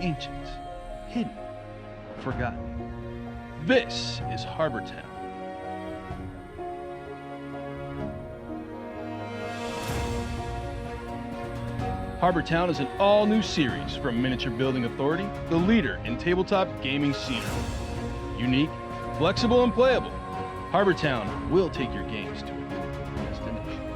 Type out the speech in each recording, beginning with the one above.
ancient, hidden, forgotten. This is Harbor Town. Harbor Town is an all-new series from Miniature Building Authority, the leader in tabletop gaming scenery. Unique, flexible, and playable, Harbor Town will take your games to a new destination.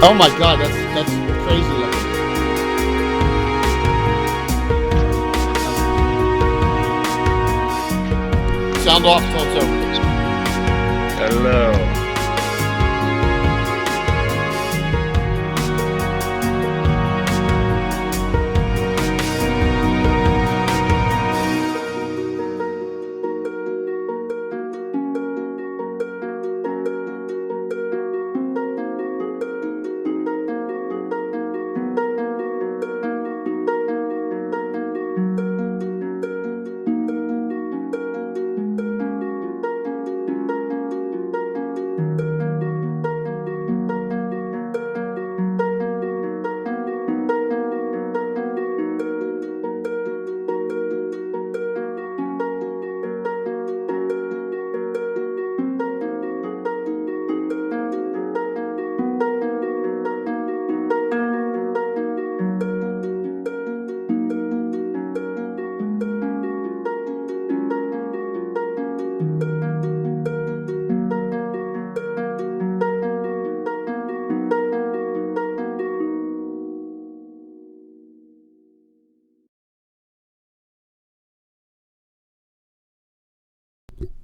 Oh my God, that's crazy looking. Sound off till it's over. Hello.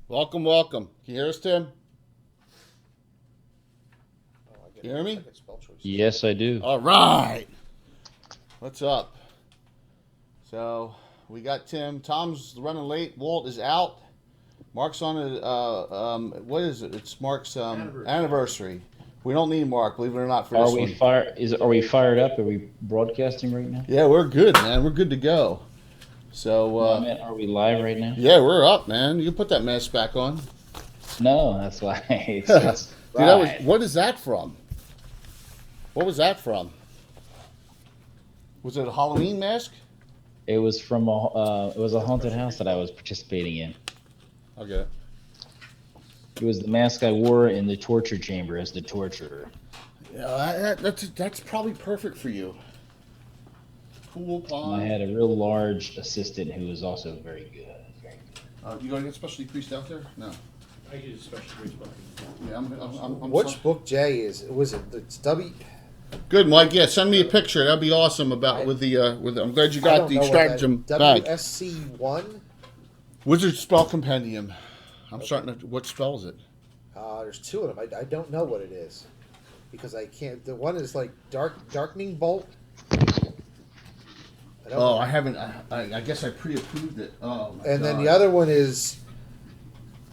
Welcome, welcome. Can you hear us, Tim? Can you hear me? Yes, I do. All right. What's up? So we got Tim. Tom's running late. Walt is out. Mark's on a what is it? It's Mark's anniversary. We don't need Mark, believe it or not, for Are this we one. Are we fired up? Are we broadcasting right now? Yeah, we're good, man. We're good to go. So No, I meant, are we live right now? yeah, we're up, man. You can put that mask back on. No, that's why. It's Dude, that was, right. what is that from? What was that from? Was it a Halloween mask? It was from it was a haunted house that I was participating in. I'll get it. It was the mask I wore in the torture chamber as the torturer. Yeah, that's probably perfect for you. Pool And pond. I had a real large assistant who was also very good. Very good. You gonna get specialty priest out there? No. I use special priest book. Yeah, I'm Which sorry. book Jay is? Was it? It's W. Good, Mike. Yeah, send me a picture. That'd be awesome. About with the. I'm glad you I got don't the know what stratagem that- bag. WSC1. Wizard spell compendium. I'm starting to. What spell is it? There's two of them. I don't know what it is because I can't. The one is like darkening bolt. I haven't. I guess I pre-approved it. Oh, my and God. then the other one is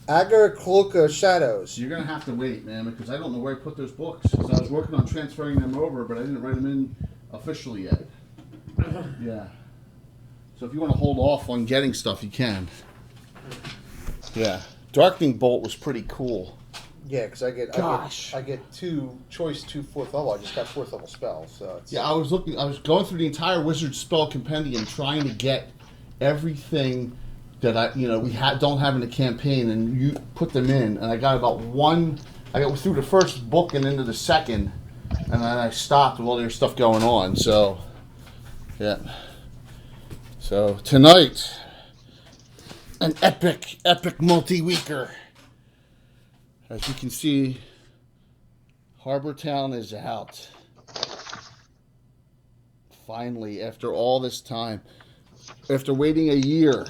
Agriculca Shadows. So you're gonna have to wait, man, because I don't know where I put those books. So I was working on transferring them over, but I didn't write them in officially yet. Yeah. So if you want to hold off on getting stuff, you can. Yeah. Darkening Bolt was pretty cool. Yeah, because I get two 4th level. I just got 4th level spells. So it's, Yeah, I was going through the entire Wizard Spell Compendium trying to get everything that we don't have in the campaign, and you put them in, and I got about one. I got through the first book and into the second, and then I stopped with all their stuff going on. So, yeah. So tonight, an epic multi-weeker. As you can see, Harbor Town is out. Finally, after all this time, after waiting a year.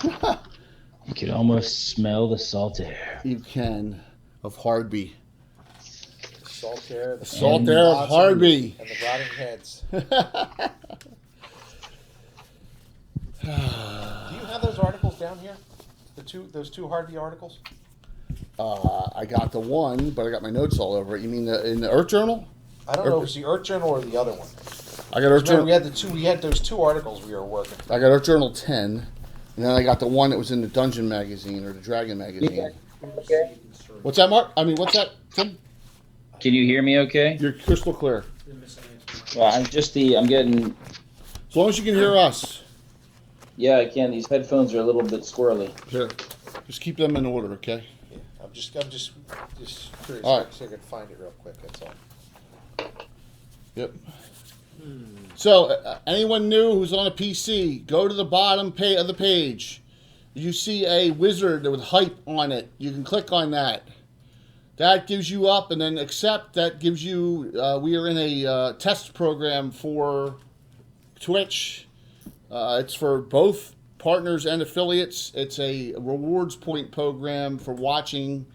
You can almost smell the salt air. You can, of Hardby. the salt air, The salt air of Hardby. and the rotting heads. Do you have those articles down here? Those two Hardby articles? I got the one, but I got my notes all over it. You mean in the Earth Journal? I don't know if it's the Earth Journal or the other one. I got Earth Journal. We had those two articles we were working. I got Earth Journal 10, and then I got the one that was in the Dungeon magazine or the Dragon magazine. Okay. What's that, Mark? I mean, what's that, Tim? Can you hear me okay? You're crystal clear. Well, I'm getting, As long as you can hear us. yeah, I can. These headphones are a little bit squirrely. Here, just keep them in order, okay? Yeah, I'm just curious. All right. So I can find it real quick. That's all. Yep. So, anyone new who's on a PC, go to the bottom of the page. You see a wizard with hype on it. You can click on that. That gives you up, and then accept. That gives you. We are in a test program for Twitch. It's for both partners and affiliates. It's a rewards point program for watching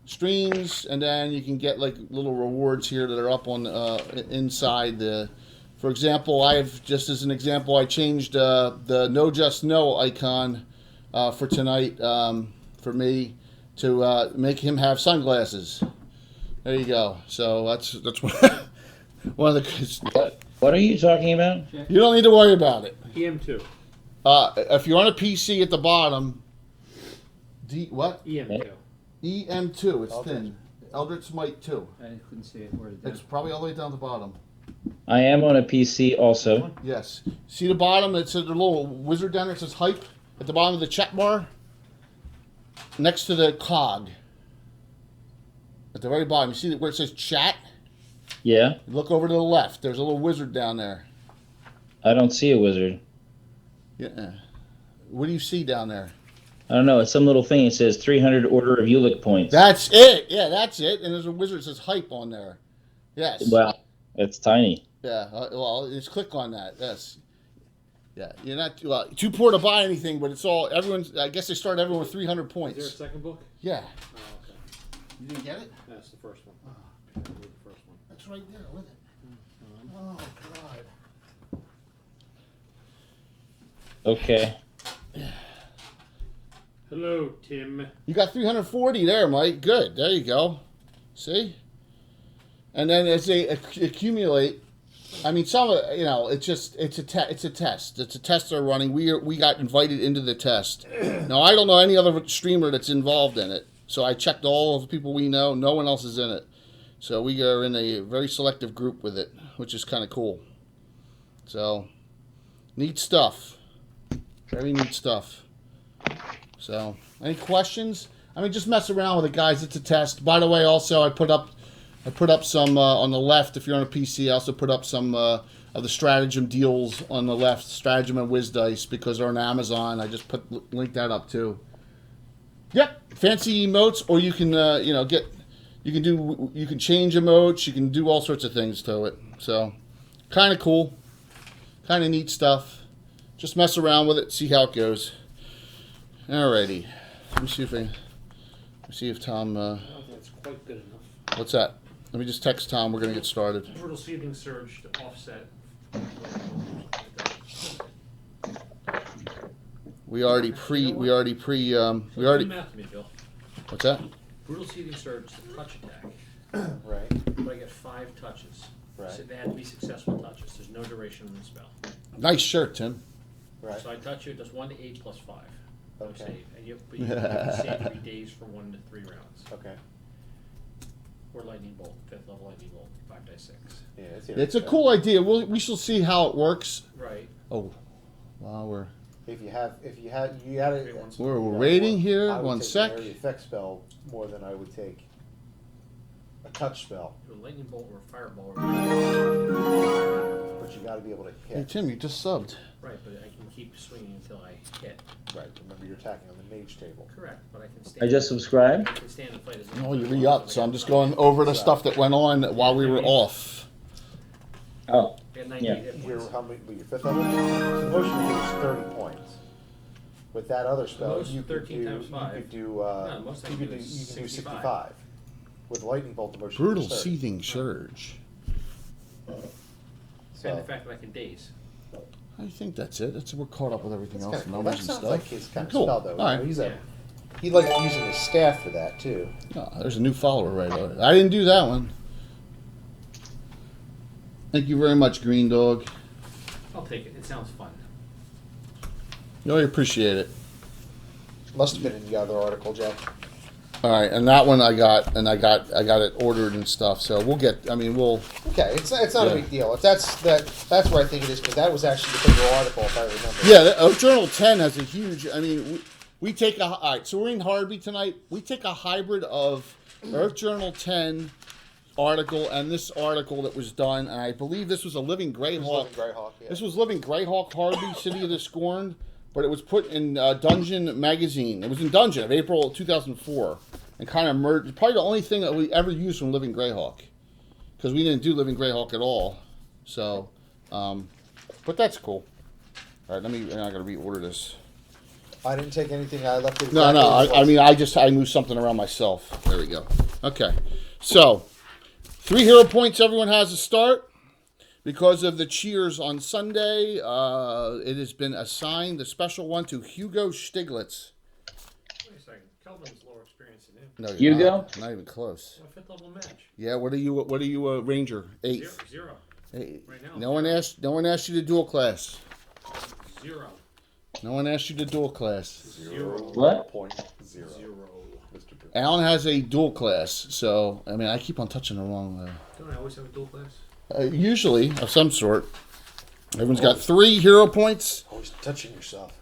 streams, and then you can get like little rewards here that are up on inside the. For example, I changed the No Just No icon for tonight for me to make him have sunglasses. There you go. So that's one of the. What are you talking about? You don't need to worry about it. EM2. If you're on a PC at the bottom, what? EM2. EM2. It's thin. Eldritch Might 2. I couldn't see it. Where It's probably all the way down the bottom. I am on a PC also. Yes. See the bottom? It's a little wizard down there. It says hype at the bottom of the chat bar. Next to the cog. At the very bottom. You see where it says chat? Yeah, Look over to the left. There's a little wizard down there. I don't see a wizard. Yeah. What do you see down there? I don't know. It's some little thing. It says 300 Order of Ulick points. That's it. Yeah, that's it. And there's a wizard that says hype on there. Yes. Wow, it's tiny. Yeah. Well, just click on that. Yes. Yeah. You're not too poor to buy anything, but it's all everyone's. I guess they start everyone with 300 points. Is there a second book? Yeah. Oh, okay. You didn't get it? That's the first one. I read the first one. That's right there with it. Oh God. Okay. Hello, Tim. You got 340 there, Mike. Good. There you go. See? And then as they accumulate, I mean, some of it's a test. It's a test they're running. We got invited into the test. Now I don't know any other streamer that's involved in it, so I checked all of the people we know. No one else is in it, so we are in a very selective group with it, which is kind of cool. So, neat stuff. Very neat stuff. So, any questions? I mean, just mess around with it, guys. It's a test. By the way, also I put up some on the left. If you're on a PC, I also put up some of the stratagem deals on the left, stratagem and Wiz Dice, because they're on Amazon. I just link that up too. Yep, fancy emotes, or you can you can change emotes. You can do all sorts of things to it. So, kind of cool, kind of neat stuff. Just mess around with it, see how it goes. Alrighty, let me see if Tom. I don't think it's quite good enough. What's that? Let me just text Tom. We're gonna get started. Brutal seething surge to offset. We already Do math to me, Bill. What's that? Brutal seething surge is a touch attack, Right. but I get 5 touches. Right. So they have to be successful touches. There's no duration in the spell. Nice shirt, Tim. Right. So I touch you. It does 1 to 8 plus 5. No Okay. save. And but you can save 3 days for 1 to 3 rounds. Okay. Or lightning bolt, 5th level lightning bolt, 5 die 6. Yeah, It's a cool idea. We shall see how it works. Right. Oh, wow, If you gotta. we're waiting here. I would One take sec. an area effect spell more than I would take a touch spell, Do a lightning bolt or a fireball. but you got to be able to Hey hit. Tim, you just subbed. Right, but I can keep swinging until I hit. Right. Remember, you're attacking on the mage table. Correct, but I can stand. I just subscribed. I can stand and fight as No, you re-upped, so I'm just going over the stuff that went on while we were off. Oh, I got 98 Yeah. hit You're points. how many? Your 5th level. So most of it is 30 points. With that other spell, Most you could 13 do. times 5. You could do. No, most I you can could do do. is You can do 65. 65. With lightning bolt, the most. Brutal is 30. seething surge. And So the fact that I can daze. I think that's it. We're caught up with everything that's else, kind of cool. numbers That and sounds stuff. like his kind of Cool. spell, though. All right. Yeah. He liked using his staff for that too. Oh, there's a new follower right there. I didn't do that one. Thank you very much, Green Dog. I'll take it. It sounds fun. Really appreciate it. Must have been in the other article, Jack. All right, and that one I got it ordered and stuff. So we'll get. I mean, we'll. Okay, it's not Yeah. a big deal. If that's where I think it is, because that was actually the bigger article, if I remember. Yeah, the Oak Journal 10 has a huge. I mean, we take a. All right, so we're in Hardby tonight. We take a hybrid of Earth Journal 10 article and this article that was done, and I believe this was a Living Greyhawk. Greyhawk, yeah. This was Living Greyhawk Hardby, City of the Scorned, but it was put in Dungeon magazine. It was in Dungeon of April 2004, and kind of merged. Probably the only thing that we ever used from Living Greyhawk, because we didn't do Living Greyhawk at all. So, but that's cool. All right, I gotta reorder this. I didn't take anything. I left it. No, exactly no. as it I was. mean, I moved something around myself. There we go. Okay, so 3 hero points. Everyone has to start because of the cheers on Sunday. It has been assigned the special one to Hugo Stiglitz. Wait a second. Kelvin's lower experience than him. No, Hugo? not even close. My 5th level match. Yeah. What are you? Ranger 8th. Zero. Hey, Right now. no one asked you to dual class. 0. No one asked you to dual class. 0. what? .0. Mr. Bill. Alan has a dual class, so I mean, I keep on touching the wrong. Don't I always have a dual class? Usually of some sort. Everyone's got 3 hero points. Always touching yourself.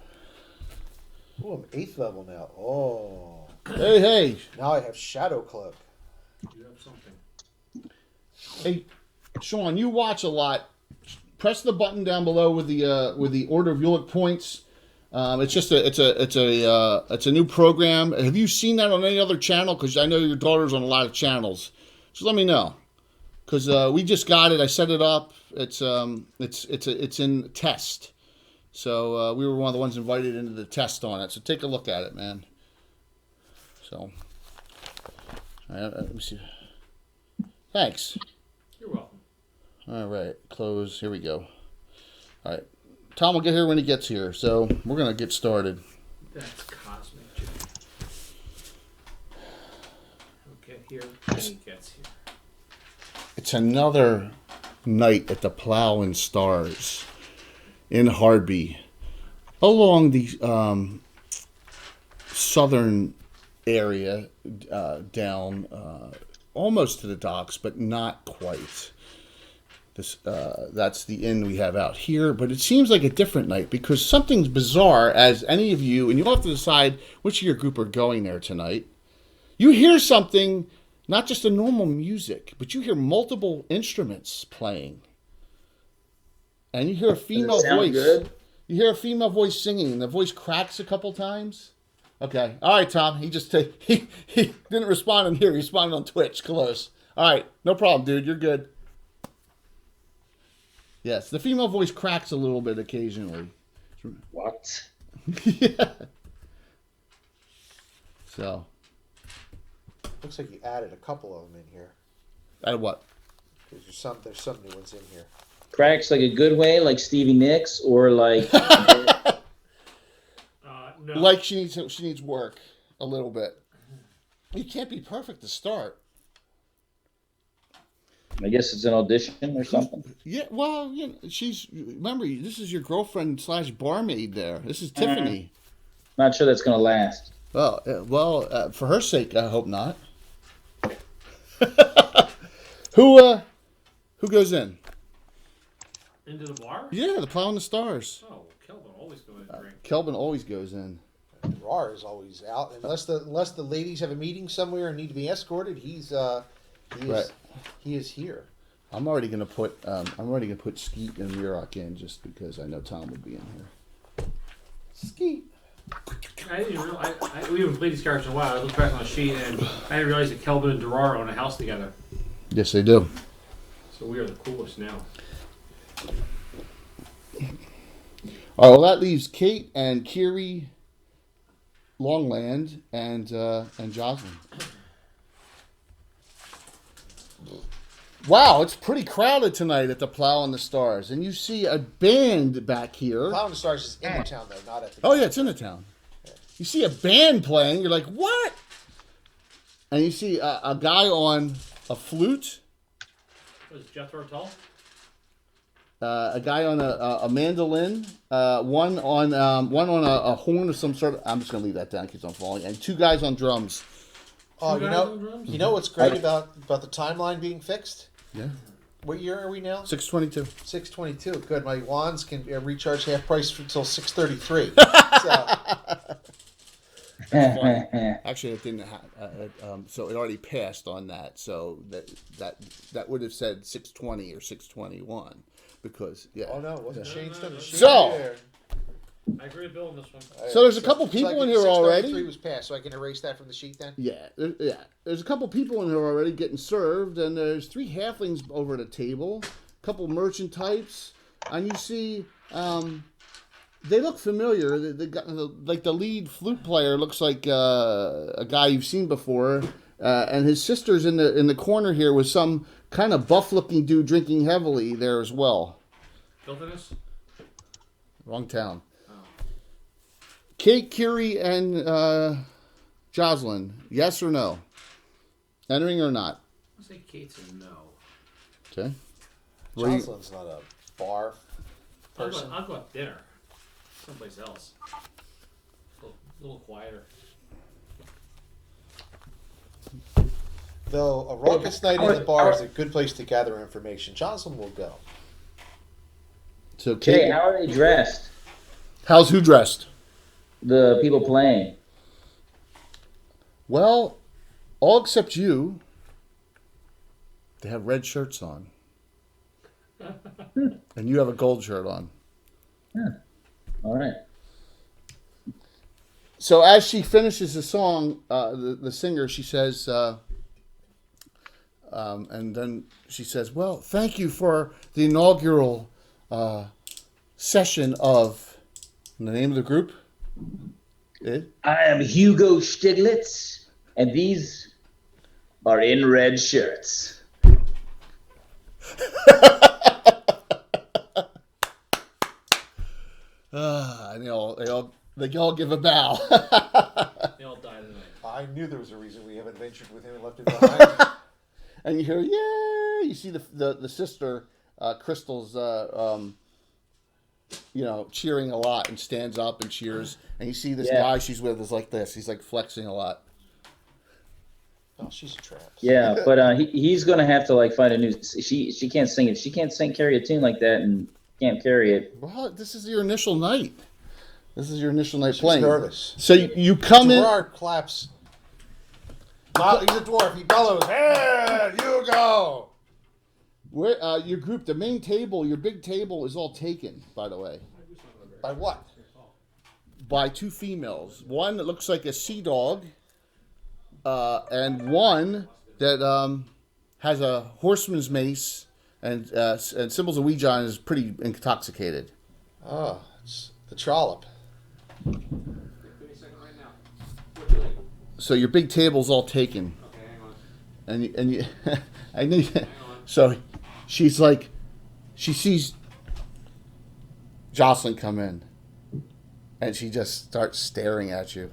Oh, I'm 8th level now. Oh, Hey, now I have Shadow Cloak. You have something. hey, Sean, you watch a lot. Press the button down below with the order of Ulick points. It's a new program. Have you seen that on any other channel? Because I know your daughter's on a lot of channels. Just let me know. Because we just got it. I set it up. It's in test. So we were one of the ones invited into the test on it. So take a look at it, man. So, let me see. Thanks. You're welcome. All right, close. Here we go. All right, Tom will get here when he gets here. So we're gonna get started. That's cosmic, Jimmy. Okay, here. He gets here. It's another night at the Plow and Stars in Hardby, along the southern area, down almost to the docks, but not quite. That's the inn we have out here, but it seems like a different night because something's bizarre. As any of you, and you'll have to decide which of your group are going there tonight. You hear something. Not just a normal music, but you hear multiple instruments playing. And you hear a female sound voice. good? You hear a female voice singing, and the voice cracks a couple times. Okay. All right, Tom. He didn't respond on here. He responded on Twitch. Close. All right. No problem, dude. You're good. Yes, the female voice cracks a little bit occasionally. What? Yeah. So. Looks like you added a couple of them in here. Add what? There's some new ones in here. Cracks like a good way, like Stevie Nicks, or like No. Like she needs work a little bit. You can't be perfect to start. I guess it's an audition or something. Yeah, well, remember, this is your girlfriend / barmaid there. This is Tiffany. Not sure that's gonna last. Well, for her sake, I hope not. Who goes in? Into the bar? Yeah, the Plow and the Stars. Oh, Kelvin always going to drink. Kelvin always goes in. Rar is always out unless the ladies have a meeting somewhere and need to be escorted. He is here. I'm already gonna put Skeet and Greyhawk in just because I know Tom would be in here. Skeet. I didn't realize. We haven't played these characters in a while. I looked back on the sheet and I didn't realize that Kelvin and Durar own a house together. Yes, they do. So we are the coolest now. All right, well, that leaves Kate and Kiri, Longland, and Jocelyn. Wow, it's pretty crowded tonight at the Plow and the Stars, and you see a band back here. Plow and the Stars is in the town though, not at the. Oh yeah, it's in the town. You see a band playing. You're like, what? And you see a guy on a flute. Was Jethro Tull? A guy on a mandolin, one on a horn of some sort. I'm just gonna leave that down because I'm falling. And 2 guys on drums. Oh, Two guys on drums? you know what's great about the timeline being fixed? Yeah. What year are we now? 622. 622. Good. My wands can recharge half price until 633. Actually, it didn't. So it already passed on that. So that would have said 620 or 621 because yeah. Oh no, it wasn't changed on the sheet. So- there. I agree with Bill on this one. So there's a couple people in here already. 633 was passed, so I can erase that from the sheet then. Yeah. There's a couple people in here already getting served, and there's 3 halflings over at a table, a couple merchant types, and you see. They look familiar. Like the lead flute player looks like a guy you've seen before, and his sister's in the corner here with some kind of buff-looking dude drinking heavily there as well. Filthiness? Wrong town. Oh. Kate, Kiri, and Jocelyn, yes or no? Entering or not? I'll say Kate's a no. Okay. Jocelyn's not a bar I'll person. go have dinner. Someplace else. A little quieter. Though a raucous night in the bar is a good place to gather information. Jocelyn will go. So Okay, Kate, how are they dressed? how's who dressed? The people playing. Well, all except you. They have red shirts on. And you have a gold shirt on. All right. So as she finishes the song, the singer, she says, and then she says, well, thank you for the inaugural session of the name of the group. I am Hugo Stiglitz, and these are in red shirts. And they all give a bow. They all died tonight. I knew there was a reason we haven't ventured with him and left him behind. And you hear, yeah. You see the sister, Crystal's, cheering a lot and stands up and cheers. And you see this guy she's with is like this. He's like flexing a lot. Oh, she's a tramp. Yeah, but he's gonna have to like find a new. She can't sing it. She can't carry a tune like that and can't carry it. Well, this is your initial night. This is your initial night She's playing. nervous. So you come in. Gerard claps. He's a dwarf. He bellows. Hey, you go. Where your group, the main table, your big table is all taken. By the way, By what? by 2 females. One that looks like a sea dog, and one that has a horseman's mace and symbols of Ouija and is pretty intoxicated. Oh, it's the trollop. So your big table's all taken. Okay, hang and you, I knew. So she's like, she sees Jocelyn come in, and she just starts staring at you.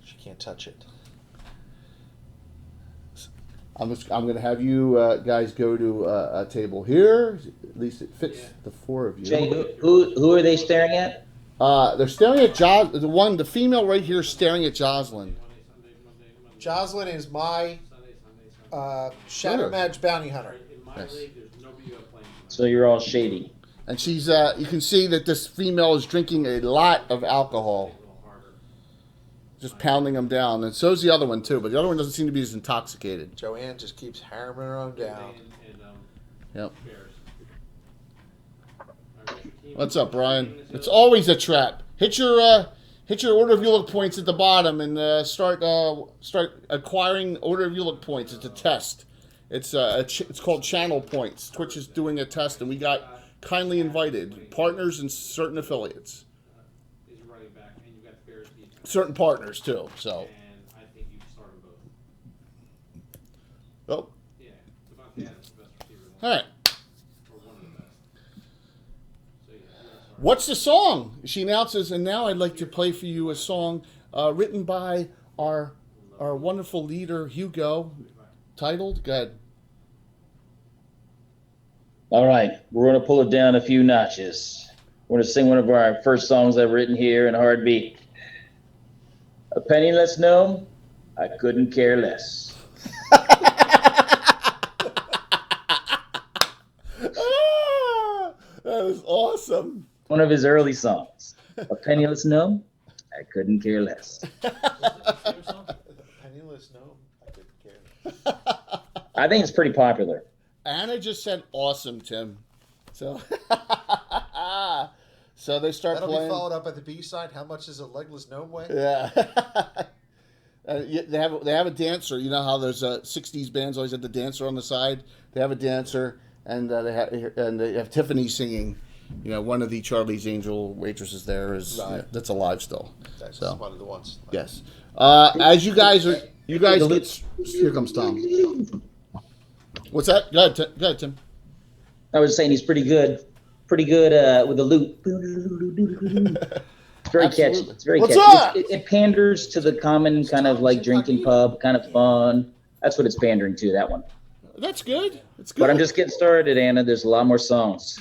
She can't touch it. I'm going to have you guys go to a table here. At least it fits the four of you. Jay, who are they staring at? They're staring at the female right here, is staring at Jocelyn. Jocelyn is my Shadow Mage bounty hunter. Yes. So you're all shady. And she's, you can see that this female is drinking a lot of alcohol. Just pounding them down. And so's the other one, too. But the other one doesn't seem to be as intoxicated. Joanne just keeps hammering them down. Yep. What's up, Brian? It's always a trap. Hit your order of look points at the bottom and start acquiring order of look points. It's a test. It's called channel points. Twitch is doing a test, and we got kindly invited partners and certain affiliates, certain partners too. So. Oh. All right. What's the song? She announces, and now I'd like to play for you a song written by our wonderful leader, Hugo, titled, go ahead. All right, we're going to pull it down a few notches. We're going to sing one of our first songs I've written here in Hardby. A penniless gnome, I couldn't care less. That is awesome. One of his early songs. A penniless gnome, I couldn't care less. Penniless gnome, I couldn't care. I think it's pretty popular. Anna just said awesome, Tim. So, so they start That'll playing. be followed up at the B side. How much does a legless gnome weigh? Yeah. They have a dancer. You know how there's 60s bands always have the dancer on the side. They have a dancer, and they have Tiffany singing. You know, one of the Charlie's Angel waitresses there is that's alive still. That's So. one of the ones. Yes. As you guys get, here comes Tom. What's that? Go ahead, Tim. I was saying he's pretty good with the loop. It's very catchy. It's very What's catchy. up? It panders to the common kind of like drinking pub, kind of fun. That's what it's pandering to, that one. That's good. It's good. But I'm just getting started, Anna. There's a lot more songs.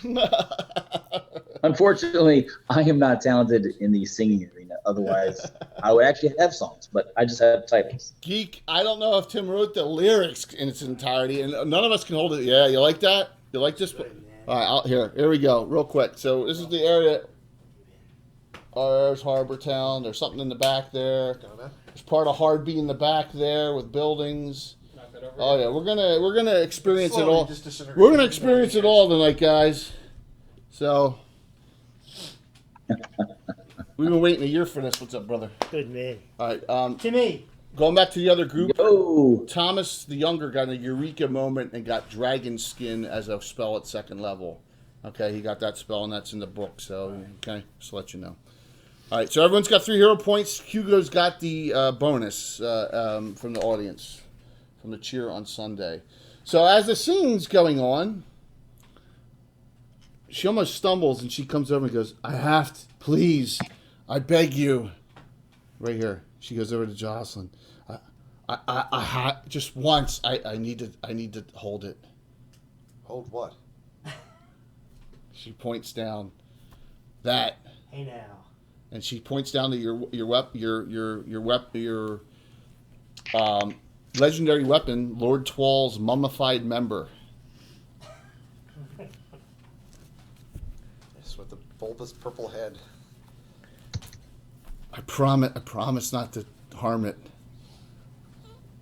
Unfortunately, I am not talented in the singing arena. Otherwise, I would actually have songs, but I just have titles. Geek, I don't know if Tim wrote the lyrics in its entirety, and none of us can hold it. Yeah, you like that? You like this? All right, here we go, real quick. So this is the area. There's Harbor Town. There's something in the back there. There's part of Hardby in the back there with buildings. Oh yeah, we're gonna experience it all. We're gonna experience it all tonight, guys. So we've been waiting a year for this. What's up, brother? Good man. All right, Timmy. going back to the other group. Yo. Thomas the Younger got a eureka moment and got dragon skin as a spell at second level. Okay, he got that spell, and that's in the book. So okay, just to let you know. All right, so everyone's got 3 hero points. Hugo's got the bonus from the audience, from the cheer on Sunday. So as the scene's going on, she almost stumbles and she comes over and goes, "I have to, please, I beg you." Right here, she goes over to Jocelyn. I just once. I need to hold it. Hold what? She points down that. Hey now. And she points down to your legendary weapon, Lord Twall's mummified member. Yes, with the bulbous purple head. I promise not to harm it.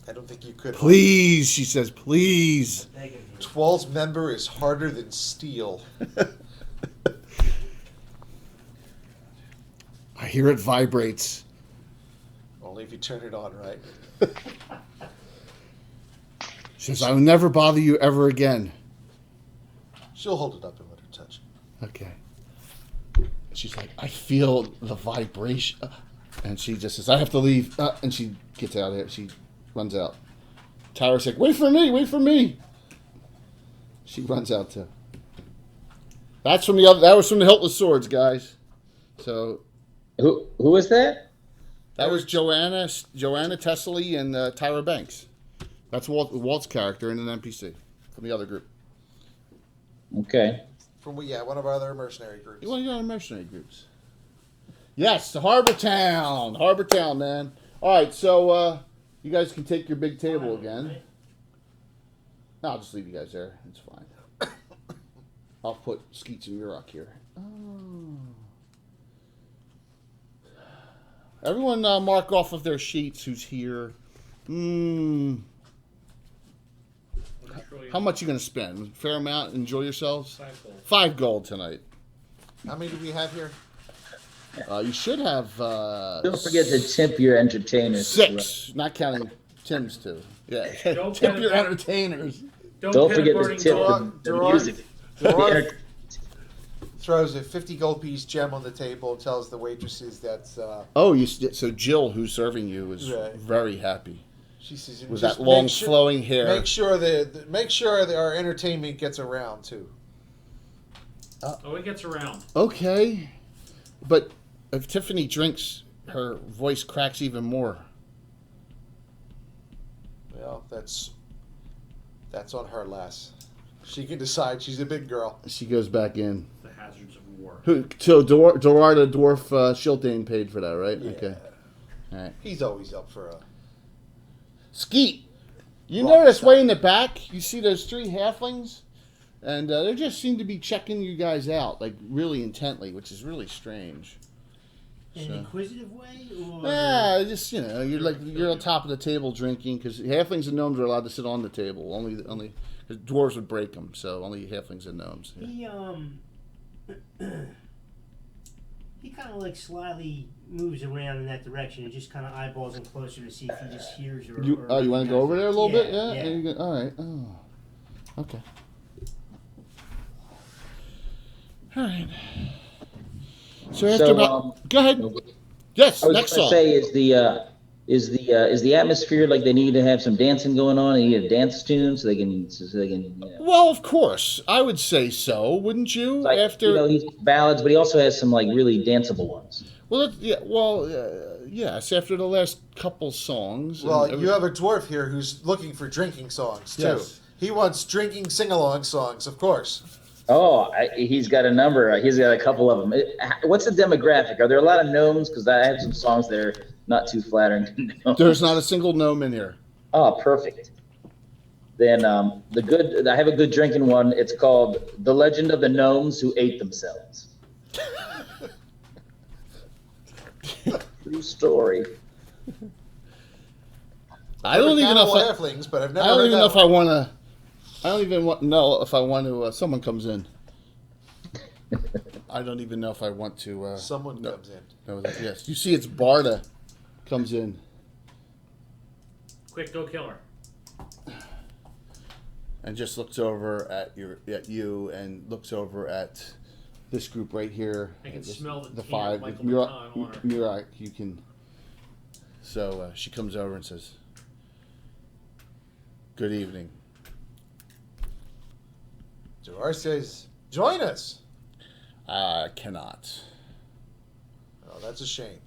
I don't think you could. Please, she says, please. Twall's member is harder than steel. I hear it vibrates. Only if you turn it on right. She says, I will never bother you ever again. She'll hold it up and let her touch it. Okay. She's like, I feel the vibration. And she just says, I have to leave. And she gets out of here. She runs out. Tyra's like, wait for me, wait for me. She runs out too. That was from the Hiltless Swords, guys. So Who is that? that was Joanna Tessely and Tyra Banks. That's Walt's character in an NPC from the other group. Okay. From one of our other mercenary groups. You want to go to mercenary groups? Yes, the Harbor Town, man. All right, so you guys can take your big table again. No, I'll just leave you guys there. It's fine. I'll put Skeets and Yurok here. Oh. Everyone mark off of their sheets who's here. How much you going to spend? Fair amount? Enjoy yourselves? 5 gold. 5 gold tonight. How many do we have here? You should have... Don't forget to tip your entertainers. 6, not counting Tim's 2. Yeah, Don't tip panic. your entertainers. Don't forget to tip Gerard- the Gerard- music. Gerard throws a 50 gold piece gem on the table and tells the waitresses that's. Oh, so Jill, who's serving you, is Right. very happy She says, with "Just that long make sure- flowing hair. Make sure that our entertainment gets around too. Oh, it gets around. Okay, but if Tiffany drinks, her voice cracks even more. Well, that's on her, Les. She can decide. She's a big girl. She goes back in. The hazards of war. So Dorada Dwarf Shiltane paid for that, right? Yeah. Okay. All right. He's always up for a. Skeet, you Wrong notice side. way in the back, you see those 3 halflings? And they just seem to be checking you guys out, like, really intently, which is really strange. In an inquisitive way, or Yeah, just, you're on top of the table drinking, because halflings and gnomes are allowed to sit on the table. Only because dwarves would break them, so only halflings and gnomes. Yeah. he kind of like slyly moves around in that direction and just kind of eyeballs him closer to see if he just hears or. You want to go over there a little bit? Yeah. Yeah. All right. Oh, okay. All right. So after go ahead. Yes, I was next going to song. say, is the atmosphere like they need to have some dancing going on? They need a dance tune so they can. Well, of course, I would say so, wouldn't you? Like, After he's ballads, but he also has some like really danceable ones. well, yes. After the last couple songs. Well, and you have a dwarf here who's looking for drinking songs too. Yes. He wants drinking sing-along songs, of course. Oh, he's got a number. He's got a couple of them. What's the demographic? Are there a lot of gnomes? Because I have some songs that are not too flattering to gnomes. There's not a single gnome in here. Oh, perfect. Then I have a good drinking one. It's called "The Legend of the Gnomes Who Ate Themselves." True story. I don't even know if halflings, but I've never I don't heard even that know if one. I want to. I don't even know if I want to. Someone comes in. I don't even know if I want to. Someone comes in. No, yes, you see, it's Barda comes in. Quick, go kill her. And just looks over at you and looks over at this group right here. I can smell the tan 5 of with Michael Baton on her. Murak. You can. So she comes over and says, "Good evening." Gerard says, "Join us." I cannot. Oh, that's a shame.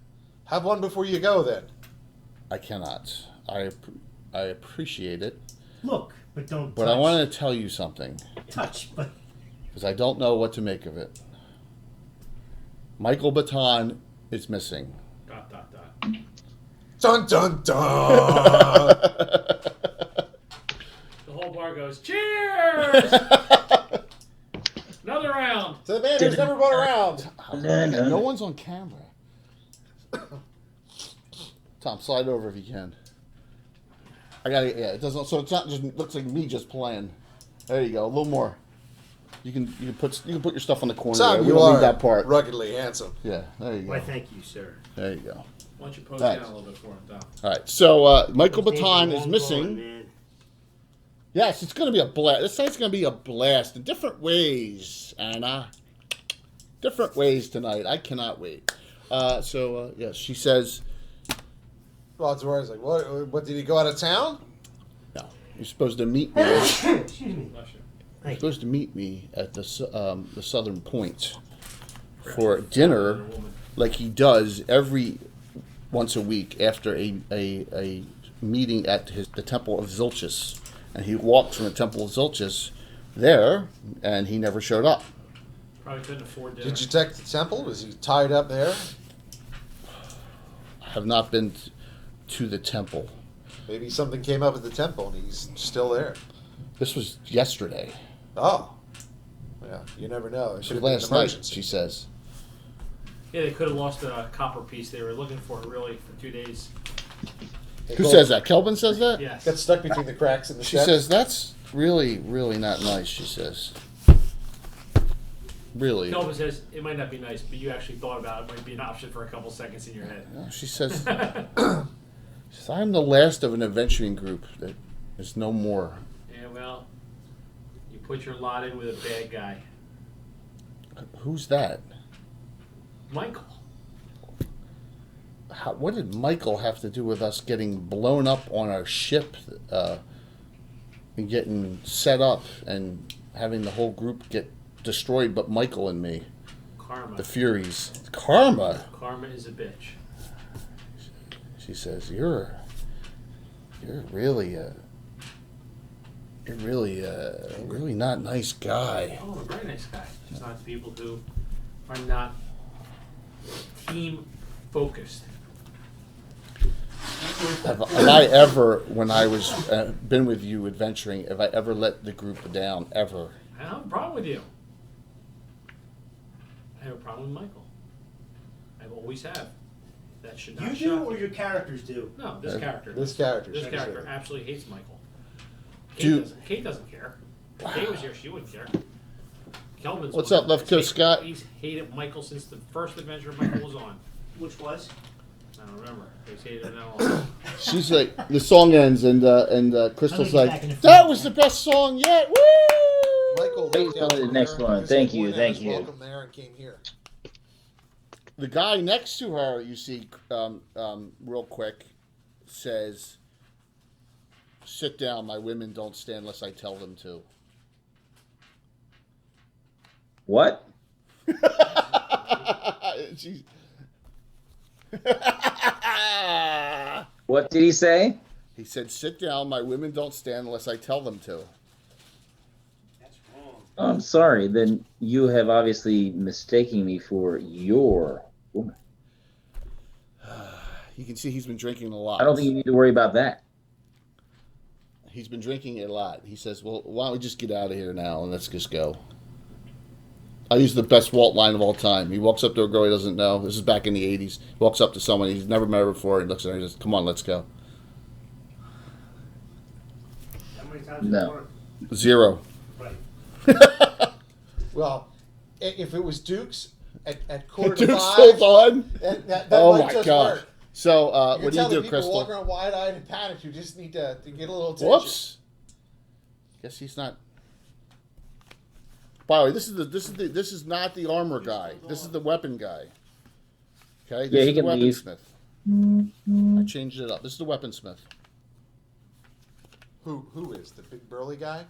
Have one before you go, then. I cannot. I appreciate it, look, but don't. but touch. I want to tell you something touch, but because I don't know what to make of it. Michael Baton is missing. ... Dun dun dun. The whole bar goes, cheers! Another round. To the man who's never been around. No one's on camera. Tom, slide over if you can. It doesn't. So it's not just looks like me just playing. There you go. A little more. You can put your stuff on the corner. Tom, there. We you don't are need that part. ruggedly handsome. Yeah, there you go. why? Thank you, sir. There you go. Why don't you pose Thanks. down a little bit for him, Dom? All right. So Michael Those days Baton are is long missing. gone, man. Yes, it's going to be a blast. This night's going to be a blast in different ways, Anna. Different ways tonight. I cannot wait. Yes, she says, Well, Gerard's like, what did he go out of town? no. You're supposed to meet me. Excuse me. Bless you. You're supposed to meet me at the Southern Point for dinner, Woman. like he does every once a week after a meeting at the Temple of Zilchus, and he walks from the Temple of Zilchus there, and he never showed up. Probably couldn't afford dinner. Did you check the temple? Was he tied up there? I have not been to the temple. Maybe something came up at the temple and he's still there. This was yesterday. Oh. Yeah, you never know. It should have been an Last night, emergency. she says. Yeah, they could have lost a copper piece they were looking for really for 2 days. Who says that? Kelvin says that? Yes. Got stuck between the cracks in the She steps? says, that's really, really not nice, she says. Really. Kelvin says it might not be nice, but you actually thought about it might be an option for a couple seconds in your head. She says, I'm the last of an adventuring group. There's no more. Yeah, well, you put your lot in with a bad guy. Who's that? Michael. What did Michael have to do with us getting blown up on our ship and getting set up and having the whole group get destroyed but Michael and me? Karma. The Furies. Karma? Karma is a bitch. She says, you're really really not nice guy. Oh, a very nice guy. Just not people who are not team focused. Have I ever, when I was been with you adventuring, have I ever let the group down? Ever? I don't have a problem with you. I have a problem with Michael. I always have. That should not You shock do or you. your characters do? No, this character. This character. This sure. character absolutely hates Michael. Do- Kate doesn't care. If Kate was here, she wouldn't care. Kelvin's What's one up, Left that's Coast Scott? He's hated Michael since the first adventure Michael was on. Which was? I don't remember. He's hated him all. She's like, the song ends and Crystal's I'm gonna get like, back in the that front. was the best song yet. Woo! Michael Wait looked till down the from next there, one. because Thank he you, went thank out, you. Welcome there and came here. The guy next to her, you see, real quick, says, sit down, my women don't stand unless I tell them to. What? She's... What did he say? He said, sit down, my women don't stand unless I tell them to. That's wrong. Oh, I'm sorry. Then you have obviously mistaken me for your woman. You can see he's been drinking a lot. I don't think you need to worry about that. He's been drinking a lot. He says, well, why don't we just get out of here now and let's just go. I use the best Walt line of all time. He walks up to a girl he doesn't know. This is back in the 80s. He walks up to someone he's never met her before. He looks at her and says, come on, let's go. How many times No. did it 0. work? Right. Well, if it was Duke's at quarter Dude's to still 5, on? that Oh might my just gosh. work. So, You what can do you tell the do, people Crystal? walking around wide-eyed and panicked who just need to get a little attention. Whoops. Guess he's not. By the way, this is not the armor guy. This is the weapon guy. Okay. This Yeah, he is the can leave. weaponsmith. I changed it up. This is the weaponsmith. Who is the big burly guy?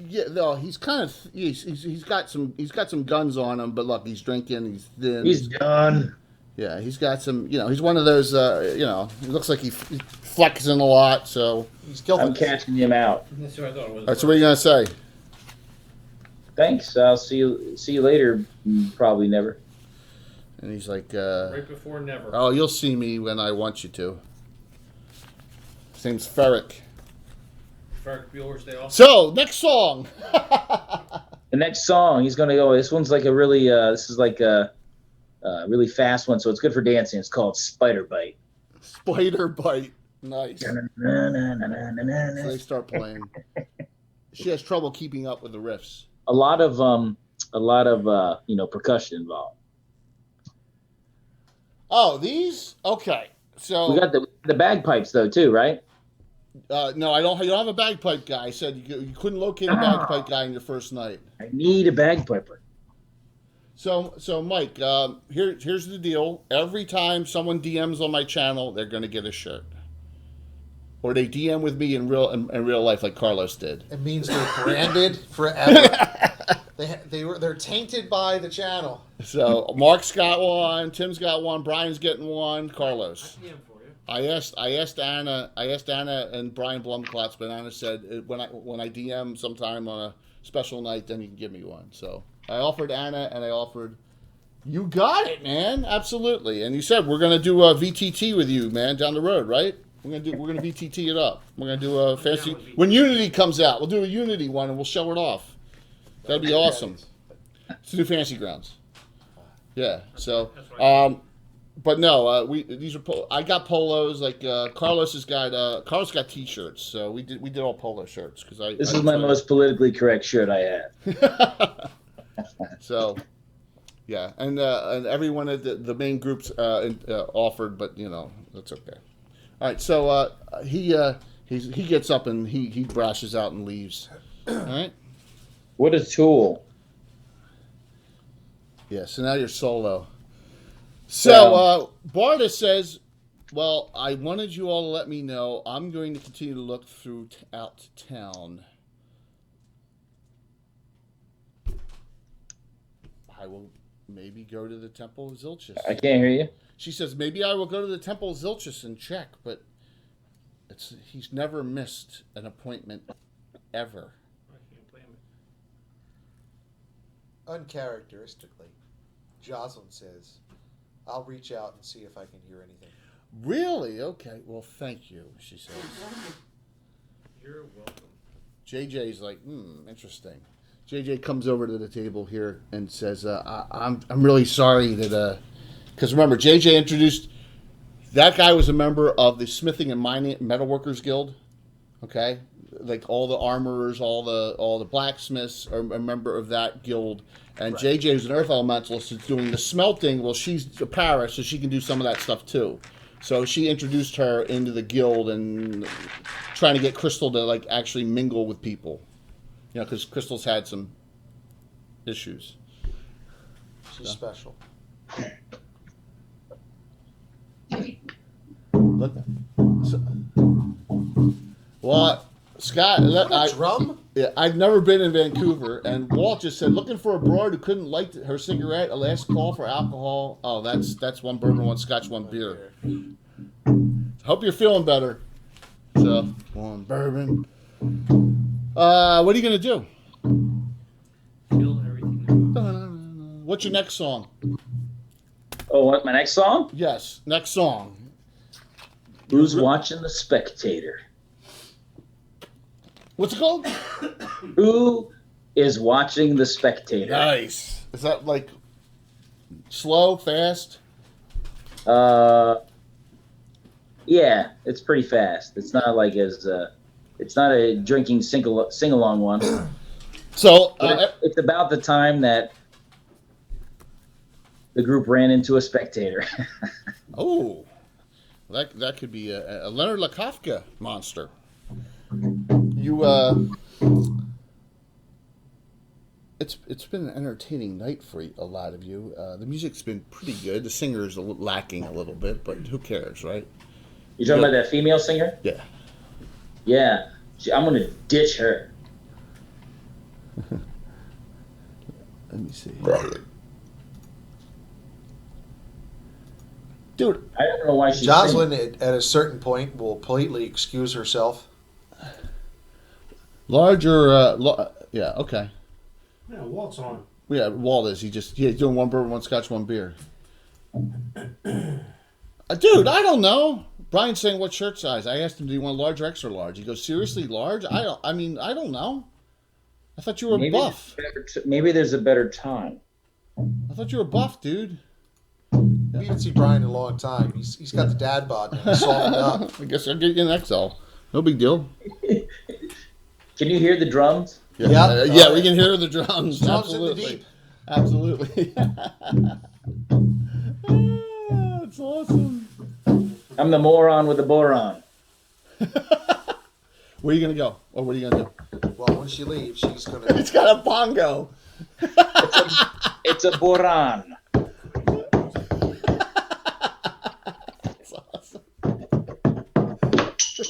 Yeah, no, he's kind of he's got some guns on him, but look, he's drinking. He's thin. He's done. Yeah, he's got some. He's one of those. He looks like he's flexing a lot. So, He's killed I'm him. catching him out. That's what I thought it was. all right. So, what are you gonna say? Thanks. I'll see you later. Probably never. And he's like, Right before never. "Oh, you'll see me when I want you to." His name's Ferric. Ferric Bueller's Day Off. So, next song. The next song, he's gonna go. This one's like a really. This is like a really fast one, so it's good for dancing. It's called Spider Bite. Spider Bite. Nice. So they A start playing. She has trouble keeping up with the riffs. lot of percussion involved. Oh, these? Okay. So We got the bagpipes though too, right? no, I don't. You don't have a bagpipe guy. I said you couldn't locate a bagpipe guy in your first night. I need a bagpiper. So Mike, here's the deal. Every time someone DMs on my channel, they're going to get a shirt. or they DM with me in real life like Carlos did. It means they're branded forever. They're tainted by the channel. So Mark's got one, Tim's got one, Brian's getting one, Carlos. I DM for you. I asked Anna and Brian Blumklotz, but Anna said when I DM sometime on a special night, then you can give me one. So I offered Anna and I offered. You got it, man. Absolutely. And you said we're gonna do a VTT with you, man, down the road, right? We're gonna VTT it up. We're gonna do a fancy when Unity comes out. We'll do a Unity one and we'll show it off. That'd be awesome. Let's do Fantasy Grounds. Yeah. So, but no, these are I got polos. Like Carlos got T-shirts. So we did all polo shirts because This is my most politically correct shirt I have. So, yeah, and everyone at the main groups offered, but that's okay. All right, so he gets up and he brashes out and leaves. All right. What a tool. Yeah, so now you're solo. So Barda says, well, I wanted you all to let me know I'm going to continue to look out town. I will maybe go to the Temple of Zilchus. I can't hear you. She says, maybe I will go to the Temple of Zilchus and check, but he's never missed an appointment ever. Uncharacteristically, Jocelyn says, I'll reach out and see if I can hear anything. Really? Okay. Well, thank you, she says. You're welcome. JJ's like, interesting. JJ comes over to the table here and says, I'm really sorry that, because remember, JJ introduced, that guy was a member of the Smithing and Mining Metalworkers Guild, okay? Like all the armorers, all the blacksmiths are a member of that guild. And right. JJ is an earth elementalist who's doing the smelting. Well, she's a para, so she can do some of that stuff too. So she introduced her into the guild and trying to get Crystal to like actually mingle with people. Because Crystal's had some issues. She's special. Look. Well, Scott, drum? Yeah, I've never been in Vancouver, and Walt just said, looking for a broad who couldn't light her cigarette, a last call for alcohol. Oh, that's one bourbon, one scotch, one beer. Hope you're feeling better. So, one bourbon. What are you going to do? Kill everything. What's your next song? Oh, what, my next song? Yes, next song. Who's Watching the Spectator? What's it called? Who is Watching the Spectator? Nice. Is that like slow, fast? Yeah, it's pretty fast. It's not like it's not a drinking sing-along one. So it's about the time that the group ran into a spectator. Oh, that could be a Leonard Lakofka monster. You it's been an entertaining night for a lot of you. The music's been pretty good. The singer's lacking a little bit, but who cares, right? You talking about that female singer? Yeah. Yeah, I'm gonna ditch her. Let me see. Dude, I don't know why she's Jocelyn, at a certain point, will politely excuse herself. Larger, yeah, okay. Yeah, Walt's on. Yeah, Walt is. He's doing one bourbon, one scotch, one beer. Dude, I don't know. Brian's saying what shirt size. I asked him, do you want large or extra large? He goes, seriously, large? I don't know. I thought you were buff. Maybe there's a better time. I thought you were buff, dude. We didn't see Brian in a long time. He's got the dad bod now. He's softened up. I guess I'll get you an XL. No big deal. Can you hear the drums? Yeah, yeah, we can hear the drums. Drums in the Absolutely. deep. Absolutely. That's awesome. I'm the moron with the boron. Where are you going to go? Or what are you going to do? Well, when she leaves, she's going to... It's got a bongo. It's a boron. That's awesome.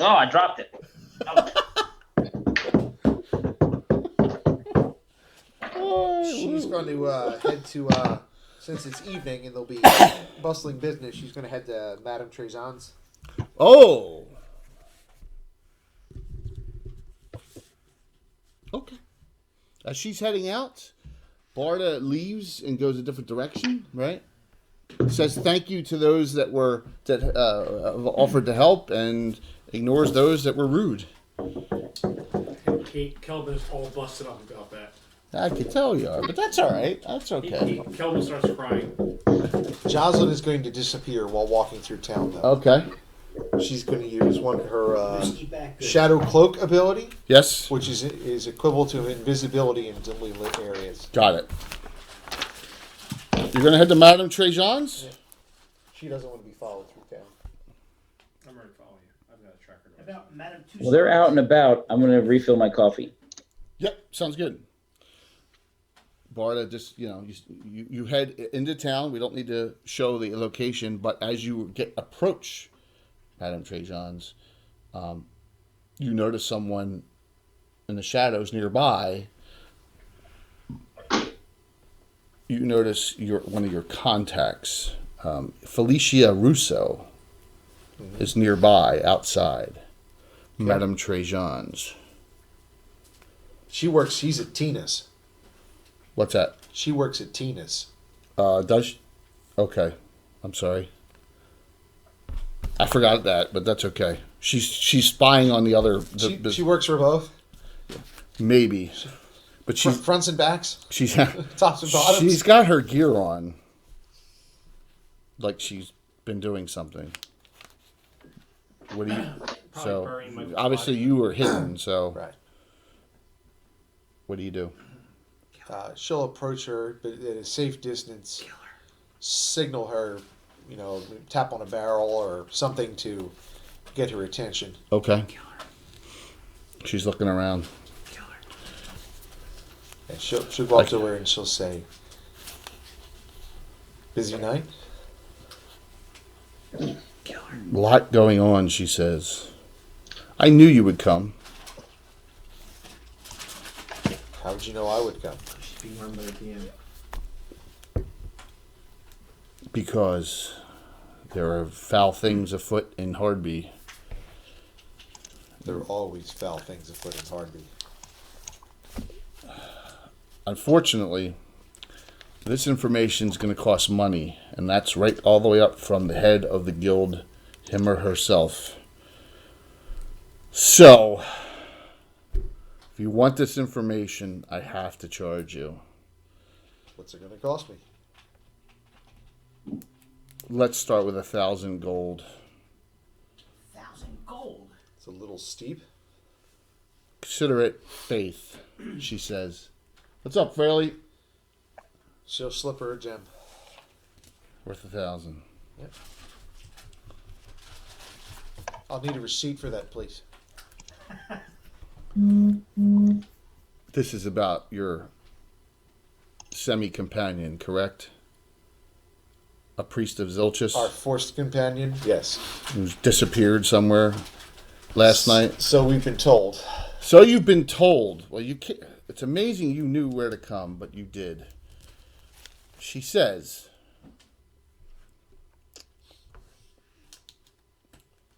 Oh, I dropped it. She's going to head to, since it's evening and there'll be bustling business, she's going to head to Madame Trezan's. Oh. Okay. As she's heading out, Barda leaves and goes a different direction, right? Says thank you to those that offered to help and ignores those that were rude. Kelvin is all busted up about that. I can tell you are, but that's all right. That's okay. Kelvin starts crying. Jocelyn is going to disappear while walking through town, though. Okay. She's going to use her Risky back good. shadow cloak ability, Yes. which is equivalent to invisibility in dimly lit areas. Got it. You're going to head to Madame Trezan's? Yeah. She doesn't want to be followed through town. I'm ready to follow you. I've got a tracker. About Madame Tussauds. Well, they're out and about. I'm going to refill my coffee. Yep, sounds good. Barda, just you head into town. We don't need to show the location, but as you approach Madame Trezan's, you notice someone in the shadows nearby. You notice one of your contacts, Felicia Russo, is nearby outside Madame Trezan's. She's at Tina's. What's that? She works at Tina's. Does she? Okay. I'm sorry. I forgot that, but that's okay. She's spying on the other. She works for both. Maybe, but she's Fronts and backs, she's tops and bottoms. she's got her gear on, like she's been doing something. What do you? So burying Michael's obviously body. you were hidden. So Right. what do you do? She'll approach her, but at a safe distance. Signal her, tap on a barrel or something to get her attention. Okay. She's looking around. And she'll go up to her and she'll say, "Busy night?" A lot going on, she says. I knew you would come. How would you know I would come? She's being run by the DM. Because there are foul things afoot in Hardby. There are always foul things afoot in Hardby. Unfortunately, this information is going to cost money, and that's right all the way up from the head of the guild, him or herself. So, if you want this information, I have to charge you. What's it going to cost me? Let's start with 1,000 gold. 1,000 gold. It's a little steep. Consider it faith, she says. What's up, Fraley? She'll slip her a gem. Worth 1,000. Yep. I'll need a receipt for that, please. This is about your semi-companion, correct? A priest of Zilchis Our forced companion? Yes. who's disappeared somewhere last night. So we've been told. So you've been told. Well, you can't. It's amazing you knew where to come, but you did. She says,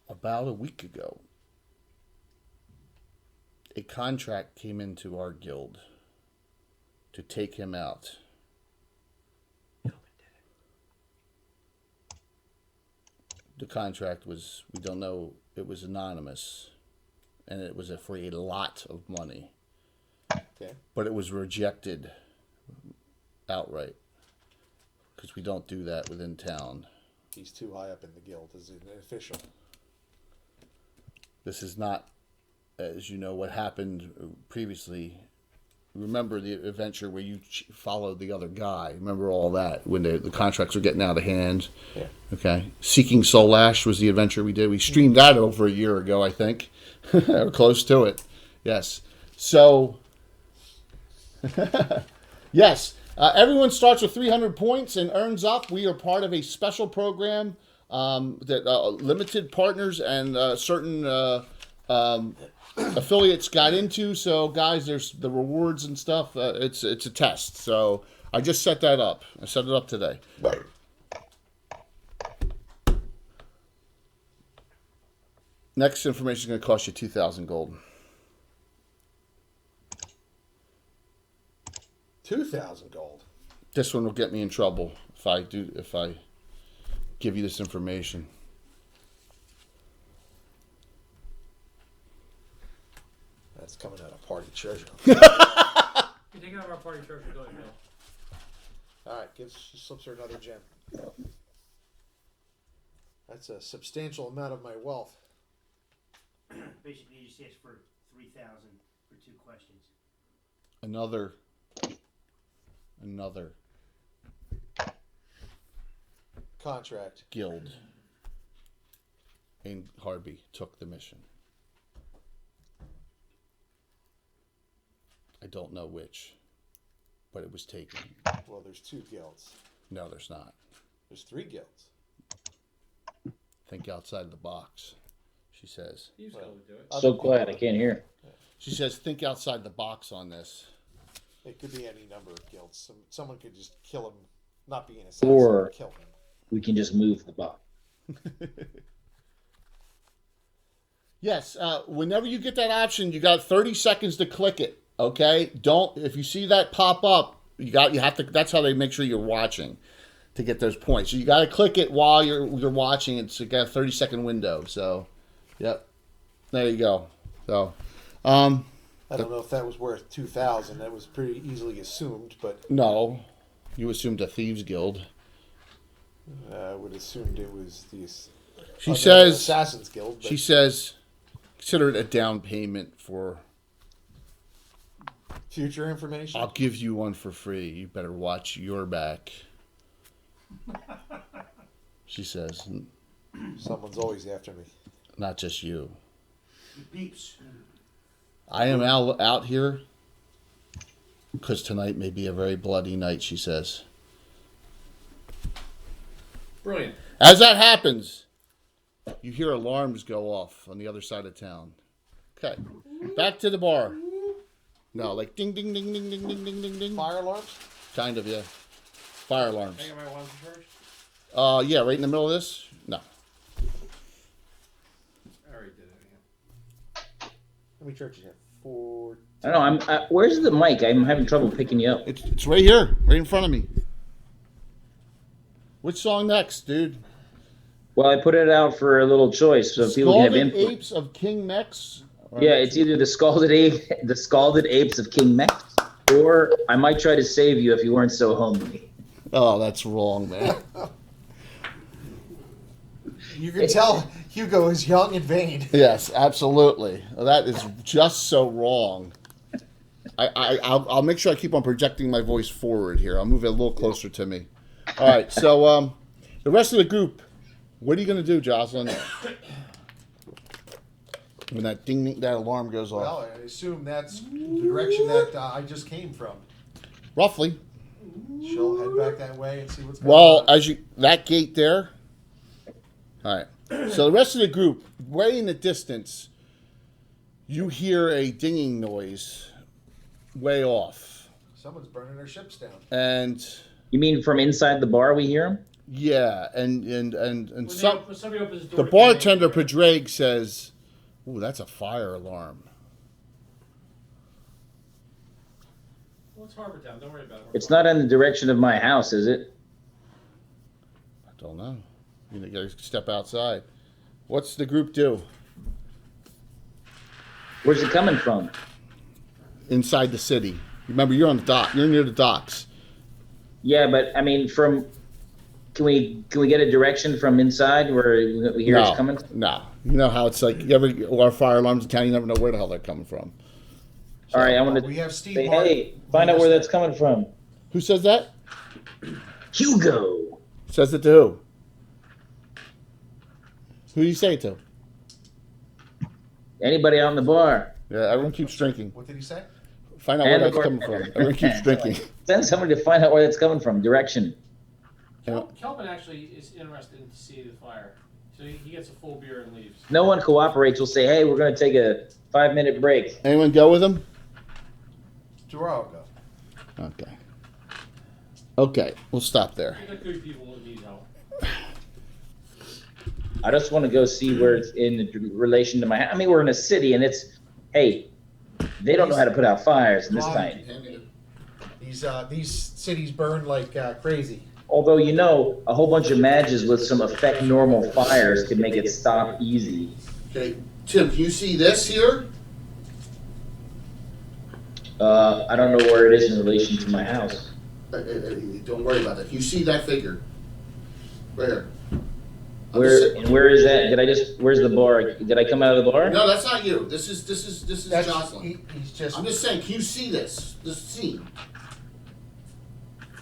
about a week ago, a contract came into our guild to take him out. The contract was, we don't know, it was anonymous, and it was for a lot of money. Okay. But it was rejected outright, because we don't do that within town. He's too high up in the guild as an official. This is not, as you know, what happened previously. Remember the adventure where you followed the other guy? Remember all that when the contracts were getting out of hand? Yeah. Okay. Seeking Soul Ash was the adventure we did. We streamed that over a year ago, I think, or close to it. Yes. So, yes. Everyone starts with 300 points and earns up. We are part of a special program that limited partners and certain affiliates got into. So guys, there's the rewards and stuff. It's a test. So I just set that up. I set it up today. Next information is going to cost you 2,000 gold. 2,000 gold. This one will get me in trouble if I give you this information. That's coming out of party treasure. You take out of our party treasure, go ahead, Bill. All right, slips her another gem. That's a substantial amount of my wealth. Basically, you just asked for 3,000 for 2 questions. Another Contract. guild in Hardby took the mission. I don't know which, but it was taken. Well, there's 2 guilds. No, there's not. There's 3 guilds. Think outside the box, she says. You just go do it. So quiet, I can't hear. She says, think outside the box on this. It could be any number of guilds. Someone could just kill him, not be an assassin, Or- but kill him. We can just move the box. Yes, whenever you get that option, you got 30 seconds to click it. Okay, if you see that pop up, you have to. That's how they make sure you're watching to get those points. So you got to click it while you're watching. It's got a 30-second window. So, yep, there you go. So, I don't know if that was worth 2,000. That was pretty easily assumed, but no, you assumed a thieves guild. I would assumed it was these. She says Assassin's Guild. But She says, consider it a down payment for. future information. I'll give you one for free. You better watch your back. She says, Someone's always after me. not just you. It beeps. I am out here because tonight may be a very bloody night, she says. Brilliant. As that happens, you hear alarms go off on the other side of town. Okay, back to the bar. No, like ding, ding, ding, ding, ding, ding, ding, ding, ding. Fire alarms? Kind of, yeah. Fire alarms. I got my ones first. Yeah, right in the middle of this? No. I already did it. Yeah. How many churches you have? 4. I don't know. Where's the mic? I'm having trouble picking you up. It's right here, right in front of me. Which song next, dude? Well, I put it out for a little choice so people can have Scalded input. Apes of King Mex? Yeah, it's either the scalded apes of King Mex, or I might try to save you if you weren't so homely. Oh, that's wrong, man. You can tell Hugo is young and vain. Yes, absolutely. That is just so wrong. I'll make sure I keep on projecting my voice forward here. I'll move it a little closer to me. All right, so the rest of the group, what are you going to do, Jocelyn? When that ding, that alarm goes off. Well, I assume that's the direction that I just came from. Roughly. She'll head back that way and see what's going Well, on. that gate there. All right. So the rest of the group, way in the distance, you hear a dinging noise way off. Someone's burning their ships down. And You mean from inside the bar we hear him? yeah, and When somebody opens the the door, bartender, Padraig, says, "Ooh, that's a fire alarm." Well, it's Harbor Town. Don't worry about it. It's not in the direction of my house, is it? I don't know. You gotta step outside. What's the group do? Where's it coming from? Inside the city. Remember, you're on the dock. You're near the docks. Yeah, but I mean, can we get a direction from inside where we hear it's coming? No. You know how it's like, our fire alarms in town, you never know where the hell they're coming from. All right, I want We to have Steve say, Martin. hey, find out where that's coming from. Who says that? Hugo. Says it to who? Who do you say it to? Anybody out in the bar? Yeah, everyone keeps drinking. What did he say? Find out where And the that's coming from. bartender. Everyone keeps drinking. Send somebody to find out where that's coming from. Direction. Kelvin actually is interested to see the fire. So he gets a full beer and leaves. No one cooperates. We'll say, hey, we're going to take a 5-minute break. Anyone go with him? Tomorrow I'll go. Okay. Okay, we'll stop there. These are good people who need help. I just want to go see where it's in relation to my. I mean, we're in a city, and it's, hey, they don't know how to put out fires in this time. These cities burn like crazy. Although, you know, a whole bunch of matches with some affect normal fires could make it stop easy. Okay, Tim, can you see this here? I don't know where it is in relation to my house. Don't worry about that. Can you see that figure? Right here. Where is that? Where's the bar? Did I come out of the bar? No, that's not you. This is Jocelyn. He's just. I'm just saying, can you see this scene?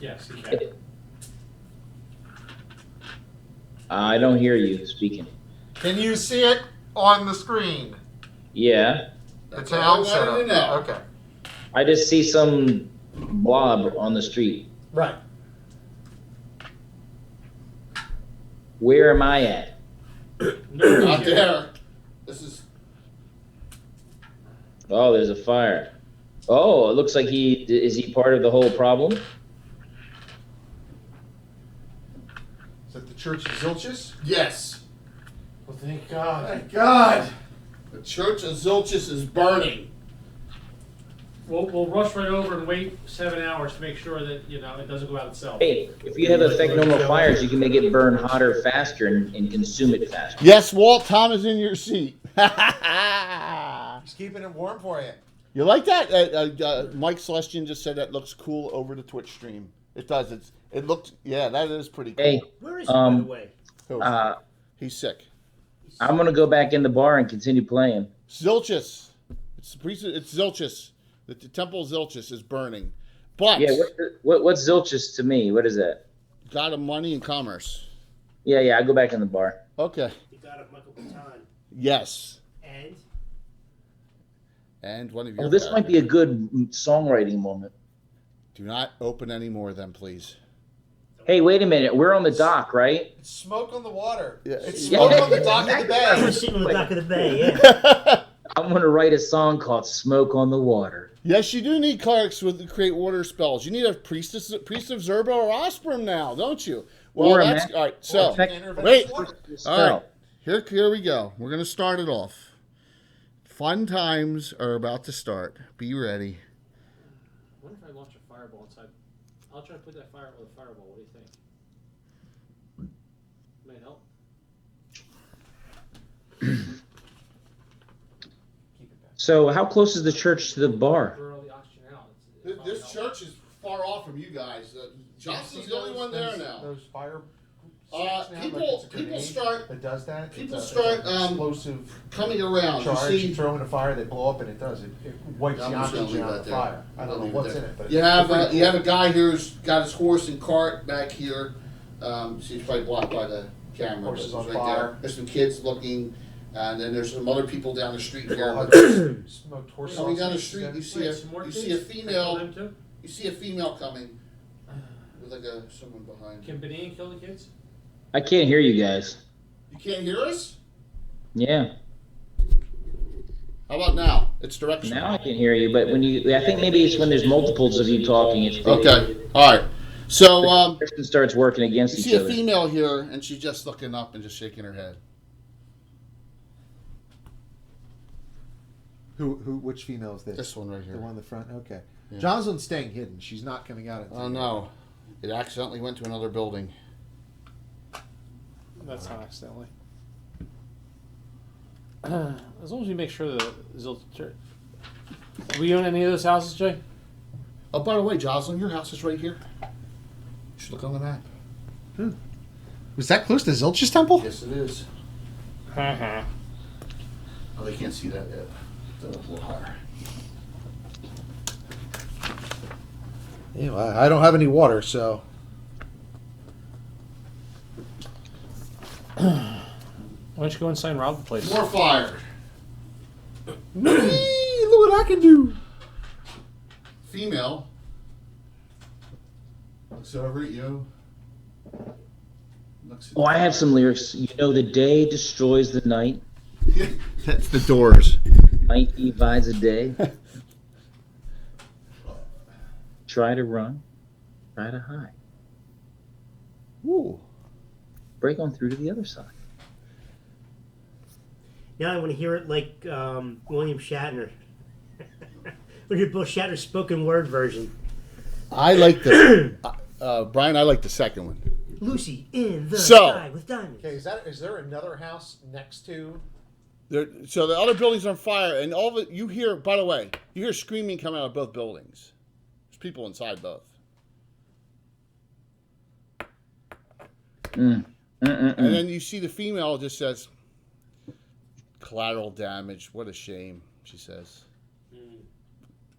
Yes, he can. I don't hear you speaking. Can you see it on the screen? Yeah, The That's town all I setup. wanted to know. Okay. I just see some blob on the street. Right. Where am I at? Not there. This is. Oh, there's a fire. Oh, it looks like is he part of the whole problem? Is that the Church of Zilchus? Yes. Well, thank God. Thank God. The Church of Zilchus is burning. We'll rush right over and wait 7 hours to make sure that it doesn't go out itself. Hey, if you have affect normal fires, you can make it burn hotter faster and consume it faster. Yes, Walt, Tom is in your seat. He's keeping it warm for you. You like that? Mike Celestian just said that looks cool over the Twitch stream. It does. It looks. Yeah, that is pretty cool. Hey, Where is he, by the way? Who? He's sick. I'm gonna go back in the bar and continue playing. Zilchus. It's Zilchus. The temple of Zilchus is burning. But Yeah, what's Zilchus to me? What is that? God of money and commerce. Yeah, I go back in the bar. Okay. The god of Michael Batton. Yes. And one of your. Oh, this might be a good songwriting moment. Do not open any more of them, please. Hey, wait a minute. We're on the dock, right? It's smoke on the water. Yeah. It's smoke on the dock of the I bay. was sitting on the dock of the bay, yeah. I'm gonna write a song called "Smoke on the Water." Yes, you do need clerics with create water spells. You need a priest of Zerba or Osprey now, don't you? Well, Or a that's ma- all right. So Intervention. wait. Spell. All right. Here we go. We're gonna start it off. Fun times are about to start. Be ready. I wonder if I launch a fireball inside. I'll try to put that fire out with a fireball. What do you think? Might help. So, how close is the church to the bar? Burn all the oxygen out. It's probably This help. church is far off from you guys. Johnson's the only one there now. Those fire. People start That does that. people It's start, explosive coming around. charge. You You see, throw in a fire, they blow up, and it does. It wipes I'm the just gonna oxygen leave out that of the there. fire. I don't know Leave what's there. in it, but you it's have pretty you have cool. a guy who's got his horse and cart back here. She's probably blocked by the camera. Horse is but on it's fire. There. There's some kids looking, and then there's some other people down the street Big here. old But smoked horse coming down the sausage. street, you see Wait, some more you kids? see a Can I kill female. them too? You see a female coming with like someone behind. Can Benin kill the kids? I can't hear you guys. You can't hear us? Yeah, How about now? It's directional. now I can hear you, but I think maybe it's when there's multiples of you talking. It's Okay. All right. So the person starts working against you each see a other. female here, and she's just looking up and just shaking her head. Which female is this? This one right here. The one in the front? Okay. Yeah. Jocelyn's staying hidden. She's not coming out. Oh no! It accidentally went to another building. That's not accidentally. As long as we make sure that Zilch. We own any of those houses, Jay? Oh, by the way, Jocelyn, your house is right here. You should look on the map. Was that close to Zilch's temple? Yes, it is. Uh-huh. Oh, they can't see that yet. It's a little higher. Yeah, well, I don't have any water, so. Why don't you go inside and rob the place? More fire. Look what I can do. Female looks over at you. Oh, I have some lyrics. You know, the day destroys the night. That's the Doors. Night divides the day. Try to run. Try to hide. Ooh. Break on through to the other side. Now I want to hear it like William Shatner. Look at Bill Shatner's spoken word version. I like the Brian. I like the second one. Lucy in the So- sky with diamonds. Okay, is there another house next to? So the other building's on fire, and all of it. You hear, by the way, you hear screaming coming out of both buildings. There's people inside both. And then you see the female just says, "Collateral damage. What a shame," she says.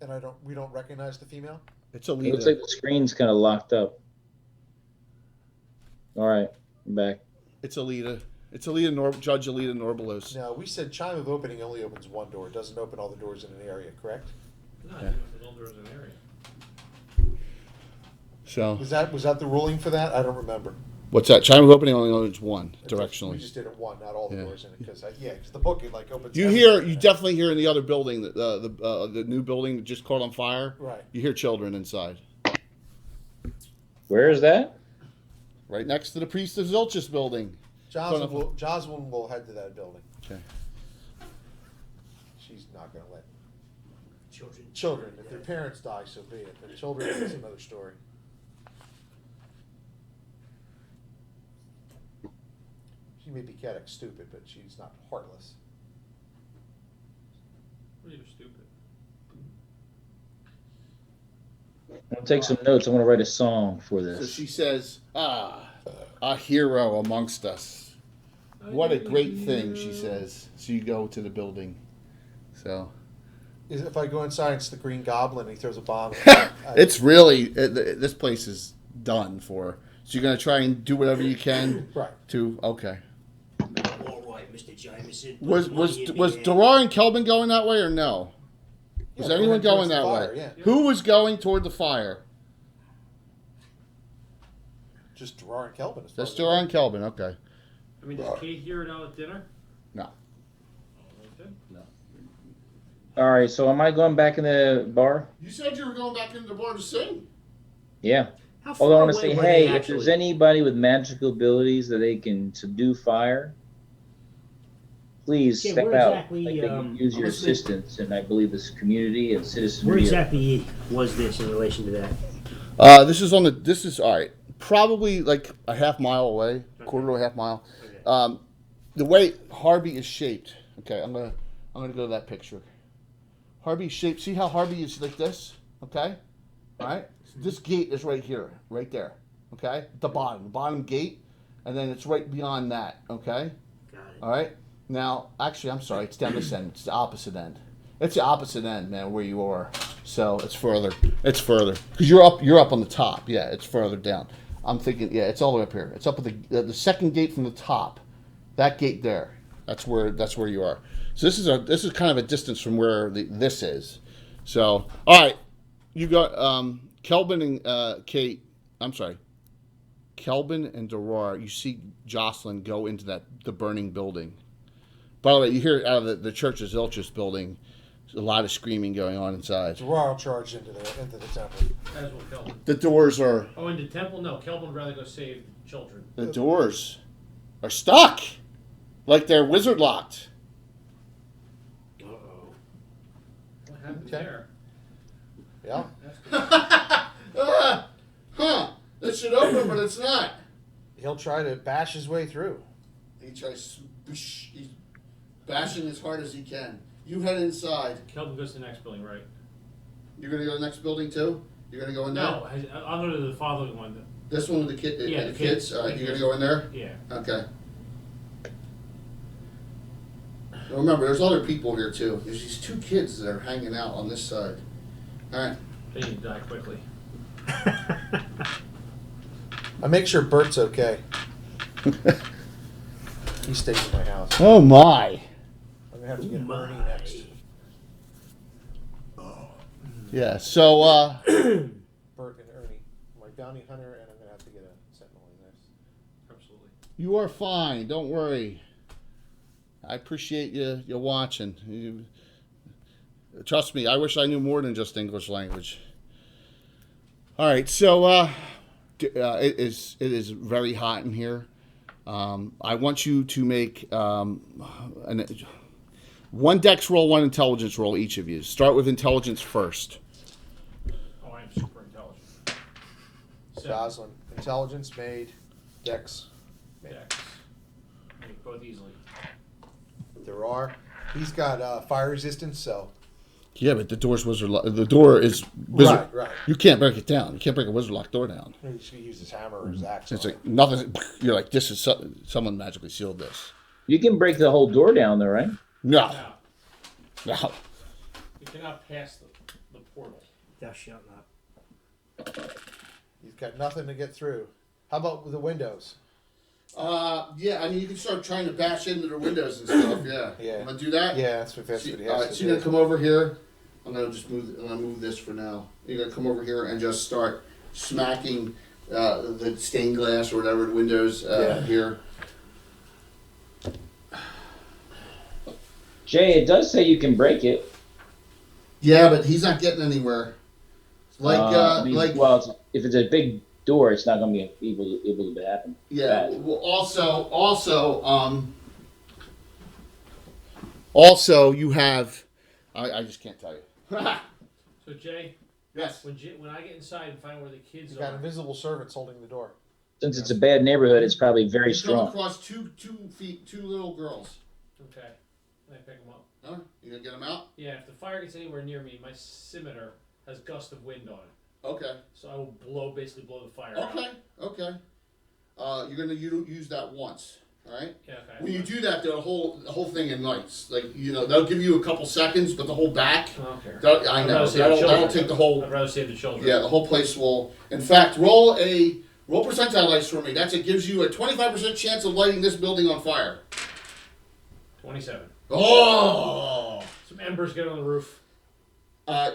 And we don't recognize the female. It's a It leader. looks like the screen's kind of locked up. All right, I'm back. It's Alita. It's Alita Judge Alita Norbalos. No, we said chime of opening only opens one door. It doesn't open all the doors in an area, correct? No, Yeah. there's all doors in the area. So Was that the ruling for that? I don't remember. what's that? Chime of opening only opens one We directionally. just did it one, not all the Yeah. doors in it, because the book it like opens. You definitely hear in the other building, the new building that just caught on fire. Right. You hear children inside, Where is that? right next to the Priest of Zilchus building. Jocelyn will head to that building. Okay. She's not going to let Children. children. If their parents die, so be it. But children is another story. She may be Caddick stupid, but she's not heartless. What are you stupid? I'm gonna take some notes. I want to write a song for So this. she says, a hero amongst us. What a great thing, she says. So you go to the building. So If I go inside, it's the Green Goblin. And he throws a bomb. it's really this place is done for. So you're gonna try and do whatever you can Right. to okay. All right, Mr. Jameson. put Was the was money in was me. Dorar and Kelvin going that way or no? Was Yeah, anyone going going that towards way? the fire, yeah. Who was going toward the fire? Just Gerard and Kelvin. as far Just as I know. Dorar and Kelvin. Okay. I mean, did Kate hear it out at dinner? No. Okay. All right, so am I going back in the bar? You said you were going back into the bar to sing. Yeah. How Although I far want to away say, were hey, they if there's actually? anybody with magical abilities that they can subdue fire, please Yeah, step where out. exactly, Like they can use your what's the- assistance, and I believe this community and citizenry. Where exactly was this in relation to that? This is all right. Probably like a half mile away, quarter to a half mile. Okay. The way Hardby is shaped. Okay, I'm gonna go to that picture. Hardby's shaped. See how Hardby is like this? Okay, all right. This gate is right here, right there. Okay, the bottom gate, and then it's right beyond that. Okay, Got it. all right. Now, actually, I'm sorry. It's down this end. It's the opposite end. It's the opposite end, man, where you are. So it's further. It's further because you're up on the top. Yeah, it's further down. I'm thinking, yeah, it's all the way up here. It's up at the second gate from the top. That gate there. That's where you are. So this is kind of a distance from where this is. So all right, you got Kelvin and Kate. I'm sorry, Kelvin and Dorar. You see Jocelyn go into the burning building. By the way, you hear out of the Church of Zilchus building, there's a lot of screaming going on inside. Gerard charged into the temple. As will Kelvin. The doors are Oh, in the temple? No, Kelvin would rather go save children. stuck, like they're wizard locked. Uh-oh. What happened Okay. there? Yeah. It should open, but it's not. He'll try to bash his way through. He tries. He's bashing as hard as he can. You head inside. Kelvin goes to the next building, right? You're gonna go to the next building too. You're gonna go in there. No, I'll go to the following one. This one with the kid. Yeah, the the kids. kids. All right, you're gonna go in there. Yeah. Okay. Now remember, there's other people here too. There's these two kids that are hanging out on this side. All right. They need to die quickly. I make sure Bert's okay. He stays in my house. Oh my. I'm gonna have to get Oh Ernie my. next. Yeah. So. Bert and Ernie, my bounty hunter, and I'm gonna have to get a sentinel in this. Absolutely. You are fine. Don't worry. I appreciate you watching. Trust me, I wish I knew more than just English language. All right, so it is very hot in here. I want you to make one dex roll, one intelligence roll, each of you. Start with intelligence first. Oh, I'm super intelligent. Goslin. Intelligence made. Dex. Dex. Make both easily. There are. He's got fire resistance, so. Yeah, but the the door is wizard. Right. You can't break it down. You can't break a wizard lock door down. He should use his hammer or his axe. It's on like nothing. You're like, this is someone magically sealed this. You can break the whole door down, though, right? No, Now, no. you cannot pass the portal. Thou shalt not. He's got nothing to get through. How about with the windows? Yeah, I mean, you can start trying to bash into the windows and stuff. Yeah. Yeah. I'm gonna do that. Yeah, that's what he has So to you're do. gonna come over here. I'm gonna move this for now. You're gonna come over here and just start smacking the stained glass or whatever the windows here. Jay, it does say you can break it. Yeah, but he's not getting anywhere. Well, if it's a big door, it's not going to be able to happen. Yeah. Well, also, you have. I just can't tell you. So Jay, Yes. when I get inside and find where the kids He's got are, invisible servants holding the door. Since it's a bad neighborhood, it's probably very You come strong. across two little girls. okay, and I pick them up. Huh? You gonna get them out? Yeah, if the fire gets anywhere near me, my scimitar has gust of wind on it, Okay. so I will basically blow the fire out. Okay. You're gonna use that once. All right. Yeah, okay. When you do that, the whole thing ignites. Like they'll give you a couple seconds, but the whole back. I don't care. I I'd know rather save the that'll children. take the whole. I'd rather save the children. Yeah, the whole place will. In fact, roll percentile dice for me. It gives you a 25% chance of lighting this building on fire. 27. Oh! Some embers get on the roof.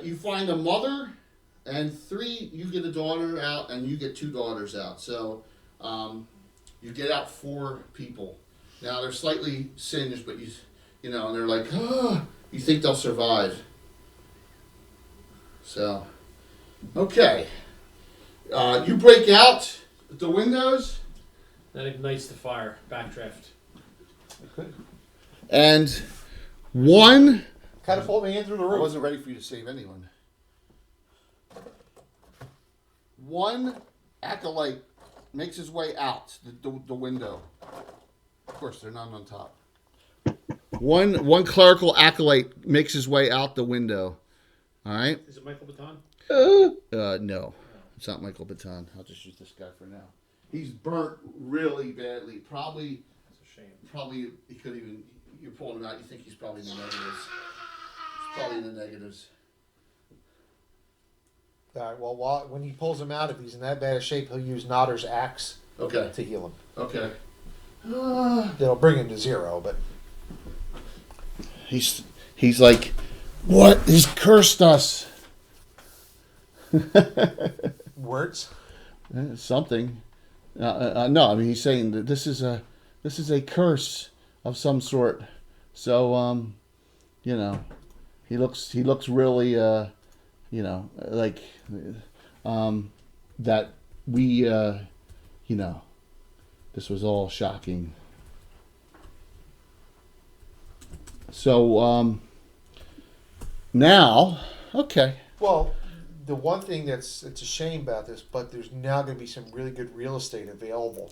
You find a mother, and 3. You get a daughter out, and you get 2 daughters out. So, you get out 4 people. Now they're slightly singed, but and they're like, you think they'll survive. So, okay. You break out the windows. That ignites the fire. Backdraft. And one. Catapult me in through the I roof. wasn't ready for you to save anyone. One acolyte makes his way out the window. Of course, they're not on top. One clerical acolyte makes his way out the window. All right. Is it Michael Batton? No, it's not Michael Batton. I'll just use this guy for now. He's burnt really badly. Probably That's a shame. Probably he could even. You're pulling him out. You think he's probably in the negatives. He's probably in the negatives. All right, well, when he pulls him out, if he's in that bad a shape, he'll use Nodder's axe Okay. to heal him. Okay. That'll bring him to 0, but He's like, what? He's cursed us. words. Something. No, I mean he's saying that this is a curse of some sort. So he looks really like that we this was all shocking. So now, okay. Well, the one thing it's a shame about this, but there's now going to be some really good real estate available.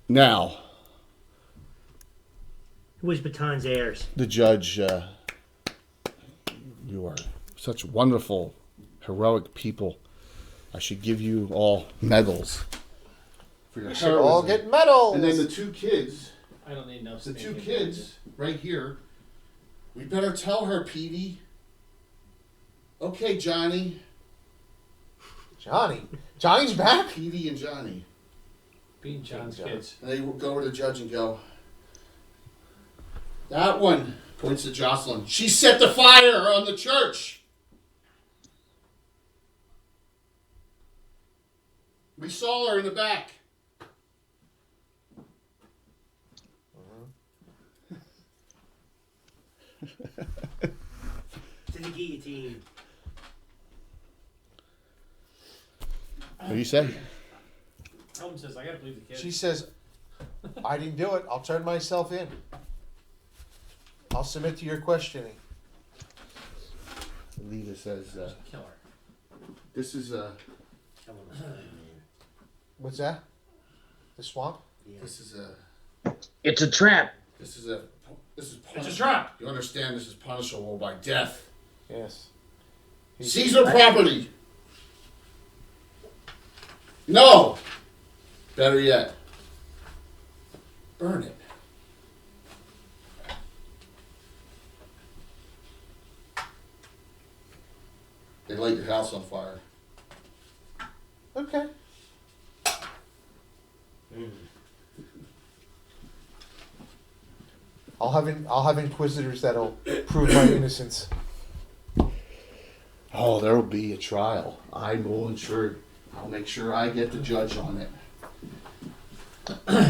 Now, Who is Baton's heirs? the judge, you are such wonderful, heroic people. I should give you all medals for your You should all get medals. And then the 2 kids, I don't need no the 2 stinking kids right here. We better tell her, Petey. Okay, Johnny. Johnny's back. Petey and Johnny. Being John's John. kids. And they will go over to the judge and go, that one, points to Jocelyn, she set the fire on the church. We saw her in the back. to the guillotine. What do you say? Helen says, I gotta believe the kid. She says, I didn't do it. I'll turn myself in. I'll submit to your questioning. Lita says, Killer. this is What's that? The swamp? this is It's a trap. this is It's a trap. You understand this is punishable by death. Yes. Seize her property. No. Better yet, burn it. They light your house on fire. Okay. I'll have inquisitors that'll prove my innocence. Oh, there will be a trial. I will ensure. I'll make sure I get the judge on it.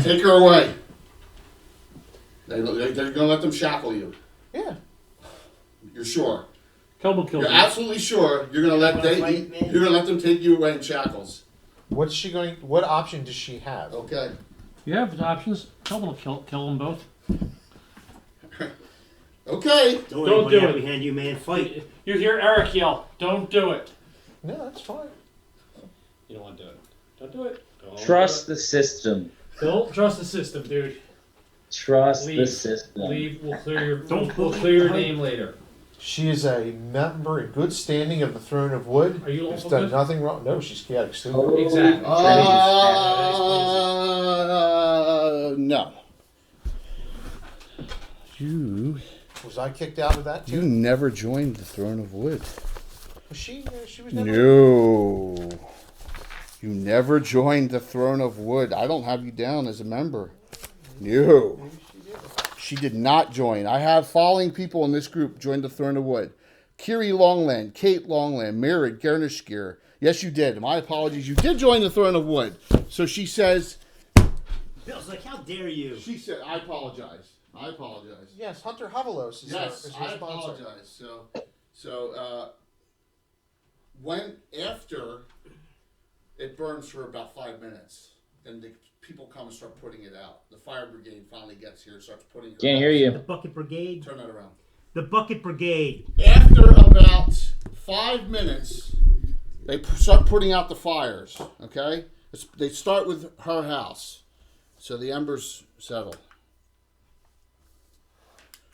Take her away. They're gonna let them shackle you. Yeah. You're sure? Kelvin killed You're you. absolutely sure you're gonna let you're gonna let them take you away in shackles. What option does she have? Okay. You have options. Kelvin will kill them both. Okay. Don't do it. Behind you, man. Fight. You hear Eric yell, don't do it. No, that's fine. You don't want to do it. Don't do it. Don't Trust do the system. it. Don't trust the system, dude. Trust the Leave. system. Leave. We'll clear your, Don't we'll bully clear your behind- name later. She is a member in good standing of the Throne of Wood. Are you Who's lawful done good? nothing wrong. No, she's chaotic student. Oh, Exactly. No. You Was I kicked out of that too? never joined the Throne of Wood. Was she? She was never. No. You never joined the Throne of Wood. I don't have you down as a member. No. Maybe she did. She did not join. I have following people in this group joined the Throne of Wood. Kiri Longland, Kate Longland, Merit Gernerskier. Yes, you did. My apologies. You did join the Throne of Wood. So she says, Bill's like, how dare you? she said, I apologize. I apologize. Yes, Hunter Havalos is Yes, our I sponsor. apologize. So when after it burns for about 5 minutes, then the people come and start putting it out. The fire brigade finally gets here, starts putting it Can't out. hear The you. Bucket Brigade. Turn that around. The Bucket Brigade. After about 5 minutes, they start putting out the fires. Okay, they start with her house, so the embers settle.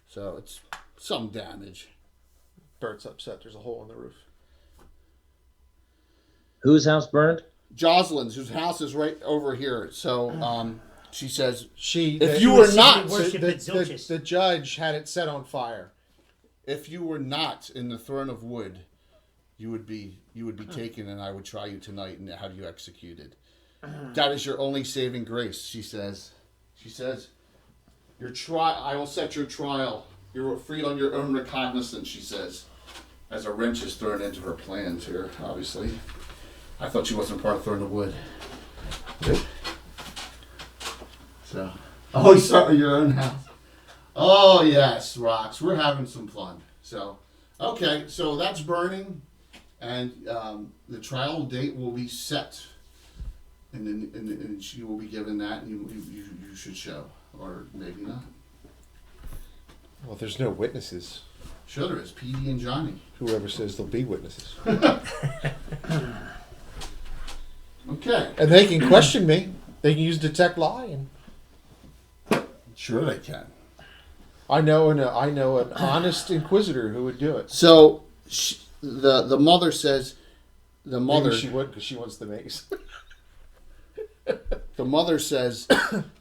So it's some damage. Bert's upset. There's a hole in the roof. Whose house burned? Jocelyn's, whose house is right over here. So she says, She. If the- you were not- Worship the, at Zilchis. the judge had it set on fire. if you were not in the Throne of Wood, you would be taken, and I would try you tonight and have you executed. That is your only saving grace, she says. She says, your trial. I will set your trial. You're freed on your own recognizance, she says, as a wrench is thrown into her plans here. Obviously, I thought she wasn't part of Throne of Wood. So, oh, sorry, your own house. Oh yes, rocks. We're having some fun. So, okay, so that's burning, and the trial date will be set, and she will be given that, and you should show, or maybe not. Well, there's no witnesses. Sure, there is. Petey and Johnny. Whoever says there'll be witnesses. Okay. And they can question me. They can use detect lie, and Sure, they can. I know an honest inquisitor who would do it. So the mother says, the mother. Maybe she would because she wants the mace. The mother says,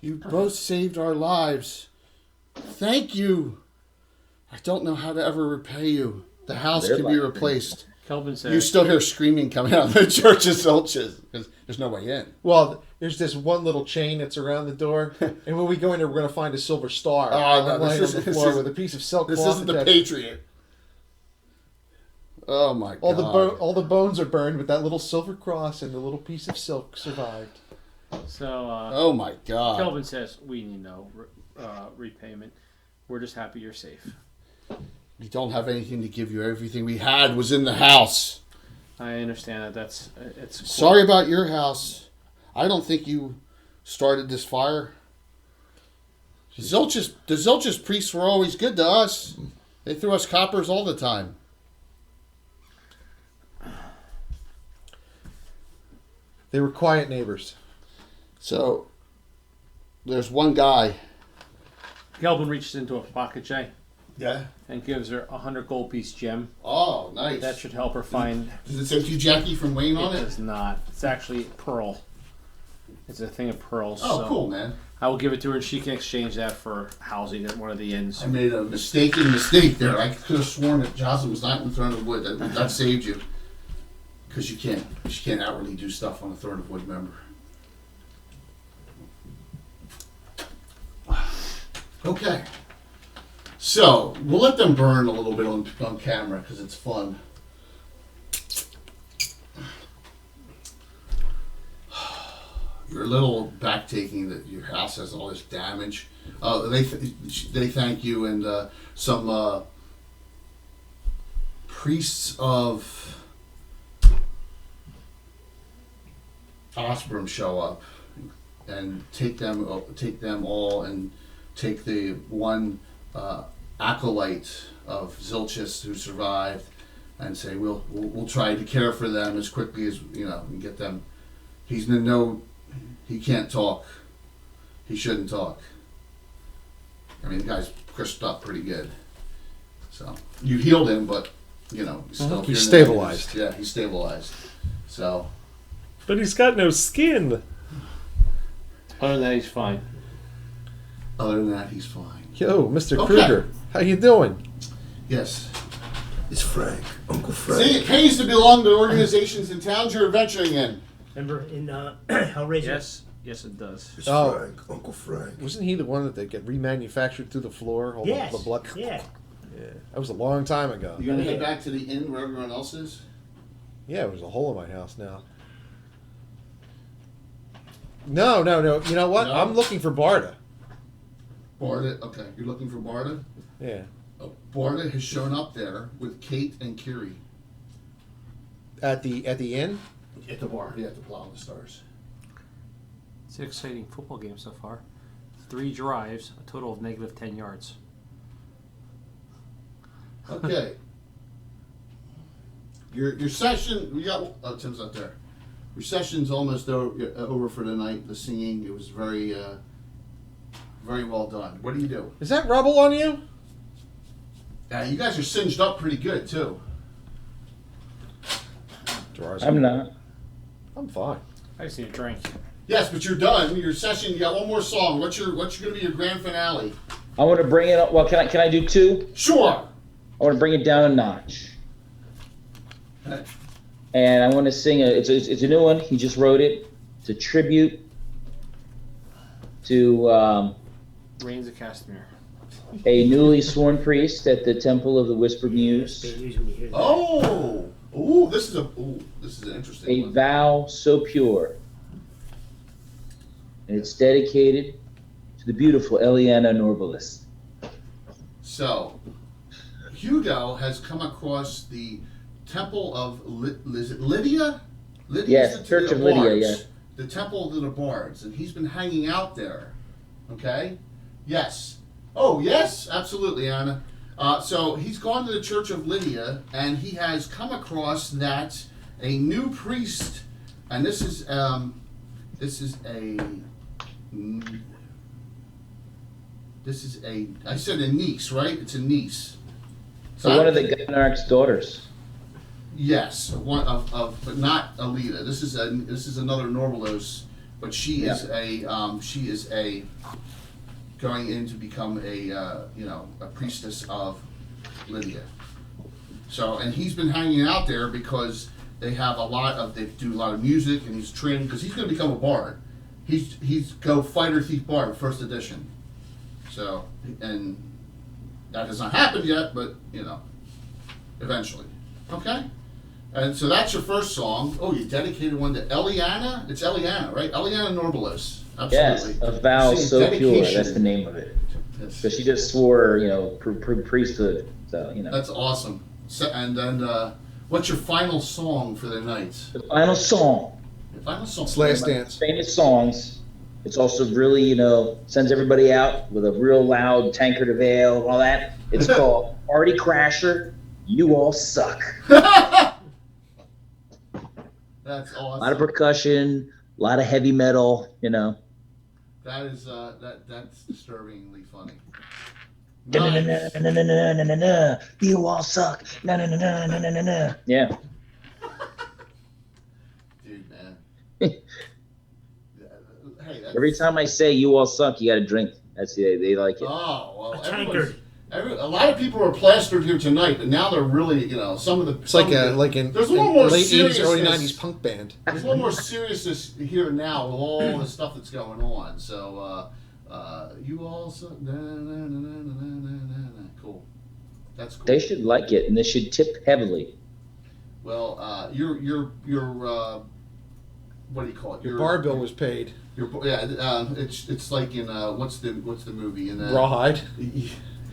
you both saved our lives. Thank you. I don't know how to ever repay you. The house They're can be like- replaced. Kelvin says, You still hear screaming coming out of the church's ulches because there's no way in. Well, there's this one little chain that's around the door, and when we go in there, we're going to find a silver star Oh, no, lying this on the is- floor this is- with a piece of silk This cloth isn't the attached. Patriot. Oh my All God. all the bones are burned, but that little silver cross and the little piece of silk survived. so Oh my God. Kelvin says, we need no repayment. We're just happy you're safe. We don't have anything to give you. Everything we had was in the house. I understand that. It's Sorry about your house. I don't think you started this fire. The Zilch's priests were always good to us. They threw us coppers all the time. They were quiet neighbors. So, there's one guy. Gelbin reaches into a pocket, Jay, Yeah. and gives her 100 gold piece gem. Oh, nice. That should help her find. Does it say to Jackie from Wayne on It it? does not. It's actually pearl. It's a thing of pearls. Oh, so cool, man. I will give it to her, and she can exchange that for housing at one of the inns. I made a mistaken mistake there. I could have sworn that Jocelyn was not in the Throne of Wood. That saved you. Because she can't outwardly do stuff on a Throne of Wood member. Okay. So, we'll let them burn a little bit on camera because it's fun. You're a little back-taking that your house has all this damage. They thank you, and some priests of Osbrum show up and take them all, and take the one acolyte of Zilchis who survived, and say we'll try to care for them as quickly as and get them. He can't talk. He shouldn't talk. I mean, the guy's crisped up pretty good. So you healed him, but he's still He's stabilized. Yeah, he's stabilized. So. But he's got no skin. Other than that, he's fine. Other than that, he's fine. Yo, Mr. Okay. Kruger, how you doing? Yes. It's Frank, Uncle Frank. See, it pays to belong to organizations and towns you're venturing in. Remember in Hellraiser? Yes, it does. It's Oh. Frank, Uncle Frank. Wasn't he the one that they get remanufactured through the floor? All Yes. the blood. Yeah. Yeah, that was a long time ago. You gonna head back to the inn where everyone else is? Yeah, there's a hole in my house now. No. You know what? No? I'm looking for Barda. Barda, okay, you're looking for Barda? Yeah. Barda has shown up there with Kate and Kiri. At the inn? At the bar. Yeah, at the Plow of the Stars. It's an exciting football game so far. 3 drives, a total of negative 10 yards. Okay. Your session, Tim's not there. Your session's almost over for the night. The singing, it was very well done. What do you do? Is that rubble on you? Yeah, you guys are singed up pretty good too. Gerard's I'm not. I'm fine. I just need a drink. Yes, but you're done. Your session, you got one more song. What's going to be your grand finale? I want to bring it up. Well, can I do 2? Sure. I want to bring it down a notch. Okay. And I want to sing it's a new one. He just wrote it. It's a tribute to Reigns of Castamere. a newly sworn priest at the Temple of the Whispered Muse. Bad news when you hear that. Oh, this is an interesting A one. vow so pure. And it's dedicated to the beautiful Eliana Norbalis. So, Hugo has come across the Temple of is it Lydia? Yes, the Church of Bards. Lydia, yeah. The Temple of the Bards, and he's been hanging out there. Okay? Yes. Oh, yes, absolutely, Anna. So he's gone to the Church of Lydia, and he has come across that a new priest, and this is a I said a niece, right? It's a niece. So one of the Gunark's daughters. Yes, one of but not Alita. This is another Norbalos, but she is a going in to become a priestess of Lydia. So, and he's been hanging out there because they do a lot of music, and he's training because he's going to become a bard. He's go fighter thief bard first edition. So, and that has not happened yet, but eventually. Okay? And so that's your first song. Oh, you dedicated one to Eliana? It's Eliana, right? Eliana Norbalos. Absolutely. Yes, a vow See, so pure. dedication. That's the name of it. Because she just swore, priesthood. So, That's awesome. So, and then, what's your final song for the night? The final song. Your final song. It's Last Dance. Famous songs. It's also really, sends everybody out with a real loud tankard of ale and all that. It's called Party Crasher, You All Suck. That's awesome. A lot of percussion, a lot of heavy metal, That is that's disturbingly funny. Na-na-na-na-na-na-na-na-na. You all suck. Na-na-na-na-na-na-na. Yeah. Dude, man. Hey, that's... Every time I say you all suck, you got to drink. That's they like it. Oh well, A tankard. a lot of people are plastered here tonight, and now they're really, some of the. It's like in there's a little more late 80s, early seriousness. 90s punk band. There's a little more seriousness here now with all the stuff that's going on. So, you also cool. That's cool. They should like it, and they should tip heavily. Well, your what do you call it? Your bar bill was paid. It's like in what's the movie in Rawhide.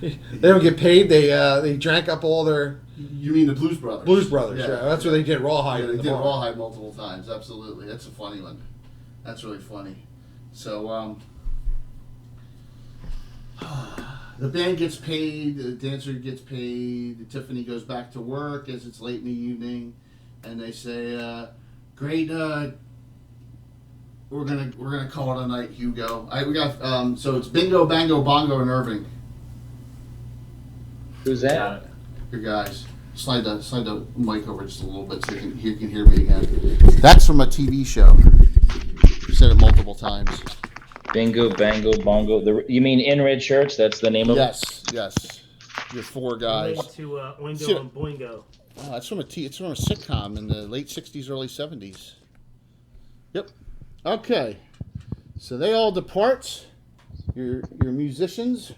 They don't get paid. They drank up all their. You mean the Blues Brothers? Blues Brothers. Yeah, that's what they did. Rawhide. Yeah, they in the did bar. Rawhide multiple times. Absolutely, that's a funny one. That's really funny. So the band gets paid. The dancer gets paid. Tiffany goes back to work as it's late in the evening, and they say, "Great, we're gonna call it a night, Hugo." We got so it's Bingo, Bango, Bongo, and Irving. Who's that? Your guys. Slide the mic over just a little bit so you can hear me again. That's from a TV show. You said it multiple times. Bingo, bango, bongo. You mean In Red Shirts? That's the name of it? Yes. Your four guys. Related to Oingo See- and Boingo. Oh, it's from a sitcom in the late 60s, early 70s. Yep. Okay. So they all depart. Your musicians.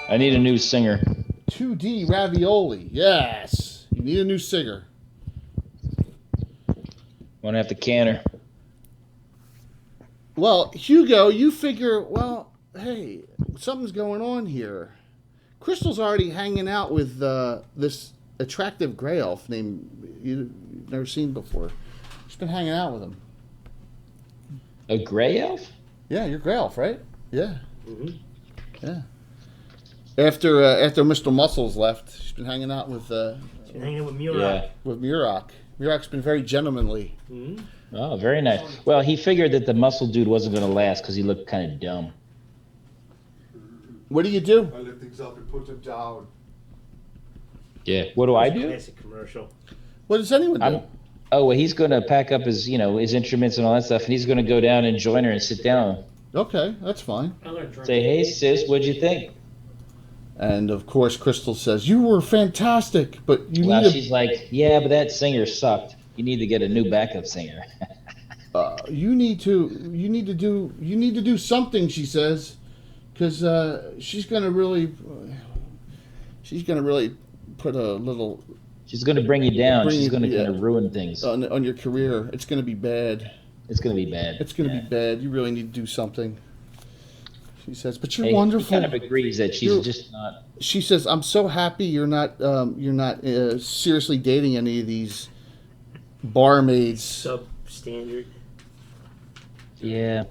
I need a new singer. 2D Ravioli. Yes. You need a new singer. Want to have the canner. Well, Hugo, you figure, well, hey, something's going on here. Crystal's already hanging out with this attractive gray elf named you've never seen before. She's been hanging out with him. A gray elf? Yeah, you're gray elf, right? Yeah. Mm-hmm. Yeah. After Mr. Muscles left, she's been hanging out with She's hanging out with Murak. Yeah. Murak. Murak's been very gentlemanly. Mm-hmm. Oh, very nice. Well, he figured that the muscle dude wasn't going to last because he looked kind of dumb. What do you do? I lift things up and put them down. Yeah. What do I do? Classic commercial. What does anyone do? Oh, well, he's going to pack up his, his instruments and all that stuff, and he's going to go down and join her and sit down. Okay, that's fine. I learned drinking. Say, hey, sis, what'd you think? And of course, Crystal says, "You were fantastic, but you Well, need she's like, yeah, but that singer sucked. You need to get a new backup singer. you need to do something." She says, because she's gonna really put a little. She's going to bring you down. Bring She's you- going to yeah. kind of ruin things. On your career. It's gonna be bad. It's going to be bad. It's gonna Yeah. be bad. You really need to do something. She says, "But you're Hey, wonderful." He kind of agrees that she's You're- just not. She says, "I'm so happy you're not seriously dating any of these barmaids." Substandard. Yeah.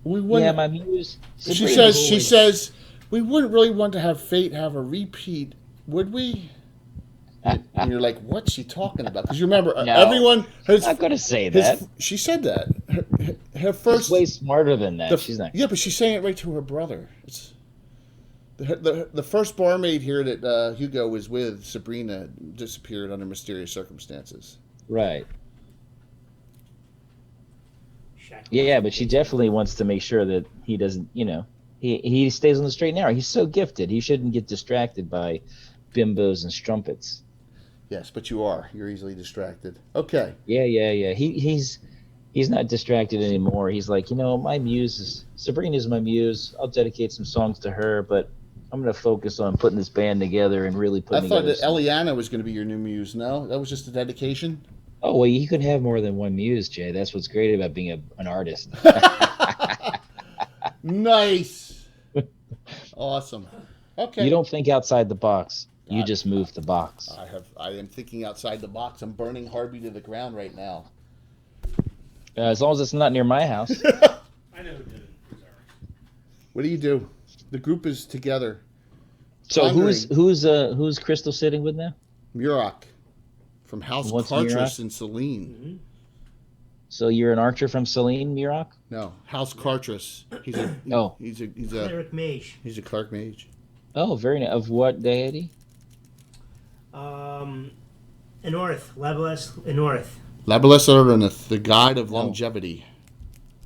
We wouldn't. Yeah, my muse. She Sabrina says, we wouldn't really want to have fate have a repeat, would we? And you're like, what's she talking about? Because you remember, No. everyone. I'm not going to say that. She said that. Her She's first. way smarter than that. She's not. Yeah, but she's saying it right to her brother. It's the first barmaid here that Hugo was with, Sabrina, disappeared under mysterious circumstances. Right. Shack. Yeah, but she definitely wants to make sure that he doesn't, he stays on the straight and narrow. He's so gifted. He shouldn't get distracted by bimbos and strumpets. Yes, but you are. You're easily distracted. Okay. Yeah. He's not distracted anymore. He's like, my muse is Sabrina's my muse. I'll dedicate some songs to her, but I'm going to focus on putting this band together and really I putting thought together. that Eliana was going to be your new muse. No, that was just a dedication. Oh well, you could have more than one muse, Jay. That's what's great about being an artist. Nice. Awesome. Okay. You don't think outside the box. You just move the box. I am thinking outside the box. I'm burning Hardby to the ground right now. As long as it's not near my house. I know who did it. Sorry. What do you do? The group is together. So Pondering. who's Crystal sitting with now? Muroc from House What's Cartress Muroc? in Celine. Mm-hmm. So you're an archer from Celine, Muroc? No, House Cartress. He's a Oh. he's a Cleric mage. he's a cleric mage. Oh, very nice. Of what deity? North, Legolas, North. Labaless Uranith, the guide of Oh. longevity.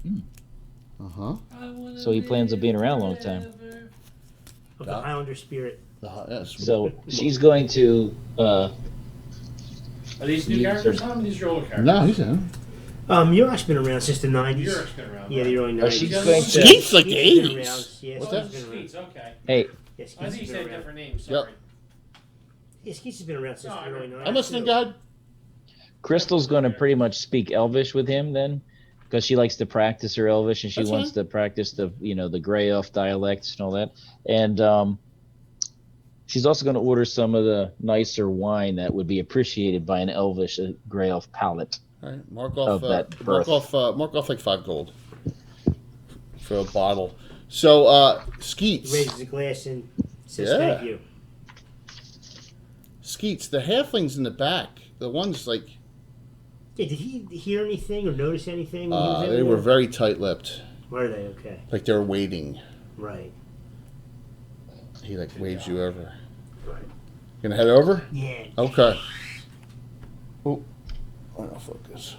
Hmm. Uh-huh. So he plans on being around a long time. Of the Highlander spirit. Yes. So she's going to Are these new These characters, are- Tom? These are your old characters. No, he's in. Muroc's been around since the 90s. Murek's been around. Yeah, the early 90s. Oh, she's going to Skeet's the Skeet's been games. around. Yeah, What's Skeet's that? been around. Skeets, okay. Hey, Yeah, I Skeet's think you been said around. different names. Yep. Sorry. Yeah, Skeet's has been around since No, the early 90s. I'm listening, too. God. Crystal's going to pretty much speak Elvish with him then, because she likes to practice her Elvish and she That's wants fine. to practice the the Greyhawk dialects and all that. And she's also going to order some of the nicer wine that would be appreciated by an Elvish Greyhawk palate. All right, mark off. Of that birth. Mark off like 5 gold for a bottle. So, Skeets. Raises a glass and says Yeah. thank you. Skeets, the halflings in the back, the ones like Yeah, did he hear anything or notice anything? When he was they over were there? very tight-lipped, Were they? Okay. like they were waiting. Right. He like waves you over. Right. Gonna head over? Yeah. Okay. Oh, out of focus.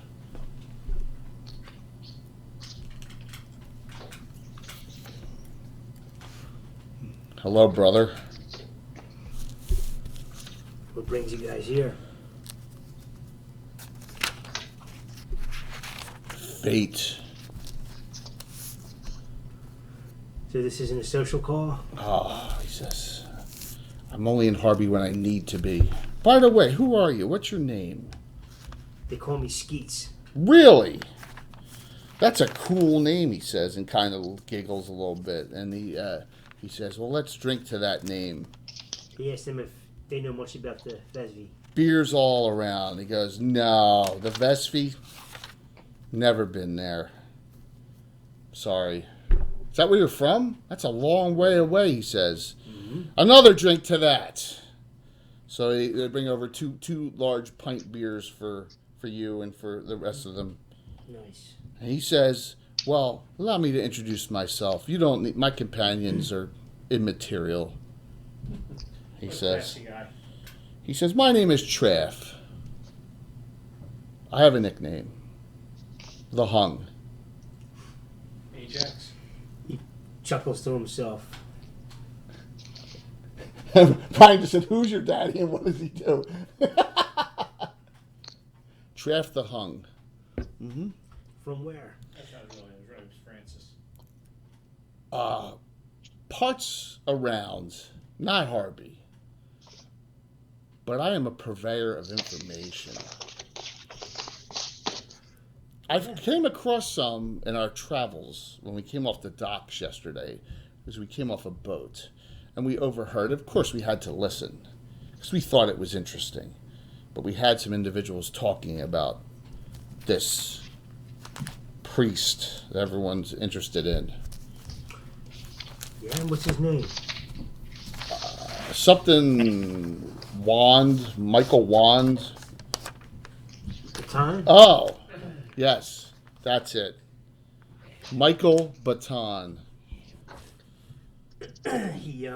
Hello, brother. What brings you guys here? Fate. So this isn't a social call? Ah, he says, I'm only in Hardby when I need to be. By the way, who are you? What's your name? They call me Skeets. Really? That's a cool name, he says, and kind of giggles a little bit. And he says, well, let's drink to that name. He asked them if they know much about the Vesvi. Beers all around. He goes, no, the Vespi, never been there. Sorry. Is that where you're from? That's a long way away, he says. Mm-hmm. Another drink to that. So they bring over two large pint beers for you and for the rest of them. Nice. And he says, well, allow me to introduce myself. You don't need, my companions are immaterial. He What a says, classy guy. he says, my name is Traff. I have a nickname. The Hung. Ajax. Chuckles to himself. Brian just said, who's your daddy and what does he do? Traff the Hung. Mm-hmm. From where? That's not really his name. It's Francis. Parts around, not Hardby. But I am a purveyor of information. I came across some in our travels when we came off the docks yesterday, because we came off a boat, and we overheard. Of course, we had to listen, because we thought it was interesting. But we had some individuals talking about this priest that everyone's interested in. Yeah, and what's his name? Something Wand, Michael Wand. Baton? Oh, yes, that's it. Michael Batton. He,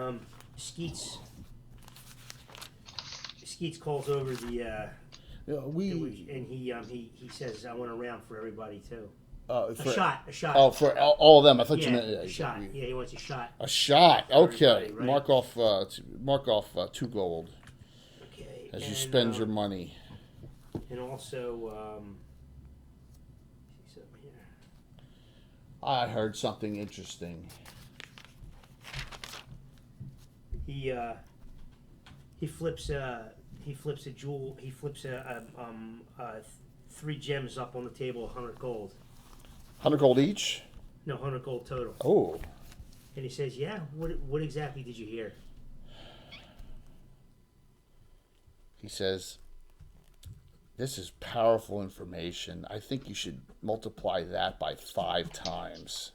Skeets calls over the, Yeah, and he says, I want a round for everybody too. for, A shot. Oh, for all of them. I thought Yeah, you meant a shot. Yeah, he wants a shot. A shot. Okay, Everybody, right? Mark off 2 gold Okay. as you and, spend your money. And also, see something here. I heard something interesting. He flips a jewel. He flips 3 gems up on the table, 100 gold. 100 gold each. No, 100 gold total. Oh, And he says, yeah, what exactly did you hear? He says, this is powerful information. I think you should multiply that by 5 times.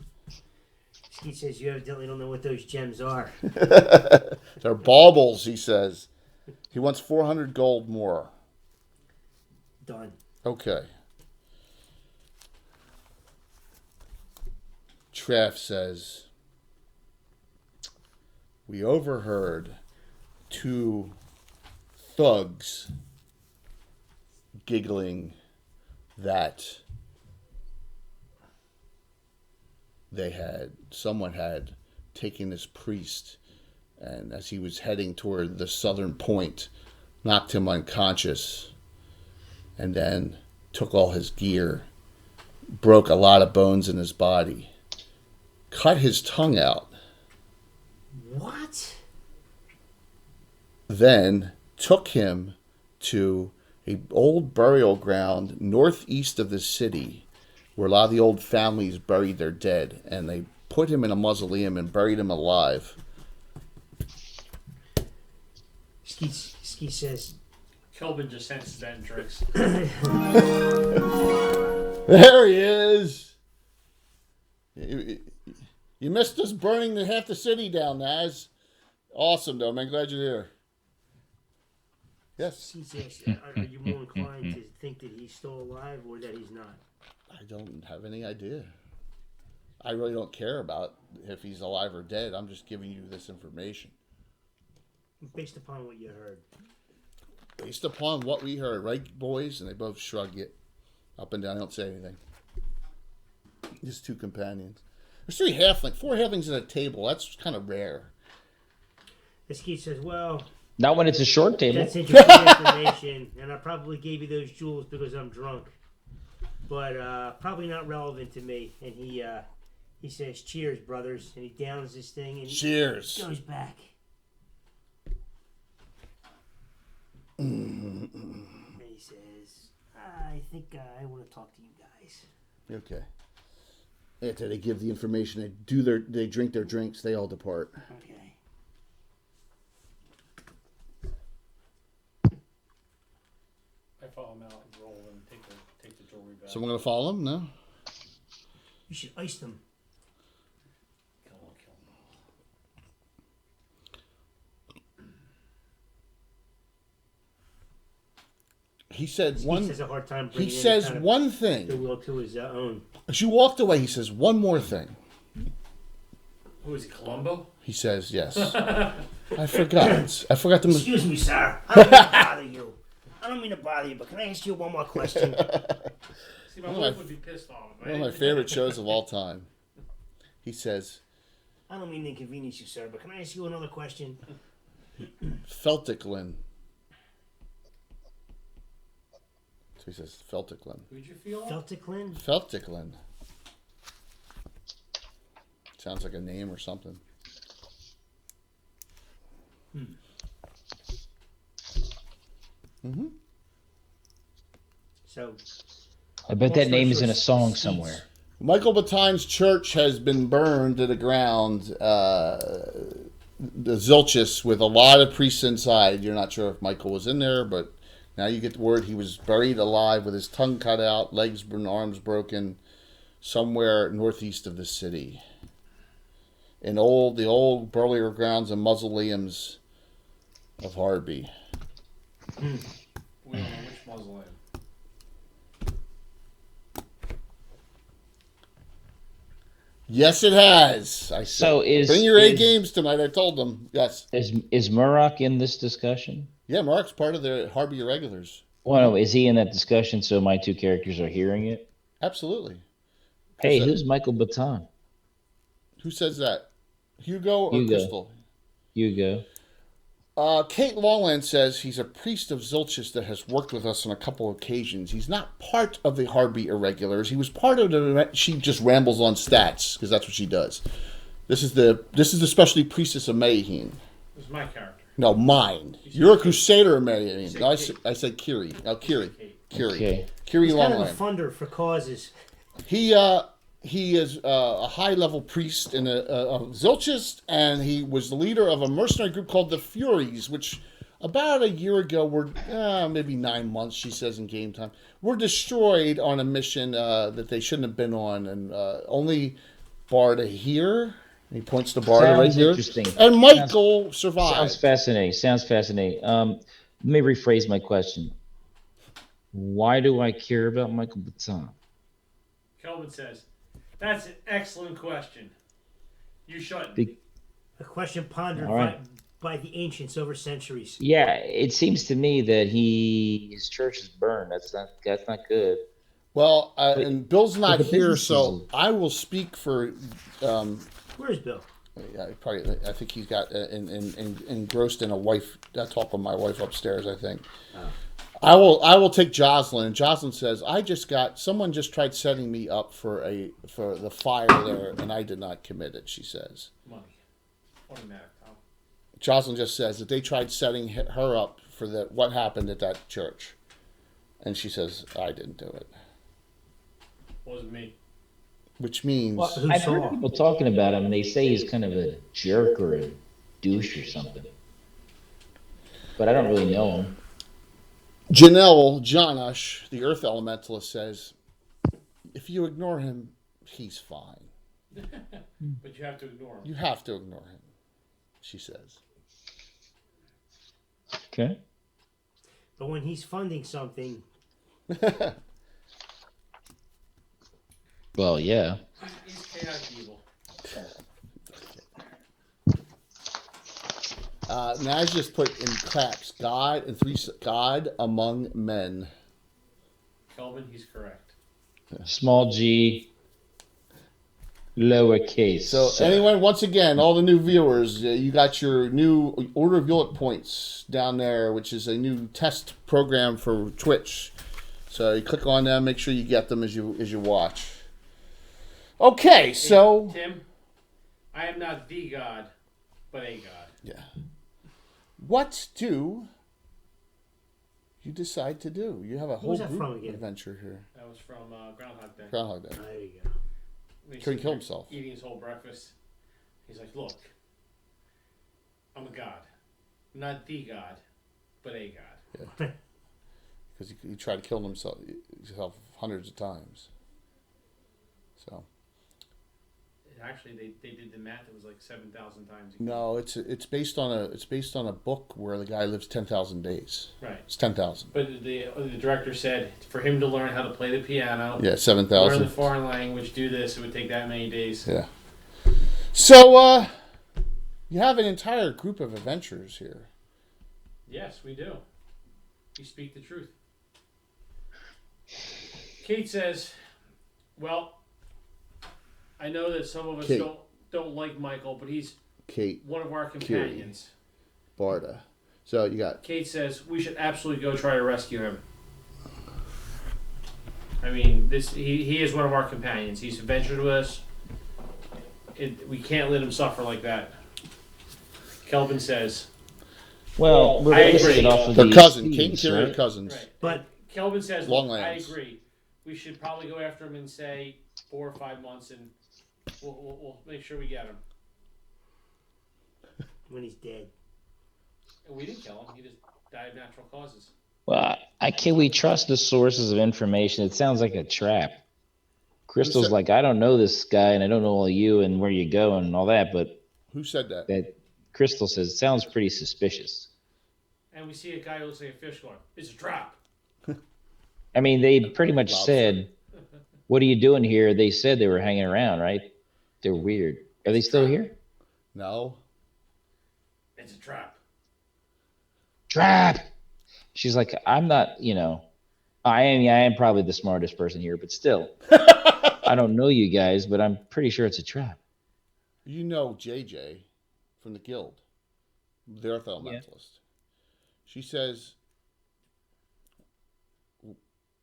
He says, you evidently don't know what those gems are. They're baubles, he says. He wants 400 gold more. Done. Okay. Treff says, we overheard 2 thugs giggling that someone had taken this priest, and as he was heading toward the southern point, knocked him unconscious, and then took all his gear, broke a lot of bones in his body, cut his tongue out, What? then took him to a old burial ground northeast of the city where a lot of the old families buried their dead, and they put him in a mausoleum and buried him alive. Ski says, Kelvin just senses that and drinks. There he is. You missed us burning half the city down, Naz. Awesome, though, man. Glad you're here. Yes. he says, are you more inclined to think that he's still alive or that he's not? I don't have any idea. I really don't care about if he's alive or dead. I'm just giving you this information. Based upon what you heard. Based upon what we heard, right, boys? And they both shrug it up and down. They don't say anything. Just 2 companions. There's 4 halflings at a table. That's kind of rare. The ski says, well, Not when it's a short table. that's interesting information, and I probably gave you those jewels because I'm drunk. But probably not relevant to me. And he says, cheers, brothers. And he downs this thing and Cheers. he goes back. And he says, I think I want to talk to you guys. Okay. After they give the information, they drink their drinks, they all depart. Okay. I follow him out and roll and take the jewelry back. Someone gonna follow them? No? You should ice them. Kill him. He said He has a hard time He bringing says kind of one the thing. will to his own. As you walked away, he says one more thing. Who is he, Columbo? He says yes. I forgot. I forgot to. Excuse me, sir. I don't mean to bother you. I don't mean to bother you, but can I ask you one more question? See, my One of wife my- would be pissed off. One of my favorite shows of all time. He says, I don't mean to inconvenience you, sir, but can I ask you another question? Felticlin. So he says, Felticlin. Who'd you feel? Felticlin? Felticlin. Sounds like a name or something. So, I bet that Long name story is in a short, song Steve's- somewhere. Michael Batton's church has been burned to the ground. The Zilchis with a lot of priests inside. You're not sure if Michael was in there, but now you get the word he was buried alive with his tongue cut out, legs and arms broken, somewhere northeast of the city. In the old burial grounds and mausoleums of Hardby. We don't know which mausoleum. Yes, it has. I said, So bring your A games tonight. I told them. Yes. Is Murrock in this discussion? Yeah, Mark's part of the Hardby Irregulars. Well, no, is he in that discussion so my 2 characters are hearing it? Absolutely. Hey, Who's that? who's Michael Batton? Who says that? Hugo or Hugo. Crystal? Hugo. Kate Lawland says he's a priest of Zilchis that has worked with us on a couple of occasions. He's not part of the Hardby Irregulars. He was part of the. She just rambles on stats because that's what she does. This is the specialty priestess of Mayheen. This is my character. No, mine. You're a crusader of Mayheen. said No, Kate. I said Kiri. No, Kiri. Kate. Kiri. Okay. Kiri he's kind of a Longland. funder for causes. He he is a high-level priest in of Zilchist, and he was the leader of a mercenary group called the Furies, which about a year ago were maybe 9 months, she says in game time, were destroyed on a mission that they shouldn't have been on, and only Barda here. He points to Barda right Sounds here. interesting. And Michael survived. Sounds fascinating. Sounds fascinating. Let me rephrase my question. Why do I care about Michael Batton? Kelvin says, "That's an excellent question. You shouldn't." A question pondered All right. by the ancients over centuries. Yeah, it seems to me that his church is burned. That's not good. Well, and Bill's not the here, business so I will speak for. Where's Bill? I think he's got engrossed in a wife. Talk with my wife upstairs. I think. I will take Jocelyn. And Jocelyn says, someone just tried setting me up for the fire there, and I did not commit it. She says. Money. Automatic. Jocelyn just says that they tried setting her up for what happened at that church, and she says I didn't do it. Wasn't me. Which means I've heard people talking about him, and they say he's kind of a jerk or a douche or something. But I don't really know him. Janelle Jonash, the Earth Elementalist, says, if you ignore him, he's fine. But you have to ignore him. You have to ignore him, she says. Okay. But when he's funding something, Well, yeah. He's chaotic evil. Naz just put in caps, God among men. Kelvin, he's correct. Small g, lowercase. So anyway, once again, all the new viewers, you got your new Order of Bullet points down there, which is a new test program for Twitch. So you click on them, make sure you get them as you watch. Okay, so Tim, I am not the God, but a God. yeah, what do you decide to do? You have a whole was that group from again? adventure here. That was from Groundhog Day. Groundhog Day. there you go. He's Couldn't kill himself. Eating his whole breakfast. He's like, look, I'm a God. Not the God, but a God. Because he tried to kill himself hundreds of times. So Actually, they did the math. It was like 7,000 times. no, it's based on a book where the guy lives 10,000 days. Right. It's 10,000. But the director said for him to learn how to play the piano, Yeah, learn 7,000. the foreign language, do this, it would take that many days. Yeah. So you have an entire group of adventurers here. Yes, we do. We speak the truth. Kate says, well, I know that some of us Kate. don't like Michael, but he's Kate, one of our companions. Barda. So you got Kate says we should absolutely go try to rescue him. I mean, he is one of our companions. He's adventured with us. We can't let him suffer like that. Kelvin says. Well, we're I basing agree. it off of their these cousin. Kate and thieves, Kira are right? cousins. Right. But Kelvin says, look, I Longlands. agree. We should probably go after him in, say, 4 or 5 months, and we'll make sure we get him. when he's dead. And we didn't kill him. He just died of natural causes. Well, can we trust the sources of information? It sounds like a trap. Crystal's said- like, I don't know this guy, and I don't know all you and where you go and all that, but Who said that? Crystal says it sounds pretty suspicious. And we see a guy who looks like a fish going, it's a trap. I mean, they pretty much Lobster. said, what are you doing here? They said they were hanging around, right? They're weird. Are they still here? No. It's a trap. Trap! She's like, I'm not, I am probably the smartest person here, but still, I don't know you guys, but I'm pretty sure it's a trap. You know JJ from the guild, the Earth Elementalist. She says,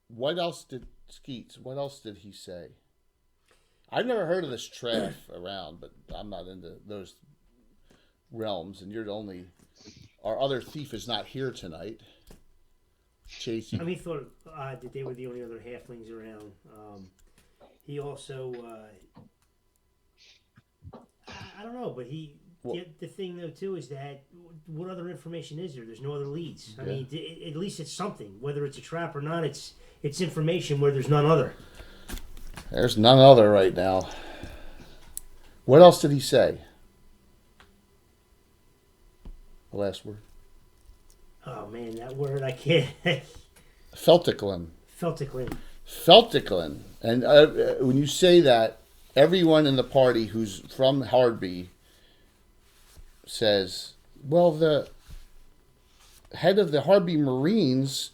what else did he say? I've never heard of this traff around, but I'm not into those realms, and you're the only... Our other thief is not here tonight. Chasey. I mean, thought that they were the only other halflings around. he also, I don't know, but the thing though too is that what other information is there? There's no other leads. I mean, at least it's something. Whether it's a trap or not, it's information where there's none other. There's none other right now. What else did he say? The last word. Oh man, that word I can't. Felticlin. Felticlin. And when you say that, everyone in the party who's from Hardby says, well, the head of the Hardby Marines,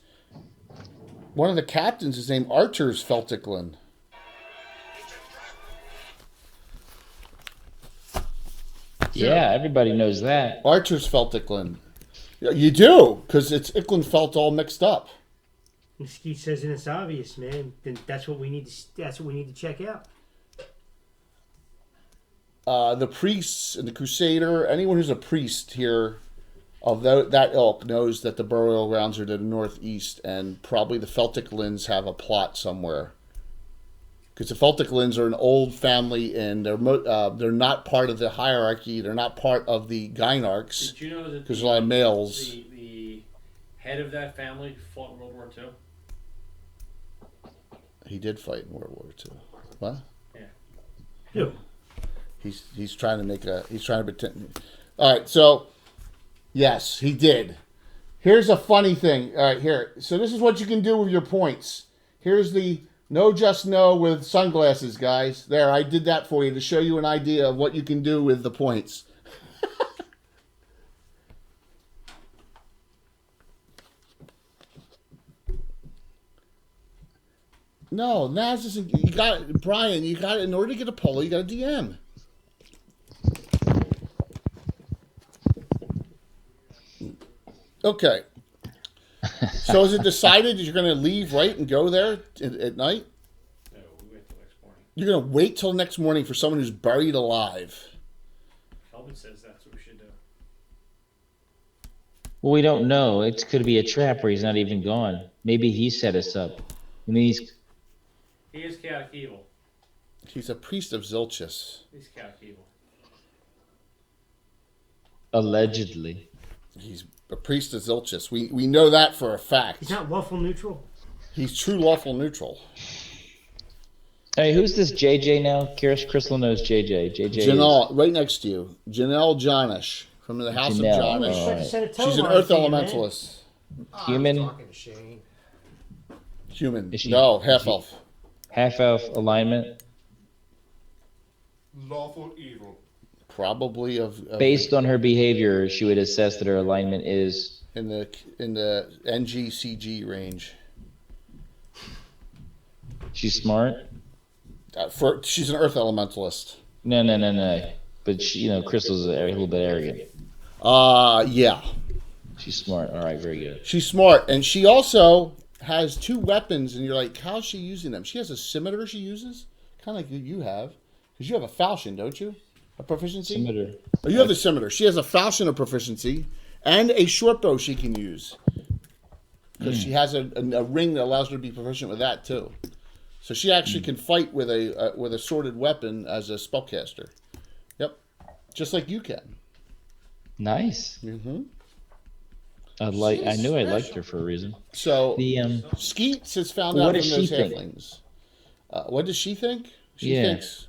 one of the captains is named Archer's Felticlin. Yeah, everybody knows that. Archer's Felticlin. You do, because it's Icklenfelt all mixed up. Mesquite says, and it's obvious, man. Then that's what we need to check out. The priests and the Crusader, anyone who's a priest here of that ilk knows that the burial grounds are to the northeast, and probably the Felticlins have a plot somewhere. Because the Felticlins are an old family, and they're not part of the hierarchy. They're not part of the Gynarchs. Did you know that because there's a lot of males. The head of that family fought in World War II? He did fight in World War II. What? Yeah. Who? He's trying to pretend. All right, so yes, he did. Here's a funny thing. All right, here. So this is what you can do with your points. Here's the no just no with sunglasses, guys. There, I did that for you to show you an idea of what you can do with the points. No, Naz isn't. You got Brian. You got in order to get a polo, you got a DM. Okay. So is it decided that you're going to leave right and go there at night? No, we wait till next morning. You're going to wait till next morning for someone who's buried alive. Kelvin says that's what we should do. Well, we don't know. It could be a trap where he's not even gone. Maybe he set us up. I mean, He is chaotic evil. He's a priest of Zilchus. He's chaotic evil. allegedly. He's a priest of Zilchus. We know that for a fact. He's not lawful neutral. He's true lawful neutral. Hey, who's this JJ now? Crystal knows JJ. JJ Janelle, right next to you. Janelle Jonish from the House Janelle, of Jonish. all right. She's an Earth Elementalist. Human? I was talking to Shane. Human. Is she- No, half elf. half-elf alignment. Lawful evil. Probably of Based on her behavior, she would assess that her alignment is in the NGCG range. she's smart. She's an Earth Elementalist. No. But she, Crystal's a little bit arrogant. Yeah. She's smart. All right, very good. She's smart, and she also has two weapons, and you're like, how's she using them? She has a scimitar she uses, kind of like you have, because you have a falchion, don't you? A proficiency? Scimitar. Oh, you have the scimitar. She has a falchion of proficiency, and a short bow she can use, because she has a ring that allows her to be proficient with that too. So she actually can fight with a sworded weapon as a spellcaster. Yep, just like you can. Nice. Mm-hmm. I knew I liked her for a reason. So The Skeets has found What out does from those she think? halflings. What does she think? She Yeah. thinks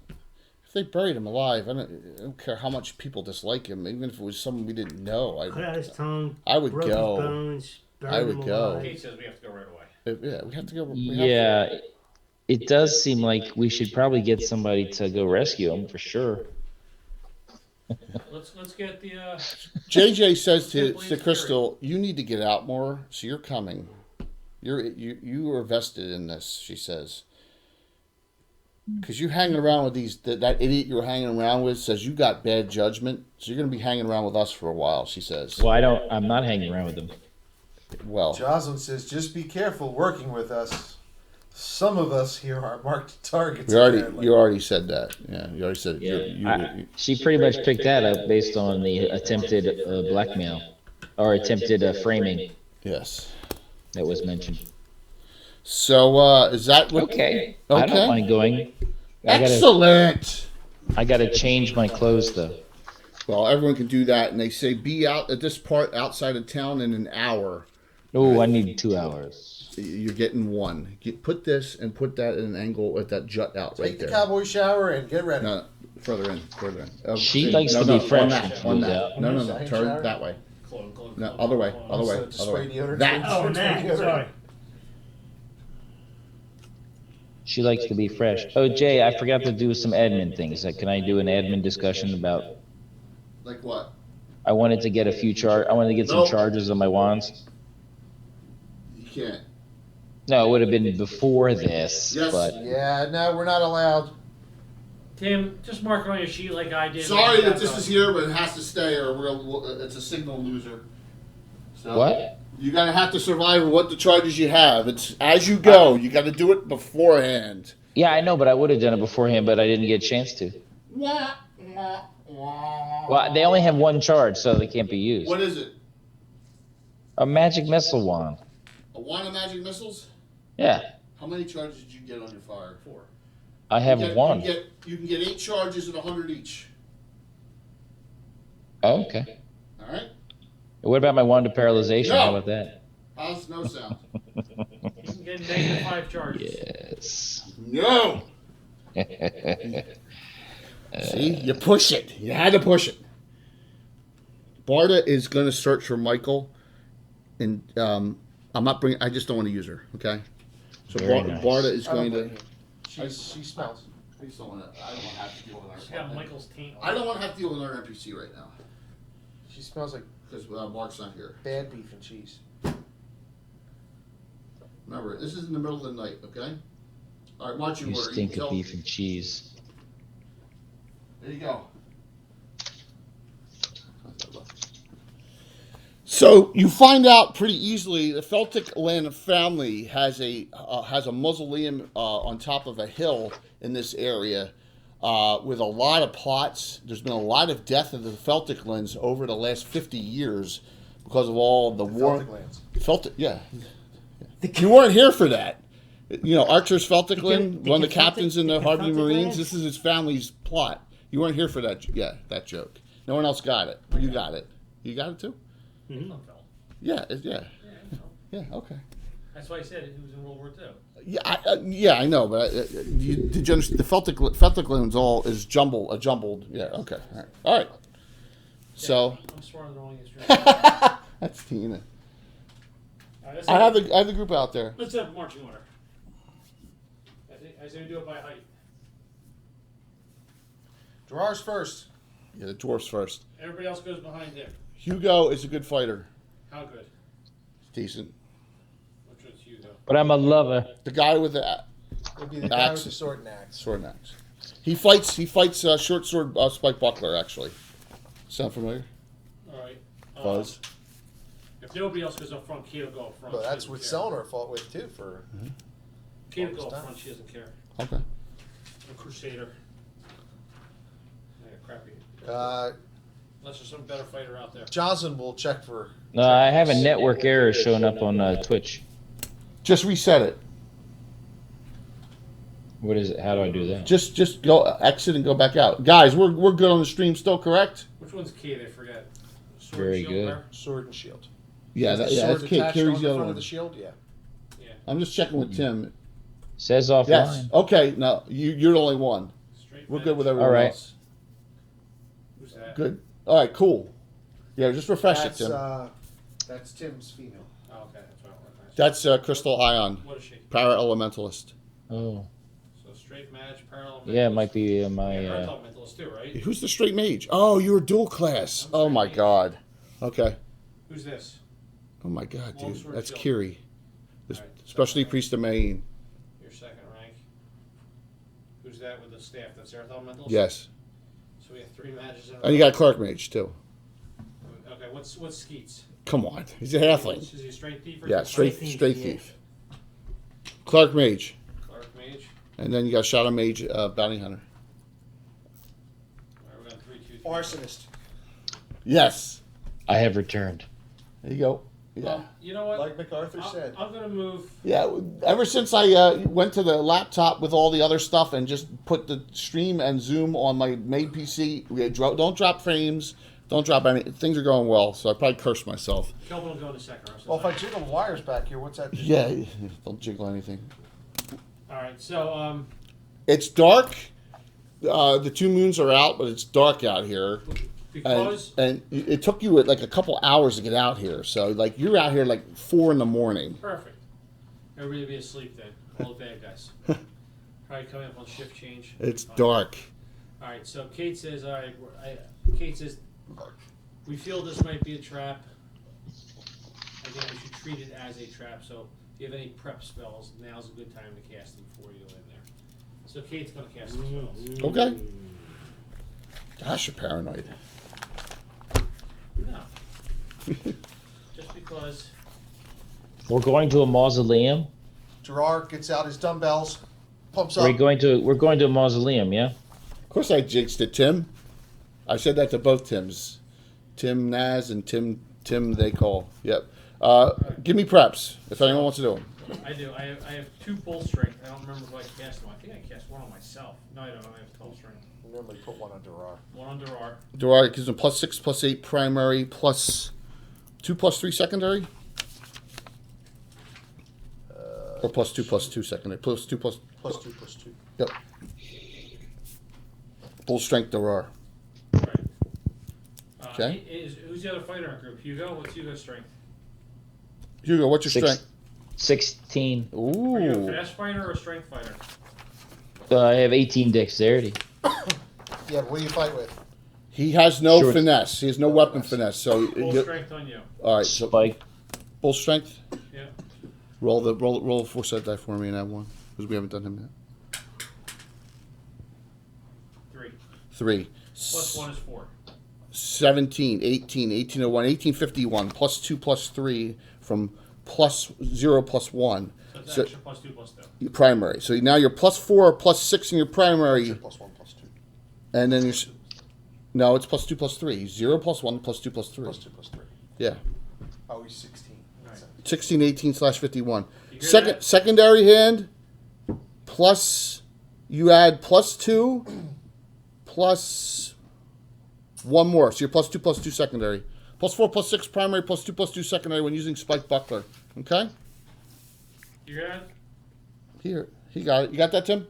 if they buried him alive, I don't care how much people dislike him, even if it was someone we didn't know. Cut out his tongue. I would broke go. His bones, buried I would him go. alive. Kate says we have to go right away. Yeah, we have to go. yeah, it does seem like we should probably get somebody to go rescue him for sure. Let's get the. JJ says to Simply Crystal, "You need to get out more, so you're coming. You are vested in this," she says. Because you hanging around with that idiot you were hanging around with says you got bad judgment, so you're going to be hanging around with us for a while. She says. Well, I'm not hanging around with them. Well, Jocelyn says, just be careful working with us. Some of us here are marked targets. you apparently. already said that. Yeah, you already said it. Yeah, she pretty much picked that up based on the attempted blackmail or attempted framing Yes. that was mentioned. So is that what? Okay, I don't mind going. Excellent. I gotta change my clothes though. Well, everyone can do that, and they say be out at this part outside of town in an hour. Oh, I need 2 hours. You're getting one. Put this and put that at an angle at that jut out right Take the there. cowboy shower and get ready. No, further in. She likes to be fresh On when that. she On goes that. out. No. Second Turn shower? that way. Clone, clone, No, clone, other way. clone. Other way. So to Other way. spray deodorant. That. Oh, and that. Sorry. She likes to be fresh. Oh, Jay, I forgot to do some admin things. Can I do an admin discussion about? Like what? I wanted to get I wanted to get some Nope. charges on my wands. You can't. No, it would have been before this, Yes. but Yeah, no, we're not allowed. Tim, just mark on your sheet like I did. Sorry that this is here, but it has to stay, or it's a signal loser. So what? You're gonna have to survive with what the charges you have. It's as you go. You got to do it beforehand. Yeah, I know, but I would have done it beforehand, but I didn't get a chance to. Well, they only have one charge, so they can't be used. What is it? A magic missile wand. A wand of magic missiles? Yeah, How many charges did you get on your fire? 4. I have one. You can get 8 charges at 100 each. Oh, okay. All right. What about my wand of paralyzation? No. How about that? How's no sound? You can get -5 charges. Yes. No. See, you push it. You had to push it. Barda is going to search for Michael, and I'm not bringing. I just don't want to use her. Okay. So Very nice. Barda is I don't going blame to. you. She smells. I just don't want to. I don't want to have to deal with She's her. got Michael's taint. I don't want to have to deal with our NPC right now She smells like because Mark's not here. bad beef and cheese. Remember, this is in the middle of the night. Okay. All right, marching You order. stink tell- of beef and cheese. There you go. So you find out pretty easily the Celtic land family has a mausoleum on top of a hill in this area with a lot of plots. There's been a lot of death of the Celtic lands over the last 50 years because of all the war. Celtic lands. Celtic, yeah. You weren't here for that. You know, Archer's Celtic land, one of the captains in the Hardby Celtic Marines. lands? This is his family's plot. You weren't here for that. Yeah, that joke. No one else got it. You got it. You got it too. Yeah, yeah. Okay. That's why I said it was in World War II. Yeah, I know, but did you understand? The Celtic lands all is jumbled. Yeah. Okay. All right. So I'm smarter than all you. that's Tina. Let's I have the group out there. Let's have marching order. I say we do it by height. Gerard's first. Yeah, the dwarfs first. Everybody else goes behind him. Hugo is a good fighter. How good? Decent. Which one's Hugo? But I'm a lover. The guy with the Would be the guy Axe. with the sword and axe. sword and axe. He fights short sword spike buckler. Actually, sound familiar? All right. Fuzz. If nobody else goes up front, Kate will go up front. But She that's doesn't what care. Selner fought with too. For Kate will go up front. She doesn't care. Okay. A Crusader. Yeah, crappy. Unless there's some better fighter out there. Johnson will check for. No, I have a network error showing up on Twitch. Just reset it. What is it? How do I do that? Just go exit and go back out. Guys, we're good on the stream still, correct? Which one's Kate? I forget. Sword Very shield good. there? Sword and shield. Yeah, The that's sword Kate. attached Carries on the other front one. of the shield. Yeah. I'm just checking with Tim. Says offline. Yes. Okay. No, you're the only one. Straight We're match. good with everyone All right. else. Who's that? Good. All right. Cool. Yeah, just refresh it, Tim. That's Tim's female. Oh, okay. That's what I want. That's Crystal Ion, What is she? Para Elementalist. Oh. So straight match, parallel. Yeah, it might be Yeah, my. Earth Elementalist too, right? Who's the straight mage? Oh, you're a dual class. Oh my God. Okay. Who's this? Oh my God, Long dude. sword That's shield. Kiri. The All right, Specialty second Priest of Maine. Your second rank. Who's that with the staff? That's Earth Elementalist? Yes. So we have 3 matches in a And you got a Clerk Mage too. Okay, what's Skeets? Come on. He's a halfling. Is he a strength thief or Yeah, is he straight Thief, straight yeah. thief. Clerk Mage. Clark Mage? And then you got Shadow Mage, Bounty Hunter. Alright, we're going 3, 2, 3. Arsonist. Yes. I have returned. There you go. Yeah. You know what? Like MacArthur said. I'm gonna move. Yeah, ever since I went to the laptop with all the other stuff and just put the stream and Zoom on my main PC, don't drop frames, don't drop any. Things are going well, so I probably cursed myself. Kelvin will go in a second. Well, if I jiggle the wires back here, what's that do? Yeah, don't jiggle anything. All right, so It's dark. The 2 moons are out, but it's dark out here. because And it took you like a couple hours to get out here. So like you're out here like 4 a.m. perfect. Everybody will be asleep then. All the bad guys. Probably coming up on shift change. It's Fine. dark. All right, so Kate says, all right, Kate says, we feel this might be a trap. I think we should treat it as a trap. So if you have any prep spells, now's a good time to cast them before you go in there. So Kate's gonna cast some spells. Okay. Gosh, you're paranoid. No. Just because. We're going to a mausoleum. Gerard gets out his dumbbells, pumps We're up. going to a mausoleum, yeah? Of course I jinxed it, Tim. I said that to both Tims. Tim Naz and Tim they call. Yep. Give me preps if anyone wants to do them. I do. I have 2 bull strength. I don't remember who I cast them. I think I cast one on myself. No, I don't. I have 12 strength. We normally put one on Gerard. One on Durar. Gerard gives him +6, +8 primary, +2, +3 secondary? Or +2, +2 secondary. +2, +... +2/+2. Yep. Full strength Gerard. Right. Okay. Who's the other fighter in our group? Hugo? What's Hugo's strength? Hugo, what's your strength? 16. Are you a Ooh. fast fighter or a strength fighter? I have 18 dexterity. Yeah, but what do you fight with? He has no Sure. finesse. He has no weapon finesse. So, Full strength on you. all right. So, Spike. full strength. Yeah. Roll a 4-sided die for me and add 1 because we haven't done him yet. 3. 3. Plus 1 is 4. 17, 18, 1801, 1851, +2, +3 from +0, +1. So it's So extra plus 2 plus 2. primary. So now you're +4, +6 in your primary, +1/+2. and then you're no, it's +2, +3. 0, +1, +2, +3. +2/+3. Yeah, Oh, he's 16. Right. 16, 18/51. You hear that? Secondary hand plus you add +2 plus 1 more. So you're +2, +2 secondary. +4, +6 primary, +2, +2 secondary when using Spike Buckler. Okay? You hear that? Here. He got it. You got that, Tim?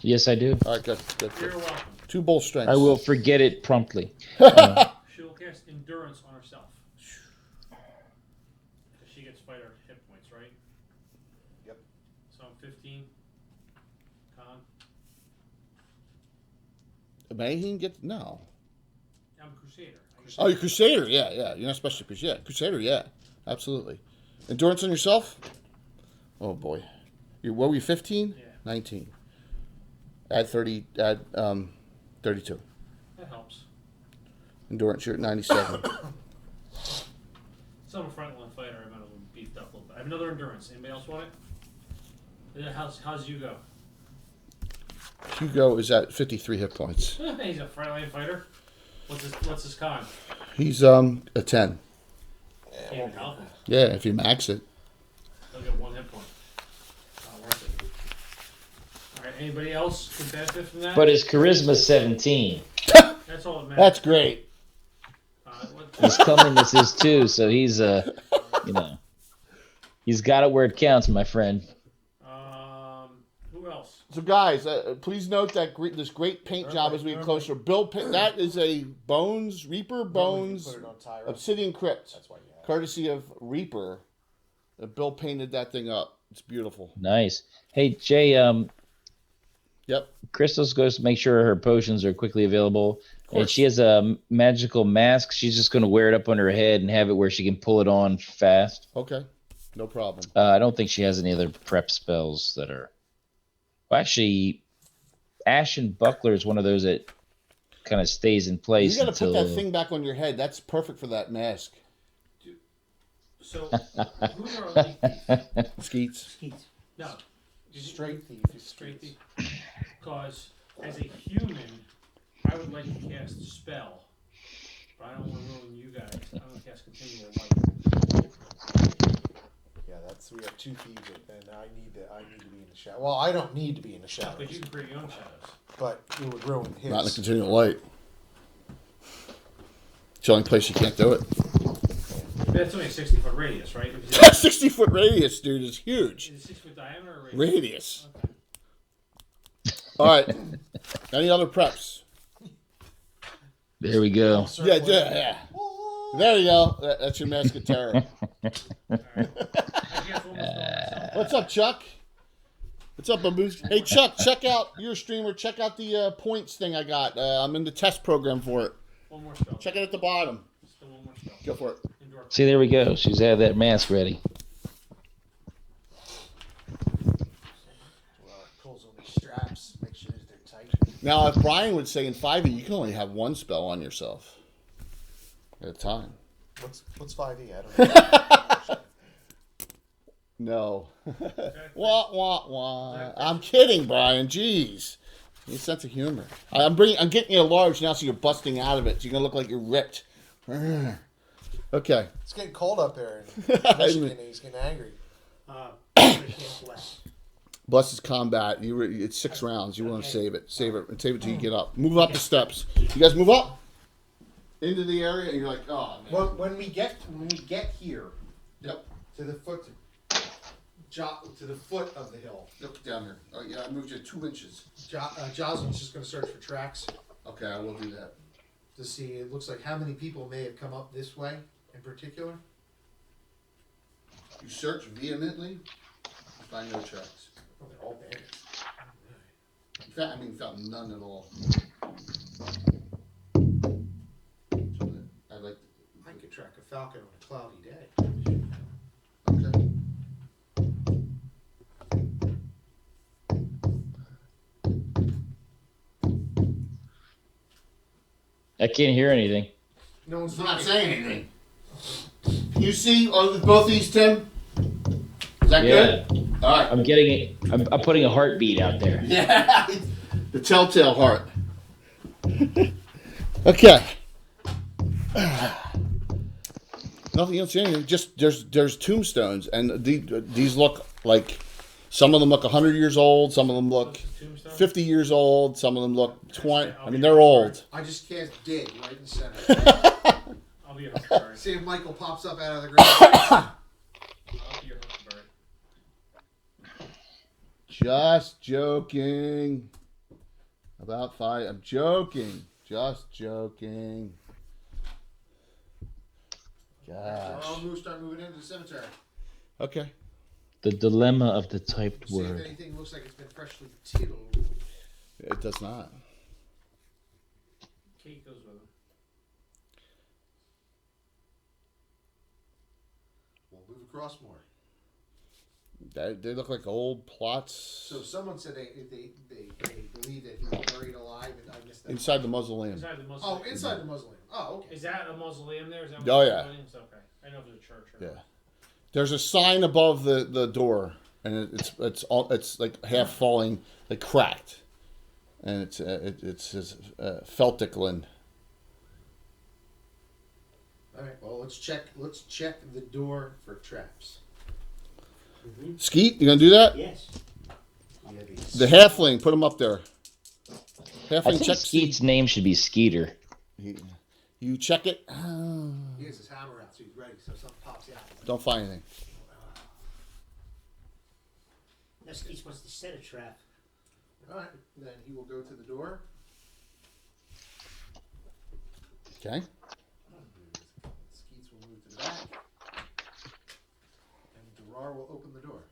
Yes, I do. All right, good. You're welcome. 2 bull strengths. I will forget it promptly. She will cast endurance on herself. She gets fighter hit points, right? Yep. So I'm 15. Con. Mayhem get no. I'm a crusader. Oh, you're Crusader. Yeah. You're not special Crusader. Yeah, Crusader. Yeah, absolutely. Endurance on yourself. Oh boy, what were you? 15? Yeah. 19. Add 30. Add 32. That helps. Endurance. You're at 97. So I'm a frontline fighter. I might as well beefed up a little bit. I have another endurance. Anybody else want it? How's you go? Hugo is at 53 hit points. He's a frontline fighter. What's his con? He's a 10. Can't even help him. Yeah, if you max it. He'll get 1 hit point. Not worth it. All right. Anybody else can benefit from that? But his charisma's 17. That's all that matters. That's great. His cunningness is 2, so he's he's got it where it counts, my friend. Who else? So guys, please note that this great paint job as we get closer. That is a Reaper Bones Put it on Tyra. Obsidian Crypt, That's why you have it. courtesy of Reaper. Bill painted that thing up. It's beautiful. Nice. Hey, Jay, Yep. Crystal's goes to make sure her potions are quickly available. And she has a magical mask. She's just going to wear it up on her head and have it where she can pull it on fast. Okay. No problem. I don't think she has any other prep spells that are... Well, actually, Ashen Buckler is one of those that kind of stays in place You got to until... put that thing back on your head. That's perfect for that mask. So who's our elite thief? Skeets. Skeets. No. Straight thief. Straight thief. Because as a human, I would like to cast a spell, but I don't want to ruin you guys. I'm going to cast Continual Light. Yeah, we have 2 thieves, and I need to be in the shadow. Well, I don't need to be in the shadows, But you can create your own shadows. but it would ruin his. Not in the continual light. It's the only place you can't do it. But that's only a 60-foot radius, right? 60-foot radius, dude, is huge. Is it 6-foot diameter or Radius. Okay. All right. Any other preps? There we go. Yeah. There you go. That's your mask of terror. I guess one more spell. What's up, Chuck? What's up, Bamboos? Hey, Chuck, check out your streamer. Check out the points thing I got. I'm in the test program for it. One more spell. Check it at the bottom. Still one more spell. Go for it. Indoor. See, there we go. She's had that mask ready. Pulls on these straps, make sure that they're tight. Now, if Brian would say in 5e, you can only have 1 spell on yourself at a time. What's 5e? I don't know. No. Wah, wah. I'm kidding, Brian. Jeez. Your sense of humor. I'm getting you a large now, so you're busting out of it. So you're gonna look like you're ripped. Okay. It's getting cold up there in Michigan, and he's getting angry. Bless is combat. It's 6 rounds. You want to save it. Save it till you get up. Move up the steps. You guys move up into the area, and you're like, oh man. Well, when we get here, Yep. to the foot of the hill, Look down here. Oh yeah, I moved you 2 inches. Jocelyn's just going to search for tracks Okay, I will do that. to see. It looks like how many people may have come up this way in particular. You search vehemently, you find no tracks. Oh, they're all bandits. Found none at all. I like. I could track a falcon on a cloudy day. Okay. I can't hear anything. No one's I'm not saying anything. Can you see both these, Tim? Is that good? All right. I'm getting it. I'm putting a heartbeat out there. Yeah. The telltale heart. Okay. Nothing. You don't see anything. Just there's tombstones, and these look like some of them look 100 years old. Some of them look 50 years old. Some of them look 20. I mean, they're old. I just can't dig right in the center. I'll be a huckleberry. See if Michael pops up out of the ground. I'll be your huckleberry. Just joking. About 5. I'm joking. Just joking. Gosh. I'll start moving into the cemetery. Okay. The dilemma of the typed See if word. anything looks like it's been freshly tilled. It does not. Kate goes with him. We'll move across more. They look like old plots. So someone said they believe that he was buried alive, and I missed that. Inside the mausoleum. Inside the mausoleum. Oh, inside the mausoleum. Oh, okay. Is that a mausoleum there? Is that Oh, what yeah. it's okay. I know if it's a church or Yeah. There's a sign above the door, and it's like half falling, like cracked, and it says Felticland. All right. Well, let's check the door for traps. Skeet, you gonna do that? Yes. Yeah, The halfling, put him up there. I Halfling, think check. Skeet's name should be Skeeter. You check it. He has his hammer out, so he's ready. So something pops out. Don't find anything. Now Skeets wants to set a trap. All right. Then he will go to the door. Okay. Skeets will move to the back, and Durar will open the door.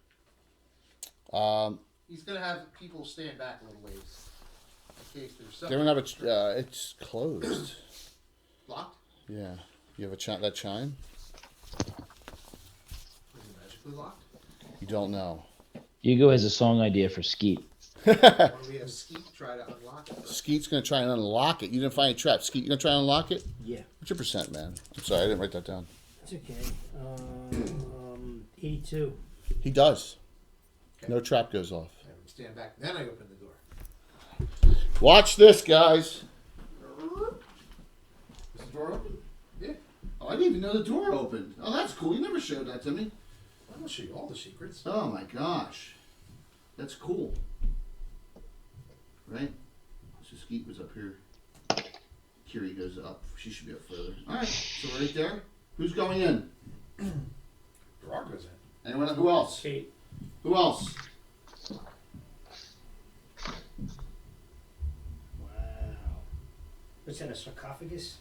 He's gonna have people stand back a little ways in case there's They something. don't have a. It's closed. Locked. Yeah. You have that chime? Is it magically locked? You don't know. Hugo has a song idea for Skeet. Why don't we have Skeet try to unlock it? Skeet's gonna try and unlock it. You didn't find any trap. Skeet, you gonna try and unlock it? Yeah. What's your percent, man? I'm sorry, I didn't write that down. It's okay. 82. He does. Okay. No trap goes off. Have him stand back. Then I open the door. Watch this, guys. Is the door open? Yeah. Oh, I didn't even know the door opened. Oh, that's cool. You never showed that to me. I'll show you all the secrets. Oh my gosh. That's cool. Right? So Skeet was up here. Kiri goes up. She should be up further. Alright, so right there. Who's going in? Gerard goes in. Anyone? Who else? Kate. Who else? Wow. What's that, a sarcophagus?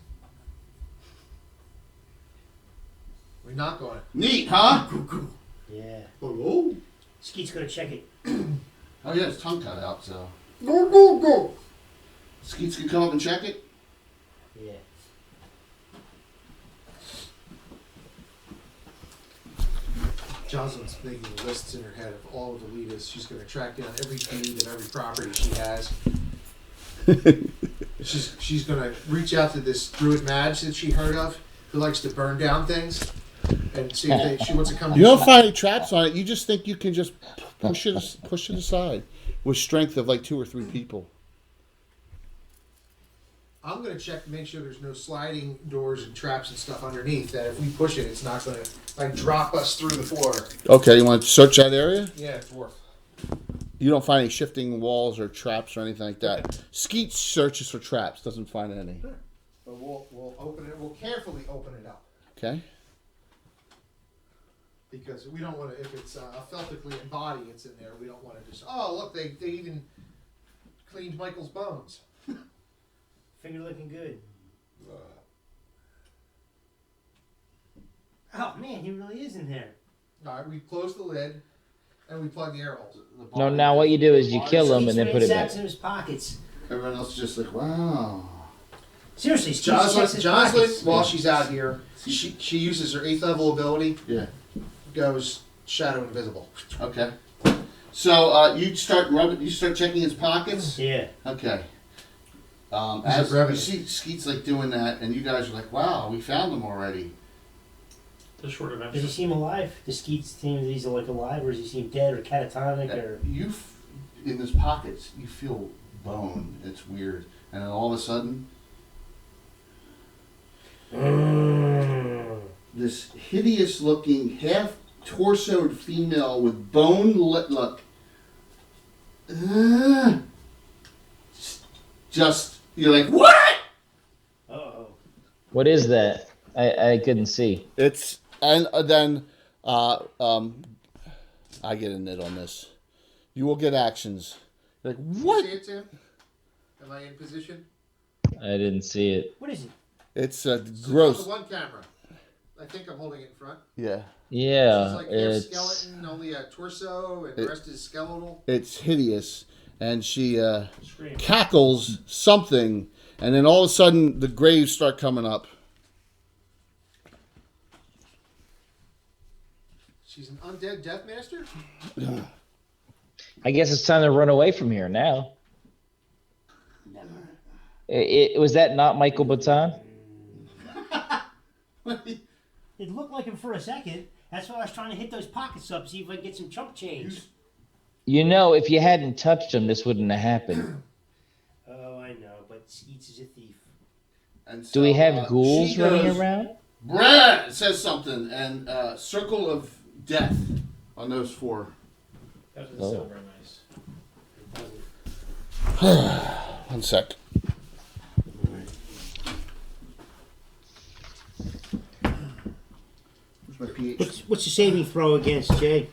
We knock on it. Neat, huh? Yeah. Hello. Skeet's gonna check it. Oh yeah, his tongue cut out, so. Go. Skeets can come up and check it. Yeah. Jocelyn's making lists in her head of all of the leaders. She's going to track down every deed of every property she has. She's going to reach out to this Druid Madge that she heard of, who likes to burn down things, and see if she wants to come. You don't find any traps on it. You just think you can just push it aside with strength of like 2 or 3 people. I'm going to check to make sure there's no sliding doors and traps and stuff underneath. That if we push it, it's not going to like drop us through the floor. Okay, you want to search that area? Yeah, it's worth. You don't find any shifting walls or traps or anything like that. Skeet searches for traps, doesn't find any. But we'll open it. We'll carefully open it up Okay. because we don't want to. If it's a feltically body, it's in there. We don't want to just. Oh, look, they even cleaned Michael's bones. Finger looking good. Oh man, he really is in there. All right, we close the lid and we plug the air holes. No, now what you do is you kill him and then put it back. Skeet's in his pockets. Everyone else is just like, wow. Seriously, Skeet checks his Jocelyn, pockets. while she's out here, she uses her 8th level ability. Yeah. Goes shadow invisible. Okay. So you start checking his pockets. Yeah. Okay. He's As a you revenue. see Skeet's like doing that, and you guys are like, wow, we found him already. The short of Does he seem alive? Does Skeet seem that he's like alive, or does he seem dead or catatonic or? In his pockets, you feel bone. It's weird, and then all of a sudden, this hideous-looking, half-torsoed female with bone look. Just you're like, what? Uh-oh. What is that? I couldn't see. It's and then I get a nit on this. You will get actions. You're like, what? You see it, Tim? Am I in position? I didn't see it. What is it? It's It's gross. on the one camera. I think I'm holding it in front. Yeah, Yeah, She's like half it's skeleton, only a torso, and the rest is skeletal. it's hideous, and she Scream. cackles something, and then all of a sudden the graves start coming up. She's an undead death master? I guess it's time to run away from here now. Was that not Michael Batton? It looked like him for a second. That's why I was trying to hit those pockets up, see if I could get some chump change. You know, if you hadn't touched him, this wouldn't have happened. Oh, I know, but Skeets is a thief. And so, Do we have ghouls she running goes, around? Brad it says something, and circle of death on those 4. That doesn't sound very nice. It doesn't. 1 sec. Where's my pH? What's the saving throw against, Jay?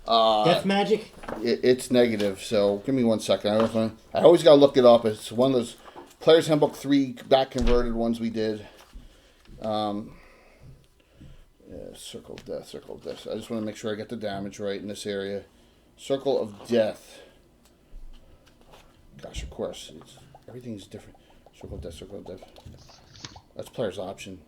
Death magic? It's negative, so give me 1 second. I always gotta look it up. It's one of those Players Handbook 3 back converted ones we did. Circle of death, circle of death. I just want to make sure I get the damage right in this area. Circle of death. Gosh, of course, everything's different. Circle of death, circle of death. That's player's option.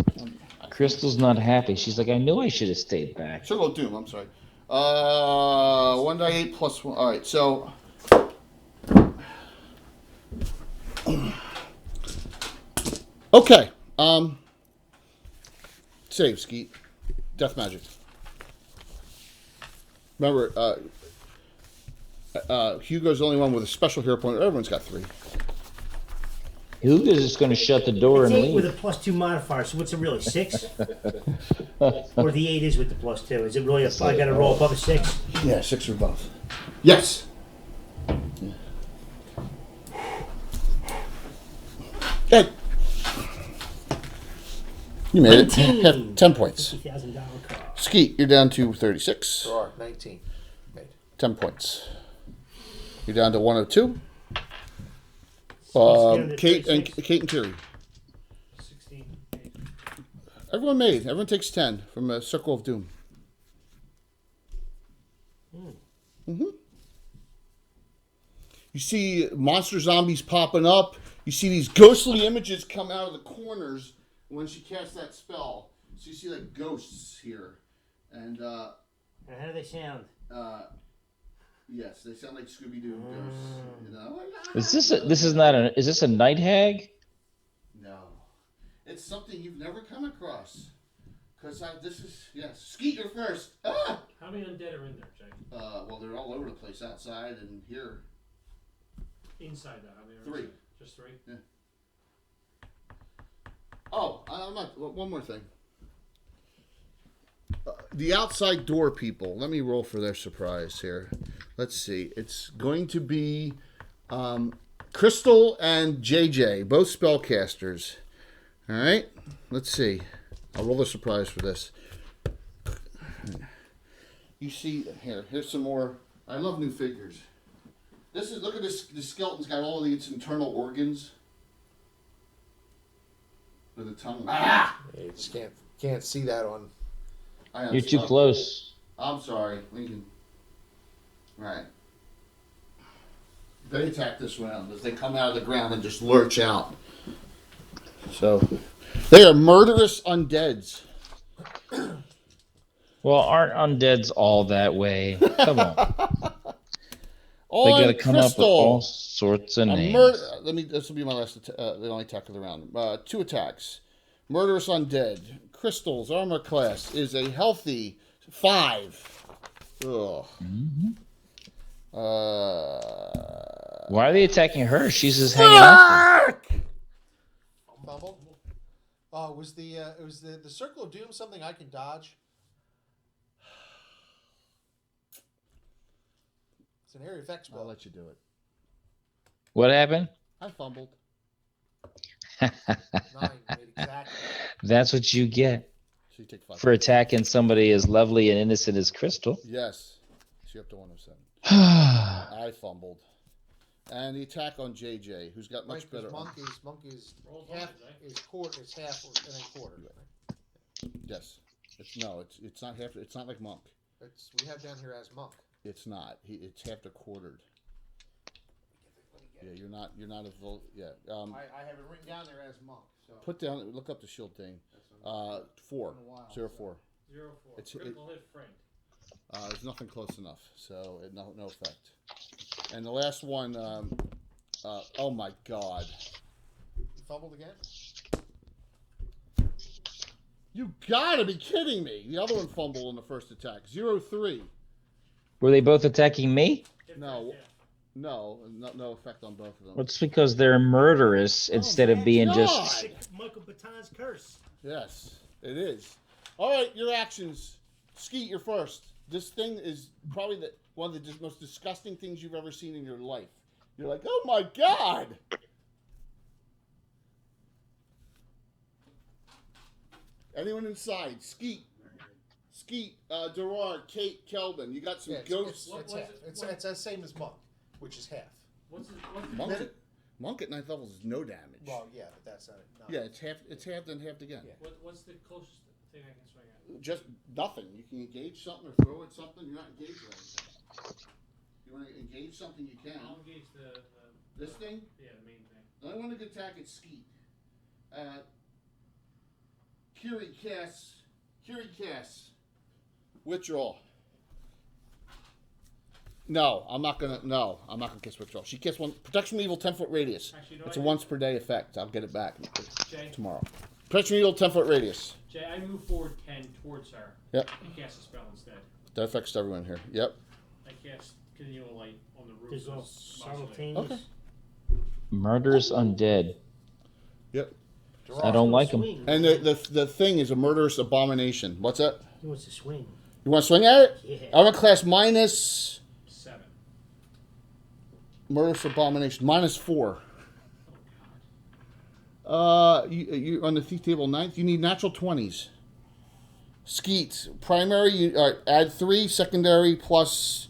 Crystal's not happy. She's like, I knew I should have stayed back. Circle of doom. I'm sorry. 1d8 plus 1. All right, so. Okay. Save, Skeet. Death magic. Remember, Hugo's the only one with a special hero point. Everyone's got 3. Who is just going to shut the door It's and 8 with a leave? +2 modifier, so what's it really, 6? Or the 8 is with the +2. Is it really I got to roll above a 6? Yeah, 6 or above. Yes. Good. You made it. 19. Have 10 points. $50,000 car. Skeet, you're down to 36. Sure, 19. Made. 10 points. You're down to 102. Down to Kate 36. and Kiri. 16. Everyone made. Everyone takes 10 from a Circle of Doom. You see monster zombies popping up. You see these ghostly images come out of the corners when she casts that spell. So you see like ghosts here. And How do they sound? yes, they sound like Scooby-Doo ghosts. You know? Is this a night hag? No. It's something you've never come across. Because Skeet, you're first. Ah! How many undead are in there, Jay? Well, they're all over the place, outside and here. Inside that, how many are 3. inside? Just 3? Yeah. Oh, I'm not. One more thing. The outside door people. Let me roll for their surprise here. Let's see. It's going to be Crystal and JJ, both spellcasters. All right. Let's see. I'll roll the surprise for this. You see here. Here's some more. I love new figures. Look at this. The skeleton's got all of its internal organs. With a tongue. Ah! Yeah, you just can't see that on. You're too close. I'm sorry, Lincoln. Right. They attack this round as they come out of the ground and just lurch out. So, they are murderous undeads. Well, aren't undeads all that way? Come on. They got to come up with all sorts of names. This will be my last. The only attack of the round. 2 attacks. Murderous undead. Crystal's armor class is a healthy 5. Ugh. Mm-hmm. Why are they attacking her? She's just hanging out. Bumble. Oh, was the Circle of Doom something I can dodge? It's an area effects spell. I'll let you do it. What happened? I fumbled. 9, made exactly. That's what you get So you take 5. for attacking somebody as lovely and innocent as Crystal. Yes. So you're up to 107. I fumbled. And the attack on JJ, who's got much better. Monk is half is quarter is half and then quarter. Yes. It's not half. It's not like Monk. We have down here as monk. It's not. It's half to quartered. Yeah, you're not a full. Yeah. I have it written down there as monk. So Put down. Look up the shield thing. 4. 0 4. 0-4. Critical hit framed. There's nothing close enough, so no effect. And the last one. Oh my God. You fumbled again? You gotta be kidding me! The other one fumbled in the first attack. 0-3. Were they both attacking me? No. No effect on both of them. Well, it's because they're murderous instead of being just. Michael Batton's curse. Yes, it is. All right, your actions. Skeet, you're first. This thing is probably one of the most disgusting things you've ever seen in your life. You're like, oh my God! Anyone inside? Skeet, Gerard, Kate, Kelvin. You got some ghosts. It's half. It's the same as monk, which is half. Monk at 9th level is no damage. Well, yeah, but that's not it. No. Yeah, it's halved and halved again. Yeah. What's the closest thing I can swing at? Just nothing. You can engage something or throw at something. You're not engaged with anything. You want to engage something, you can. I'll engage the This thing? Yeah, the main thing. The only one that can attack is Skeet. Kiri casts. Withdrawal. No, I'm not gonna cast withdrawal. She casts one protection from evil 10-foot radius. Actually, It's a once per day effect. I'll get it back Jay? tomorrow. Protection from evil 10-foot radius. Jay, I move forward 10 towards her. Yep. And cast a spell instead. That affects everyone here. Yep. I cast continual light on the roof. There's all of this mausoleum. simultaneous. Okay. Murderous undead. Yep. I don't like him. Swing. And the thing is a murderous abomination. What's that? He wants to swing. You want to swing at it? Yeah. Armor class minus 7. murderous abomination -4. You on the thief table 9th. You need natural 20s. Skeets primary. You add 3. Secondary plus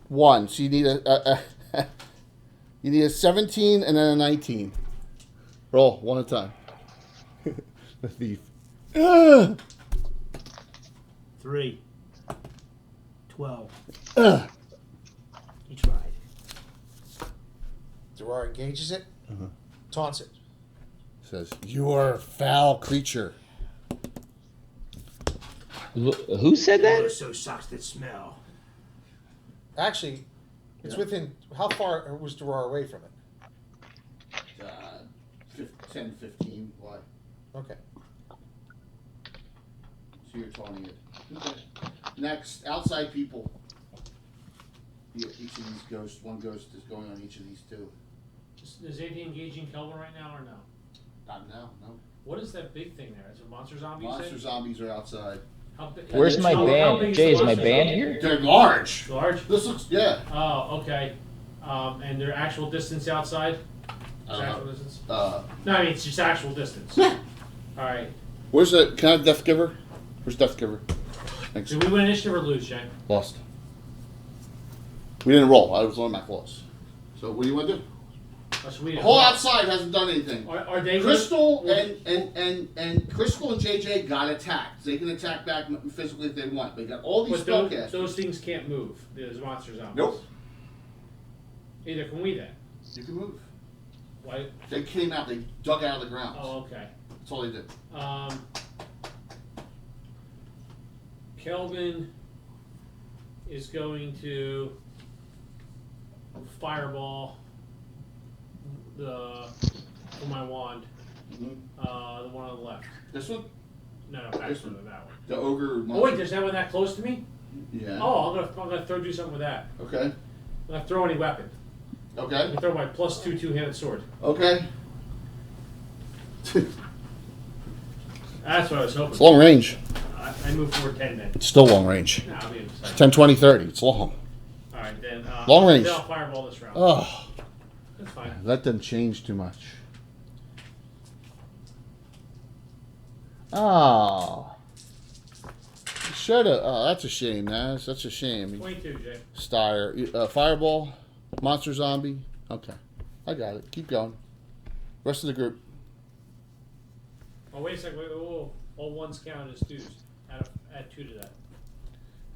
1. So you need a you need a 17 and then a 19. Roll one at a time. The thief. 3. 12. Ugh. He tried. Gerard engages it, taunts it. Says, "You're a foul creature." Who said that? Also sucks that smell. Actually, it's within. How far was Gerard away from it? 10, 15. Why? Okay. So you're taunting it. Okay. Next, outside people. Yeah, each of these ghosts, one ghost is going on each of these two. Is anything engaging Kelvin right now or no? Not now, no. What is that big thing there? Is it monster zombie? Monster zombies are outside. How big? Where's my how band? big Jay, the is my monster band zombie? here? They're large. Large? This looks, yeah. Oh, okay. And their actual distance outside? Just actual distance? No, I mean, it's just actual distance. Alright. Where's the, can I have Death Giver? Where's Death Giver? Thanks. Did we win initiative or lose, Jay? Lost. We didn't roll. I was on my claws. So what do you want to do? Oh, so we The didn't whole roll. outside hasn't done anything. Are they Crystal and Crystal and JJ got attacked. They can attack back physically if they want. They got all these But those, spellcasters. those things can't move. Those monster zombies. Nope. Either can we then? You can move. Why? They came out. They dug out of the ground. Oh, okay. That's all they did. Kelvin is going to fireball for my wand, Mm-hmm. the one on the left. This one, No, actually that one. the ogre. Oh wait, there's that one that close to me? Yeah. Oh, I'm gonna do something with that. Okay. I'm gonna throw any weapon. I'm Okay. gonna throw my +2 two-handed sword. Okay. That's what I was hoping. It's long range. I move forward 10 then. It's still long range. No, I'll be excited. 10, 20, 30. It's long. Alright, then. Long range. Then I'll fireball this round. Oh, That's fine. let them change too much. Oh. Should have. Oh, that's a shame, Naz. That's a shame. 22, Jay. Steyr. Fireball. Monster zombie. Okay. I got it. Keep going. Rest of the group. Oh, wait a second. Wait. All ones count as twos. Add 2 to that.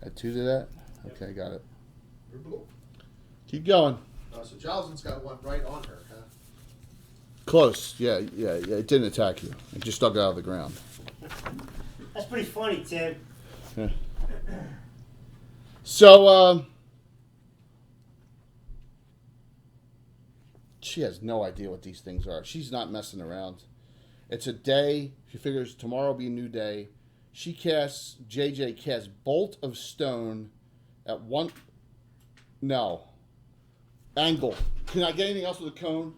Add 2 to that? Yep. Okay, got it. You're blue. Keep going. So Jolson's got one right on her, huh? Close. Yeah. It didn't attack you. It just dug out of the ground. That's pretty funny, Tim. So, she has no idea what these things are. She's not messing around. It's a day. She figures tomorrow will be a new day. JJ casts Bolt of Stone at one. No. Angle. Can I get anything else with a cone?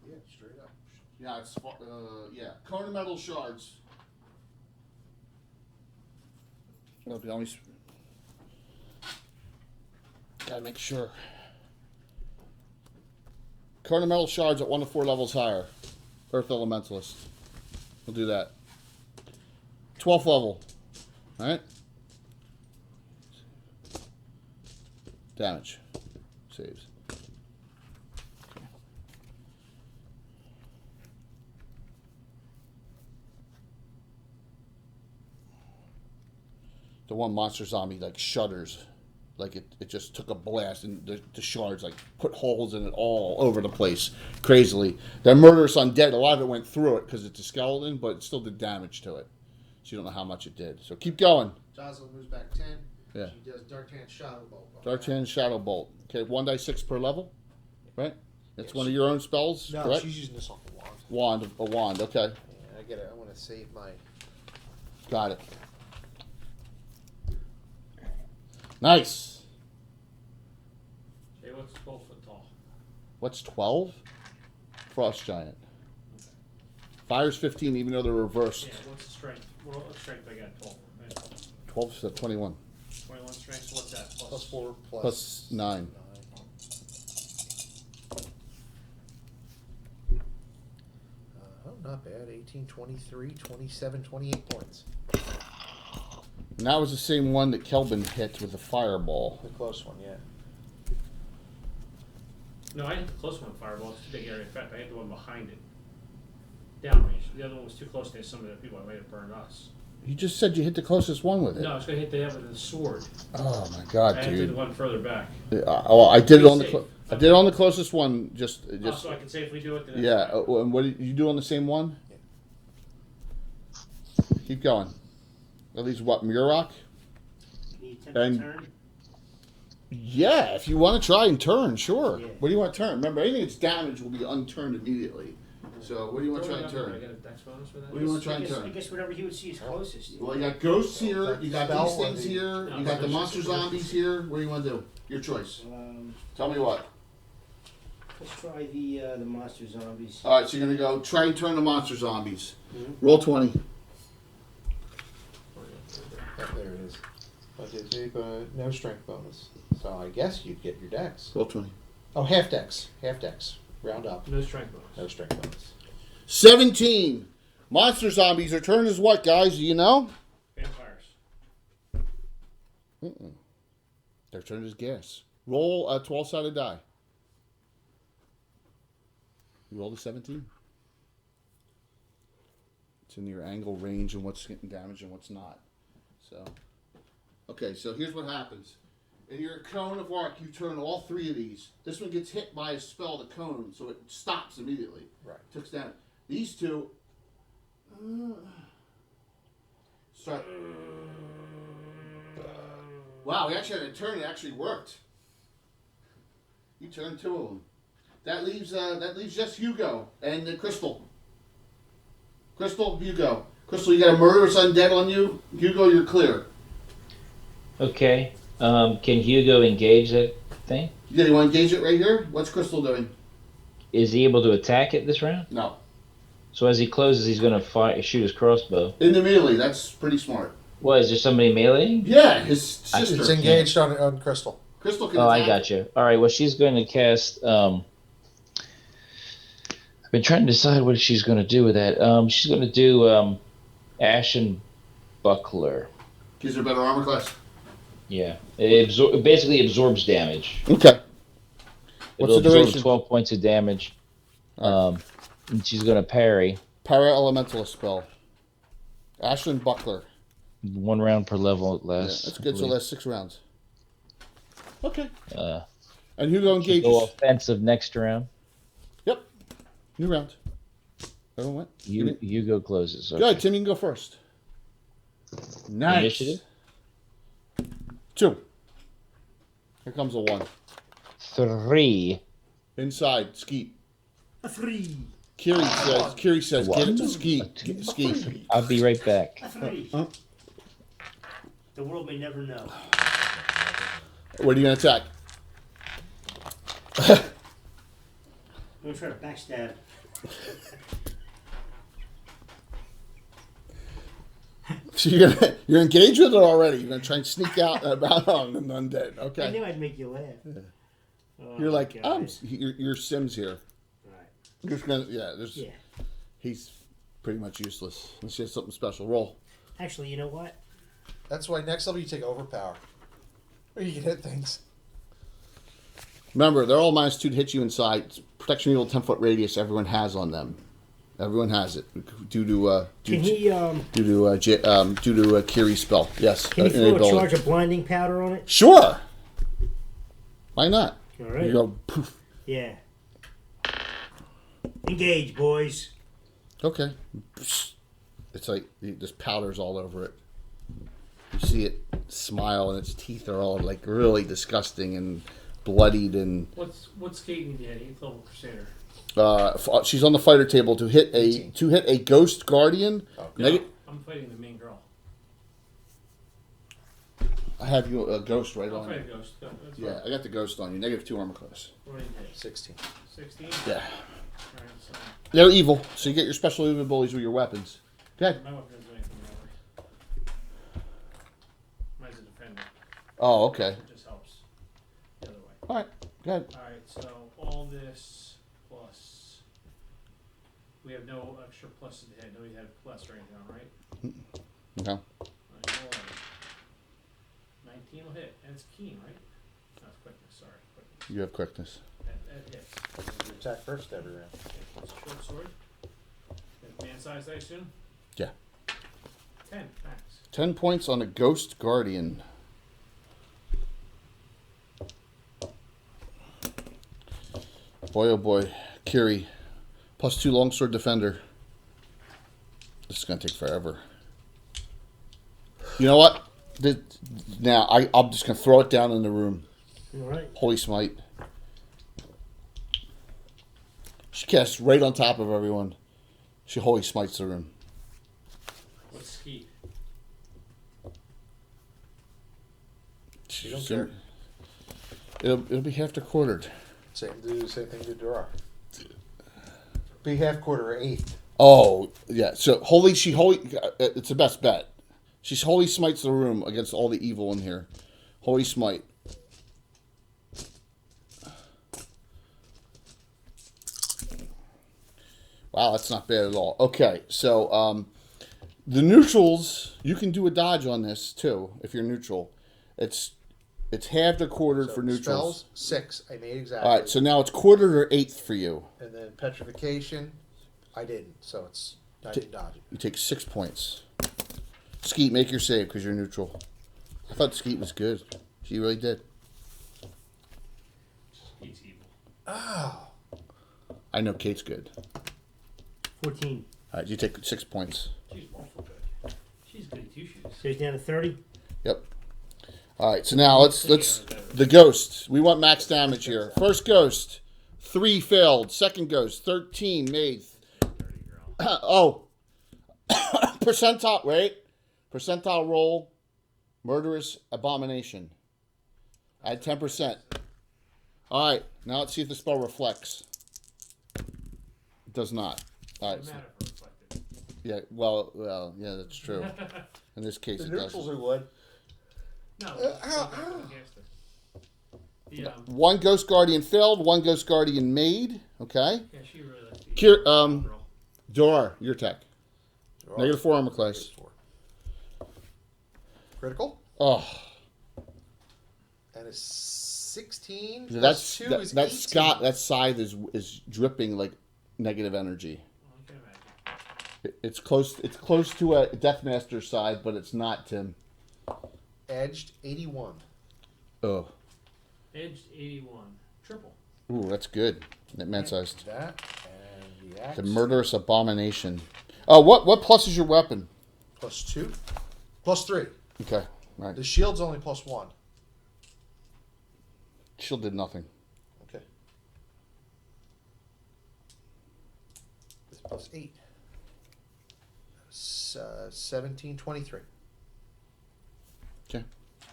Yeah, straight up. Yeah, it's cone of metal shards. Gotta make sure. Cone of metal shards at 1 to 4 levels higher. Earth Elementalist. We'll do that. 12th level. Alright? Damage. Saves. Okay. The one monster zombie like shudders. Like it just took a blast and the shards like put holes in it all over the place crazily. That murderous undead, a lot of it went through it because it's a skeleton, but it still did damage to it. So you don't know how much it did. So keep going. Jocelyn moves back 10. Yeah. She does Dark Hand Shadow Bolt. Dark Hand Shadow Bolt. Okay, 1d6 per level, right? That's one of your own spells, No, correct? she's using this on the wand. A wand. Okay, Yeah, I want to save my. got it. Nice. Jay, what's 12 foot tall? What's 12? Frost Giant. Fire's 15, even though they're reversed. Yeah, what's the strength? What strength I got total? Right? 12 to 21. 21 strength, so what's that? Plus 4 Plus 9. Oh, not bad. 18, 23, 27, 28 points. And that was the same one that Kelvin hit with the fireball. The close one, yeah. No, I hit the close one with fireball. It's too big area effect. I hit the one behind it. Downrange. The other one was too close to some of the people. I might have burned us. You just said you hit the closest one with it. No, I was going to hit the other with the sword. Oh my god, I hit the dude! one further back. I did it on the. Safe. I did it on the closest one. Just. So I can safely do it. The next Yeah. time. And what did you do on the same one? Keep going. At least what Murok? Can you attempt And- to turn? Yeah, if you want to try and turn, sure. Yeah. What do you want to turn? Remember, anything that's damaged will be unturned immediately. So, what do you want to try and I turn? get a dex bonus for that? What do you want to try I and guess, I turn? guess whatever he would see is closest. Well, you got ghosts here, you got Spell these or things the- here, No, you got the it's monster just- zombies here. What do you want to do? Your choice. Tell me what. Let's try the monster zombies. All right, so you're gonna go try and turn the monster zombies. Mhm. Roll 20. Oh, there it is. But no strength bonus. So I guess you'd get your dex. Roll 20. Oh, half dex. Half dex. Round up. No strength bonus. No strength bonus. 17. Monster zombies are turned as what, guys? Do you know? Vampires. They're turned as gas. Roll a 12-sided die. You rolled a 17. It's in your angle range and what's getting damaged and what's not. So, okay, so here's what happens. In your cone of arc, you turn all 3 of these. This one gets hit by a spell, the cone, so it stops immediately. Right. Took down. These two start. Wow, we actually had a turn. It actually worked. You turned 2 of them. That leaves just Hugo and Crystal. Crystal, Hugo. Crystal, you got a murderous undead on you. Hugo, you're clear. Okay. Can Hugo engage that thing? Yeah, you want to engage it right here? What's Crystal doing? Is he able to attack it this round? No. So as he closes, he's going to shoot his crossbow. In the melee, that's pretty smart. What, is there somebody meleeing? Yeah, his sister. It's engaged on Crystal. Crystal can Oh, I attack. got you. All right, well, she's going to cast... I've been trying to decide what she's going to do with that. She's going to do Ashen Buckler. Gives her better armor class. Yeah. It basically absorbs damage. Okay. What's It'll the absorb duration? 12 points of damage. And she's going to parry. Para-elementalist spell. Ashland Buckler. 1 round per level it Yeah, lasts. that's good. So last 6 rounds. Okay. Uh, And Hugo engages. Go offensive next round. Yep. New round. Everyone went? Hugo closes. Okay. Good. Tim, you can go first. Nice. Initiative? 2. Here comes a 1. 3. Inside. Skeet. A 3. Kiri says, What? get it to Skeet. Skeet. I'll be right back. A 3. The world may never know. What are you going to attack? I'm going to try to backstab. So you're engaged with it already. You're going to try and sneak out about on an undead. I Okay. knew I'd make you laugh. Oh, You're like, God. you're Sims here. Right. You're just gonna, there's, Yeah. he's pretty much useless. Unless he has something special. Roll. Actually, you know what? That's why next level you take overpower. Or you can hit things. Remember, they're all -2 to hit you inside. It's protection needle 10-foot radius everyone has on them. Everyone has it due to Can he Kiri's spell. Yes. can he throw a inability. charge of blinding powder on it? Sure. Why not? All right. You go poof. Yeah. Engage, boys. Okay. It's like this powder's all over it. You see it smile, and its teeth are all like really disgusting and bloodied, and What's Kate need to hit? 8th level Crusader. she's on the fighter table to hit a ghost guardian. Oh, Neg- I'm fighting the main girl. I have you a ghost right I'll on fight a you. ghost. That's Yeah, fine. I got the ghost on you. -2 armor class. What do you hit? 16. 16? Yeah. Alright, so They're evil, so you get your special abilities with your weapons. Okay. my weapon doesn't do anything really. Mine's a defender. Oh, okay. It just helps the other way. All right. Good. Alright, so all this plus. We have no extra plus to the head. No, we had plus or anything on, right? Okay. Alright, roll it. 19 will hit. And it's keen, right? No, it's quickness. Sorry. Quickness. You have quickness. That hits. You attack first every round. Okay, it's a short sword. Man sized, I assume? Yeah. 10, max. 10 points on a Ghost Guardian. Boy, oh boy. Kiri. +2 longsword defender. This is going to take forever. You know what? Now, I'm just going to throw it down in the room. All right. Holy Smite. She casts right on top of everyone. She Holy Smites the room. What's ski? You don't care. It'll be half to quartered. Same thing to draw. Be half quarter or eighth. Oh, yeah. So it's the best bet. She's Holy Smites the room against all the evil in here. Holy Smite. Wow, that's not bad at all. Okay, so the neutrals, you can do a dodge on this too if you're neutral. It's halved or quartered for neutrals. Spells 6. I made exactly. All right, so now it's quartered or eighth for you. And then petrification, I didn't. So it's I didn't dodge it. You take 6 points. Skeet, make your save because you're neutral. I thought Skeet was good. She really did. He's evil. Oh. I know Kate's good. 14. All right, you take 6 points. She's awful good. She's good at two shoes. So he's down to 30. Yep. All right, so now let's the ghost. We want max damage here. First ghost, 3 failed. Second ghost, 13 made. Oh, percentile. Wait, percentile roll, murderous abomination. Add 10%. All right, now let's see if the spell reflects. It does not. All right. Doesn't matter if it's reflected. Yeah. Well. Yeah, that's true. In this case, The it neutrals doesn't. are wood. No, the, One Ghost Guardian failed. One Ghost Guardian made. Okay. yeah, she really likes the Dorar, your tech. -4 armor class. Critical. Oh, And a 16. that's plus 2 is that 18. Scott. That scythe is dripping like negative energy. I can imagine. It's close. It's close to a Deathmaster scythe, but it's not, Tim. Edged 81. Oh, Edged 81. Triple. ooh, that's good. That man-sized. That and the axe. The murderous abomination. Oh, what plus is your weapon? Plus 2. Plus 3. Okay, right. The shield's only plus 1. Shield did nothing. Okay. This plus 8. 17, 23. Okay,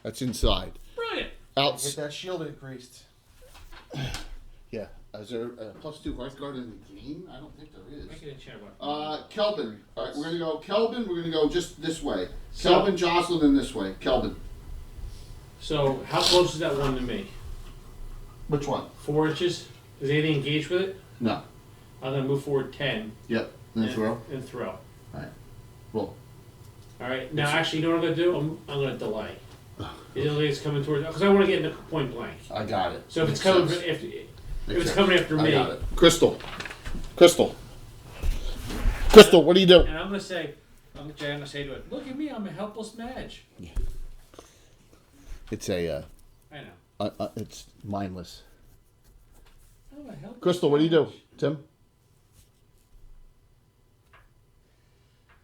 that's inside. Brilliant. Get Out. that shield increased. Yeah. Is there a +2 Hearthguard in the game? I don't think there is. Make it a chair weapon. Kelvin. All right, we're gonna go Kelvin. We're gonna go just this way. So- Kelvin, Jocelyn, and this way. Kelvin. So, how close is that one to me? Which one? 4 inches? Is anything engaged with it? No. I'm going to move forward 10. Yep. Then and, throw. And throw. Roll. Alright, now actually, you know what I'm going to do? I'm going to delay. It delay is coming towards, because I want to get in the point blank. I got it. So if Makes it's coming, sense. if Makes it's sense. coming after I me, got it. Crystal. Crystal. Crystal, what do you do? and I'm going to say, I'm going to say to it, look at me, I'm a helpless mage. It's a. I know. It's mindless. I'm a helpless Crystal, what do you do? mage. Tim.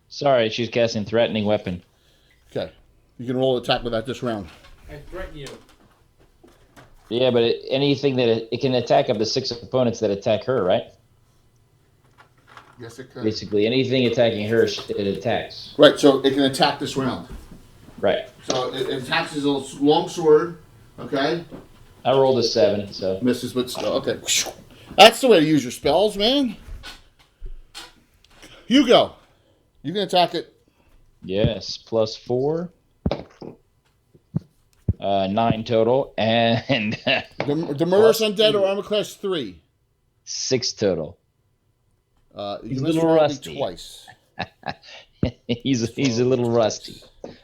Sorry, she's casting threatening weapon. Okay. You can roll attack with that this round. I threaten you. Yeah, but anything that it can attack up to 6 opponents that attack her, right? Yes, it could. Basically, anything attacking her, it attacks. Right. So it can attack this round. Right. So it attacks his little long sword. Okay. I rolled a 7, so. Misses, but still. Okay. That's the way to use your spells, man. Hugo, you can attack it. Yes, plus 4. 9 total, and The murderous undead or armor class 3. 6 total. You a missed little rolling rusty. twice. he's a little rusty.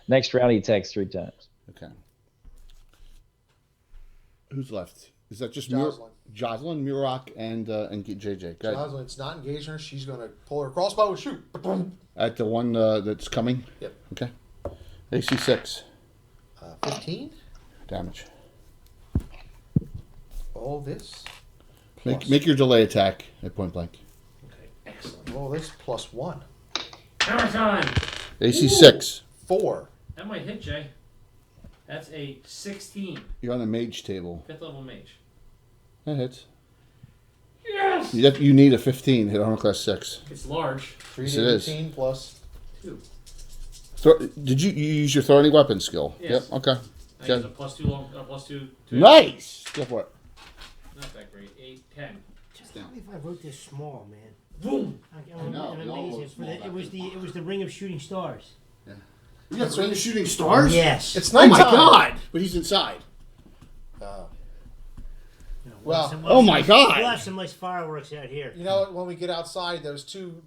Next round he attacks 3 times. Okay. Who's left? Is that just Jocelyn. Jocelyn, Muroc, and JJ? Go ahead. Jocelyn's not engaging her. She's going to pull her crossbow and shoot. At the one that's coming? Yep. Okay. AC 6. 15. Damage. All this. Make your delay attack at point blank. Okay, excellent. All this plus 1. Hammer time! AC 6. 4. That might hit, Jay. That's a 16. You're on the mage table. 5th level mage. That hits. Yes! You need a 15 hit armor class 6. It's large. 3 Yes, to it is. 18 plus. 2. Did you use your throw any weapon skill? Yes. Yep. Okay. I use a +2 long, +2. Nice. Go for it. Not that great. 8, 10. Just tell me if I wrote this small, man. Boom! I'm know, we all amazing. wrote small back It was the ring of shooting stars. You got ring of shooting stars? Yes. It's Oh nighttime. my god! But he's inside. Well, oh my God. We'll have some nice fireworks out here. You know what? When we get outside, those two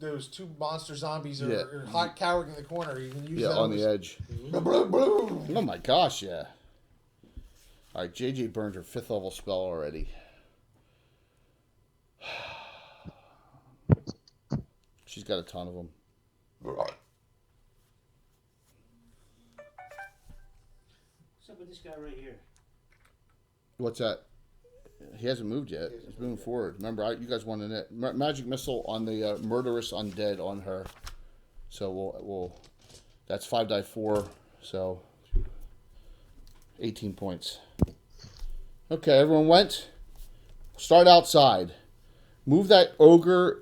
monster zombies are, Yeah. are hot cowering in the corner. You can use Yeah, them on the as- edge. Oh my gosh, yeah. All right, JJ burned her 5th level spell already. She's got a ton of them. What's up with this guy right here? What's that? He hasn't moved yet. He's moving forward. Remember, you guys wanted it. Magic missile on the murderous undead on her. So we'll that's 5 die 4. So 18 points. Okay, everyone went. Start outside. Move that ogre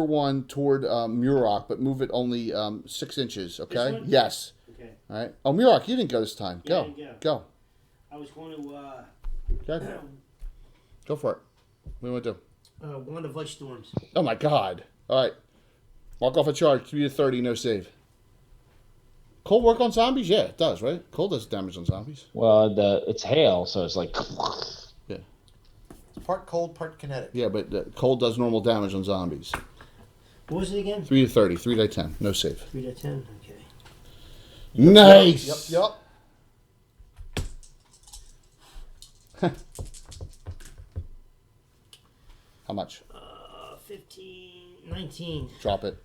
one toward Muroc, but move it only 6 inches. Okay. This one? Yes. Okay. All right. Oh, Muroc, you didn't go this time. Yeah, I Go. didn't Go. I was going to Go. Go for it. What do you want to do? one of the Vice Storms. Oh my god. Alright. Walk off a charge. 3 to 30, no save. Cold work on zombies? Yeah, it does, right? Cold does damage on zombies. Well, it's hail, so it's like. Yeah. It's part cold, part kinetic. Yeah, but cold does normal damage on zombies. What was it again? 3 to 30, 3 to 10, no save. 3 to 10. Okay. Nice! Yep. How much? 15, 19. Drop it.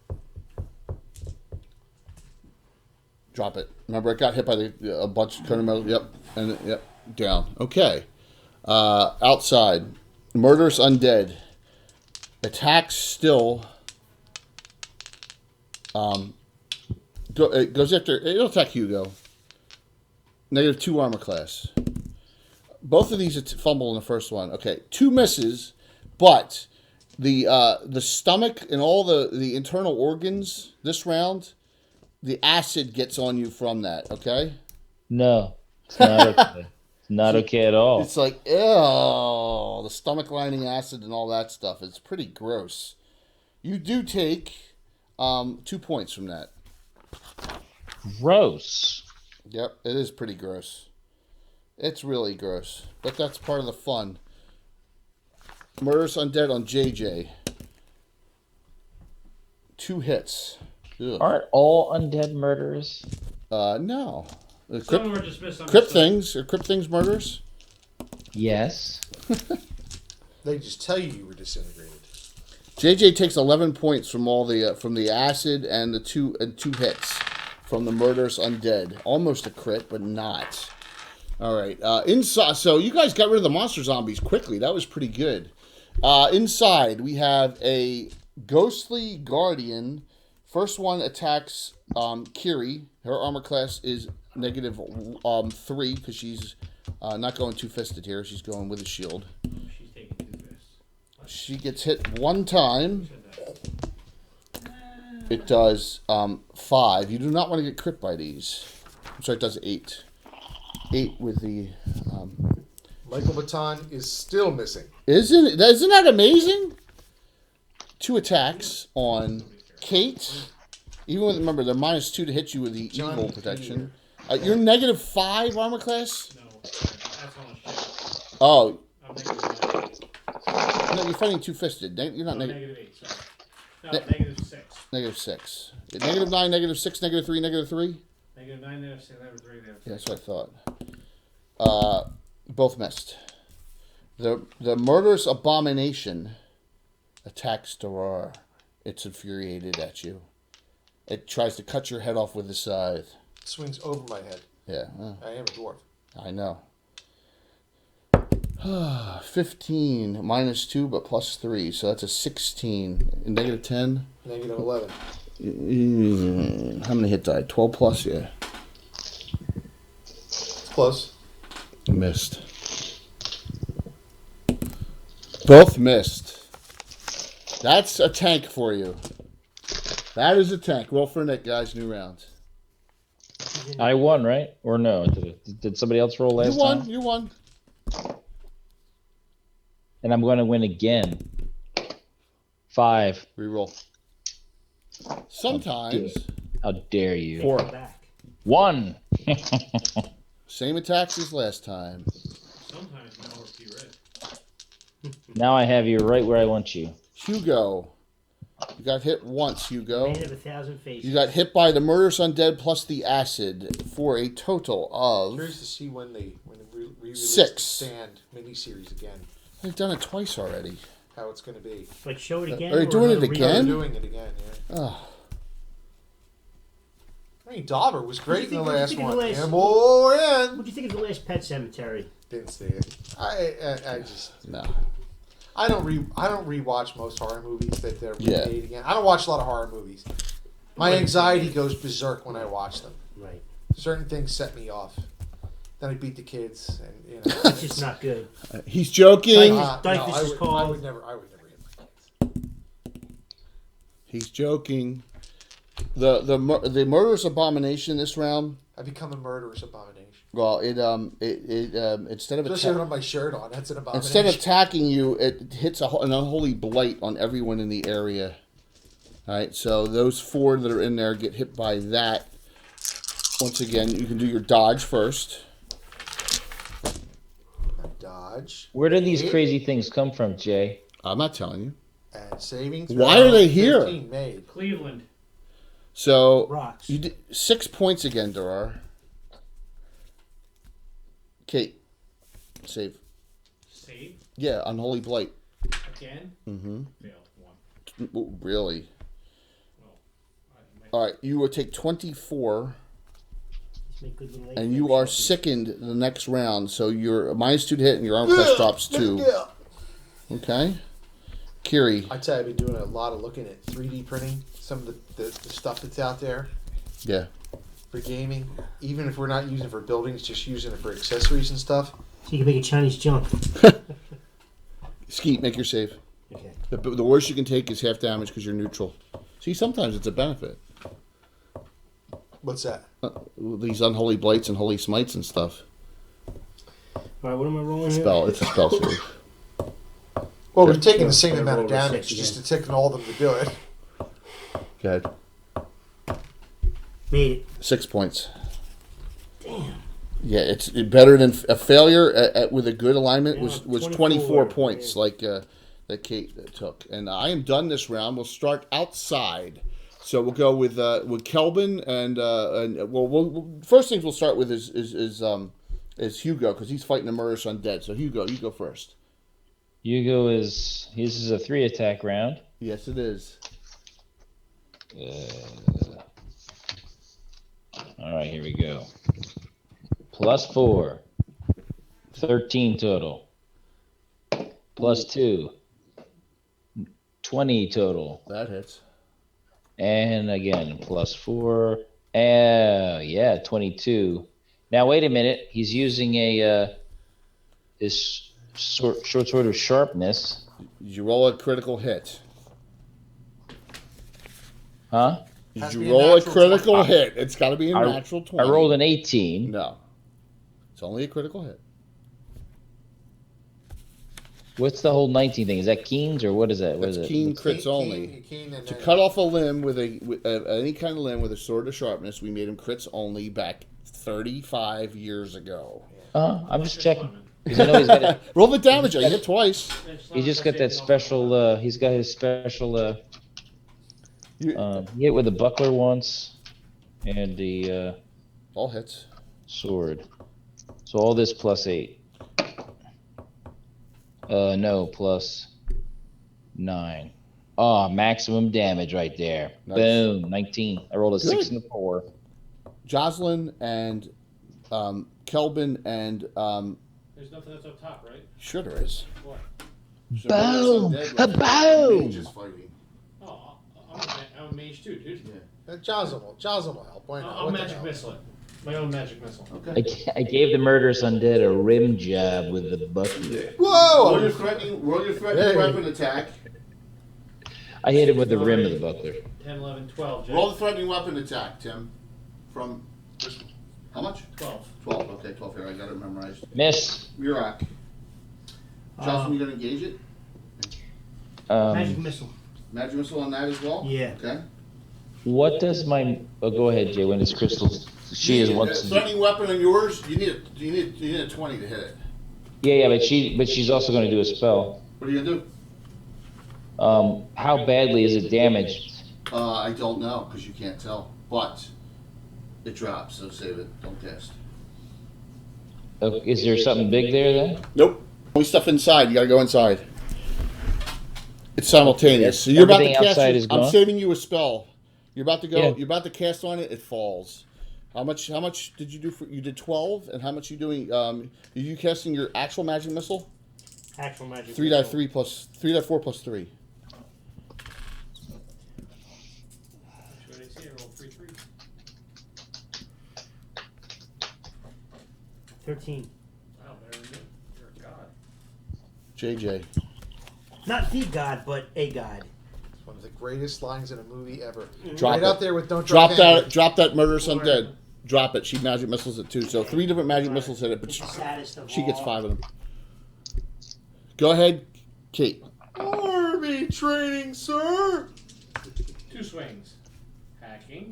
Drop it. Remember, it got hit by a bunch of metal. Yep. And yep. Down. Okay. Outside. Murderous undead. Attacks still. It goes after. It'll attack Hugo. -2 armor class. Both of these fumble in the first one. Okay. 2 misses, but the stomach and all the internal organs this round, the acid gets on you from that. Okay. No, it's not okay. It's not okay at all. It's like, ew, the stomach lining acid and all that stuff. It's pretty gross. You do take 2 points from that. Gross. Yep, it is pretty gross. It's really gross, but that's part of the fun. Murderous undead on JJ. 2 hits. Ugh. Aren't all undead murderers? No. Some of Crypt, them are dismissed. crypt things. Are crypt things murders? Yes. They just tell you were disintegrated. JJ takes 11 points from all the from the acid and the two hits from the murderous undead. Almost a crit, but not. All right. Inside, so you guys got rid of the monster zombies quickly. That was pretty good. Inside, we have a ghostly guardian. First one attacks Kiri. Her armor class is -3 because she's not going two-fisted here. She's going with a shield. She's taking 2 fists. She gets hit 1 time. It does 5. You do not want to get crit by these. I'm So it does 8. 8 with the. Michael Batton is still missing. Isn't that amazing? 2 attacks on Kate. Even with, remember, they're -2 to hit you with the Johnny evil protection. You're -5 armor class? No, that's on a ship. Oh, I'm -9. no, you're fighting two-fisted. You're not No, negative. -8, sorry. No, Ne- -6. -6. -9, -6, -3, -3? -9, -6, -3, -3. Yeah, that's what I thought. Both missed. The murderous abomination attacks Dorar. It's infuriated at you. It tries to cut your head off with the scythe. Swings over my head. Yeah, I am a dwarf. I know. 15 -2 but +3, so that's a 16. -10. -11. How many hit die? 12 plus, yeah. It's close. Missed. Both missed. That's a tank for you. That is a tank. Roll for Nick, guys. New round. I won, right? Or no? Did somebody else roll last time? You won. And I'm going to win again. 5. Reroll. Sometimes. How dare you? 4 back. 1. Same attacks as last time. Sometimes now we're P-Red. Now I have you right where I want you. Hugo. You got hit once, Hugo. Man of 1,000 faces. You got hit by the murderous undead plus the acid for a total of. Curious to see when they re-release 6. the Stand miniseries again. They've done it twice already. How it's going to be. Like, show it again. Are you or doing it another again? They're doing it again, yeah. Oh, I mean, Dauber was great in the What'd you last think of the one. last- Yeah, boy, yeah. What do you think of the last Pet Cemetery? Didn't see it. I just no. I don't rewatch most horror movies that they're Yeah. remade again. I don't watch a lot of horror movies. My anxiety goes berserk when I watch them. Right. Certain things set me off. Then I beat the kids, and you know. It's just not good. He's joking. Dyke, this is I called- would never hit my kids. He's joking. The murderous abomination this round. I become a murderous abomination. Well, it instead of Especially when I have my shirt on. That's an abomination. instead of attacking you, it hits an unholy blight on everyone in the area. All right, so those 4 that are in there get hit by that. Once again, you can do your dodge first. Dodge. Where do these 8, crazy things come from, Jay? I'm not telling you. and savings. Why are they here? 15 made. Cleveland. So Rocks. you did 6 points again, Durar. Kate, save. Save Yeah, unholy blight. again. Mm-hmm. Failed. 1. Really? Well, All right, you will take 24, Let's make good little and you are sickened the next round. So you're -2 to hit, and your arm class drops 2. Okay. Kiri. I tell you, I've been doing a lot of looking at 3D printing some of the stuff that's out there Yeah. for gaming. Even if we're not using it for buildings, just using it for accessories and stuff. So you can make a Chinese junk. Skeet, make your save. Okay. The worst you can take is half damage because you're neutral. See, sometimes it's a benefit. What's that? These unholy blights and holy smites and stuff. All right, what am I rolling here? Spell. It's a spell save. Well, we've taken the same Yeah, amount of roll a damage, 6 just again. taking all of them to do it. Go ahead. Made it. 6 points. Damn. Yeah, it's better than a failure with a good alignment Yeah, was 24 24 points, yeah. like that Kate took. And I am done this round. We'll start outside. So we'll go with Kelvin and we'll first things we'll start with is Hugo because he's fighting the murderous undead. So Hugo, you go first. Hugo this is a 3 attack round. Yes, it is. All right, here we go. +4. 13 total. +2. 20 total. That hits. And again, +4. Yeah, 22. Now, wait a minute. He's using his short sword of sharpness. You roll a critical hit. Huh? Did Has to you be a roll a natural critical 20. hit? It's got to be a I- natural 20. I rolled an 18. No. It's only a critical hit. What's the whole 19 thing? Is that Keen's or what is that? What That's is it? keen crits only. To cut off a limb with any kind of limb with a sword of sharpness, we made him crits only back 35 years ago. I'm just checking. 'Cause I know he's got a, Roll the damage. I hit twice. he's just got that special. He's got his special. He hit with the buckler once, and the All hits. sword. So all this +8. No, +9. Oh, maximum damage right there. Nice. Boom, 19. I rolled a 6 and a 4. Jocelyn and Kelvin and There's nothing that's up top, right? sure there is. What? Boom! A boom! Just fighting. Oh, I'm a mage too, dude. Jocelyn will help. Why not? I'll What the magic hell? missile it. My own magic missile. Okay. I gave the murderous undead a rim job with the buckler. Roll your Whoa! threatening Hey. weapon attack. I hit him with the rim of the buckler. 10, 11, 12, Jay. Roll the threatening weapon attack, Tim. From how much? 12. 12. Okay, 12 here. I got it memorized. Miss. Murak. Jocelyn, you gonna engage it? Magic missile. Magic missile on that as well? Yeah. Okay. What does my? Oh, go ahead, Jay. When it's crystals, she is wants to. Threatening weapon on yours. You need a 20 to hit it. Yeah, but she's also going to do a spell. What are you gonna do? How badly is it damaged? I don't know because you can't tell, but it drops. So save it. Don't cast. Is there something big there then? Nope. Only stuff inside. You gotta go inside. It's simultaneous. So you're about to Everything cast. outside is I'm gone? saving you a spell. You're about to go. Yeah. You're about to cast on it. It falls. How much did you do for? You did 12, and how much you doing? Are you casting your actual magic missile? Actual magic 3.3 plus 3.4 plus 3. What did I say? I rolled 3 3. 13. Wow, better than me. You're a god. JJ. Not the god, but a god. It's one of the greatest lines in a movie ever. Drop right it. out there with "Don't Drop Drop that. Angry." Drop that murderous undead. Drop it. She magic missiles it too. So 3 different magic missiles hit it, but Saddest of she gets all. 5 of them. Go ahead, Kate. Army training, sir. 2 swings. Hacking.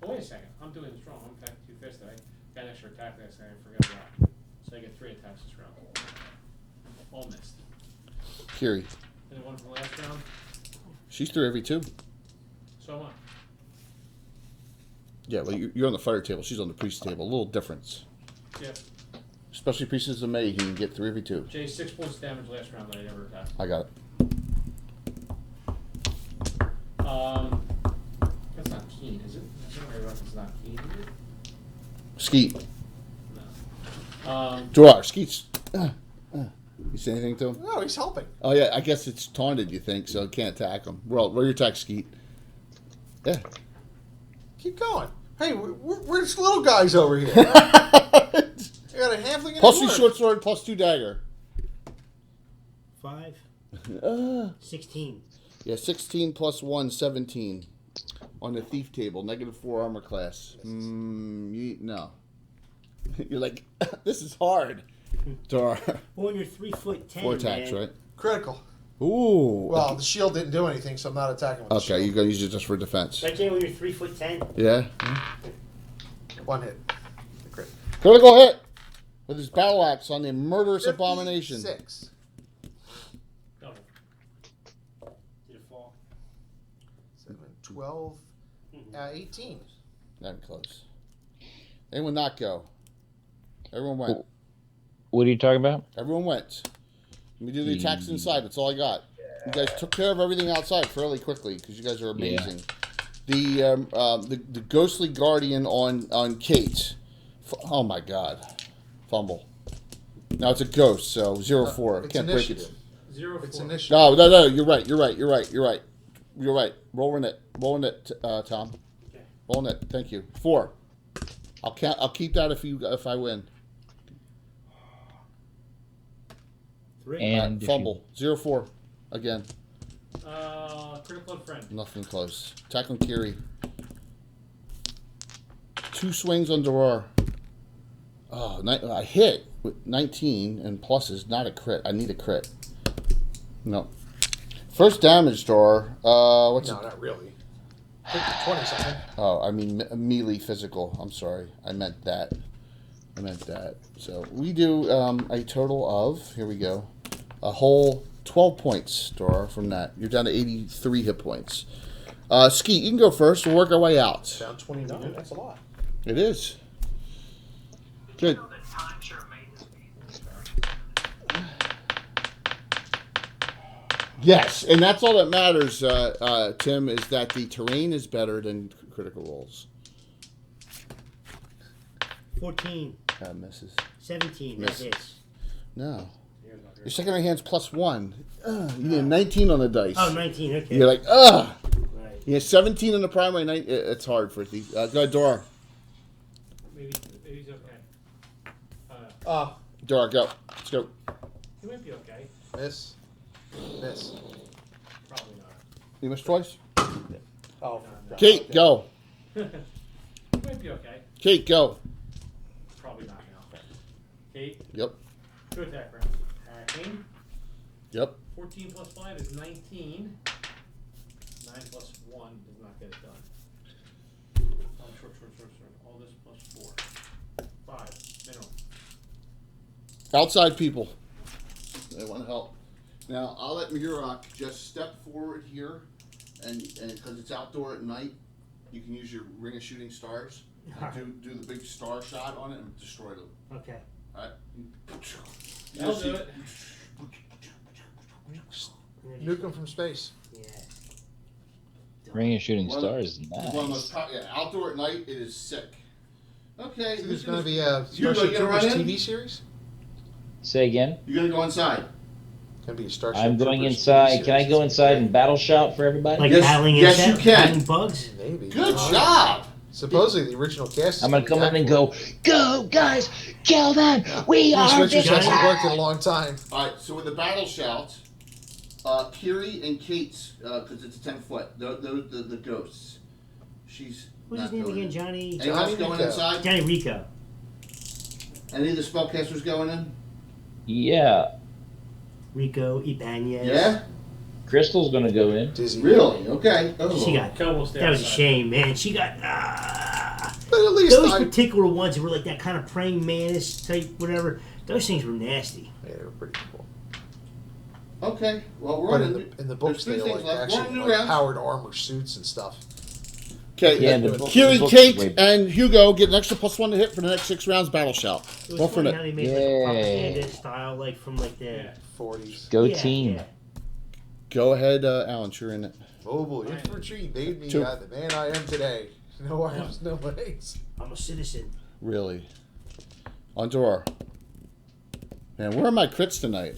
Oh, wait a second. I'm doing this wrong. I'm attacking too fast. I got an extra attack last time. I forgot that. So I get 3 attacks this round. All missed. Kiri. And the one from last round. She's through every 2. So am I. Yeah, well, you're on the fire table. She's on the priest table. A little difference. Yep. Especially priests of May, you can get 3 every 2. Jay, 6 points damage last round that I never attacked. I got it. That's not keen, is it? That's not very rough. It's not keen, is it? Skeet. No. Gerard, Skeet's. You say anything to him? No, he's helping. Oh, yeah, I guess it's taunted, you think, so can't attack him. Roll your attack, Skeet. Yeah. Keep going. Hey, we're just little guys over here. I got a halfling and Plus a 2 dwarf. short sword, plus 2 dagger. 5. Uh, 16. yeah, 16 plus 1, 17. On the thief table, -4 armor class. No. You're like, this is hard. Dar. Well, when you're 3'10", 4 attacks, man. right? Critical. Ooh. Well, the shield didn't do anything, so I'm not attacking with the Okay, shield. you're gonna use it just for defense. Right, Jay, when you're 3'10". Yeah. 1 hit. Crit. Critical hit with his battle axe on the murderous abomination. 56. Double. Did it fall? 7, 12, 18. Not even close. Anyone not go? Everyone went. What are you talking about? Everyone went. Let me do the attacks inside. That's all I got. You guys took care of everything outside fairly quickly because you guys are amazing. The ghostly guardian on Kate. Oh my God, fumble. Now it's a ghost, so 0-4. It's Can't break it. initiative. 0 It's 4. initiative. No. You're right. You're right. Rolling it, Tom. Okay. Rolling it. Thank you. 4. I'll keep that if I win. 3. And if you- Fumble. 0-4. Again. Critical and friend. Nothing close. Attack on Kiri. 2 swings on drawer. Oh, I hit with 19 and plus is not a crit. I need a crit. No. First damage drawer. What's No, not really. I think 20 something. Oh, I mean melee physical. I'm sorry. I meant that. So we do a total of, here we go, a whole 12 points, Dora, from that. You're down to 83 hit points. Skeet, you can go first. We'll work our way out. Down 29. That's a lot. It is. Good. Yes, and that's all that matters, Tim, is that the terrain is better than critical rolls. 14, Misses. 17, Miss. that hits. No. Your secondary hand's +1. You need a 19 on the dice. Oh, 19, okay. You're like, ugh. Right. You have 17 in the primary. It's hard for these. Go ahead, Dora. Maybe he's okay. Dora, go. Let's go. He might be okay. Miss. Miss. Probably not. You missed twice? Oh. Kate, go. He might be okay. Kate, go. Probably not now. Kate, Yep. good attack round. Attacking. Yep. 14 plus 5 is 19. 9 plus 1 does not get it done. Short. All this plus 4. 5. Minimum. Outside people. They want to help. Now, I'll let Murok just step forward here, and because it's outdoor at night, you can use your Ring of Shooting Stars. And do the big star shot on it and destroy them. Okay. All right? I'll do it. Nuke them from space. Yeah. Ring of Shooting One of- Stars is One of the most nice. outdoor at night, it is sick. Okay. So there's going to be a Hugo, Starship you gonna Troopers run in? TV series? Say again. You're going to go inside. Going to be a Starship I'm going Troopers inside. TV Can I series. go inside and battle shout for everybody? Like Yes- battling yes, insects, you can. battling bugs? Maybe. Good job. Supposedly the original cast is I'm gonna be come in and back. go guys, kill them. We Bruce are Richards the hasn't worked in a long time. All right, so with the battle shout, Kiri and Kate's, because it's a 10-foot, the ghosts. She's What's not his name going again? in. Johnny? Anyone else Johnny going Rico. inside? Johnny Rico. Any of the spellcasters going in? Yeah. Rico Ibanez. Yeah? Crystal's gonna go in. Dizzy. Really? Okay. She got. Kel will stay That was a outside. shame, man. She got. But at least Those I... particular ones that were like that kind of praying mantis type, whatever. Those things were nasty. Yeah, they were pretty cool. Okay. Well, we're But on in the books, there's they three like things left. We're on actually new like rounds. powered armor suits and stuff. Okay. Yeah, the book- Kiri, the book's Kate, way- and Hugo get an extra +1 to hit for the next 6 rounds. Battle shout. It was One for funny the- how they made like a Yay. propaganda style, like from like the. Yeah. 40s. Go Yeah, team. yeah. Go ahead, Alan. You're in it. Mobile infantry made me 2. the man I am today. No arms, no legs. I'm a citizen. Really. On door. Man, where are my crits tonight?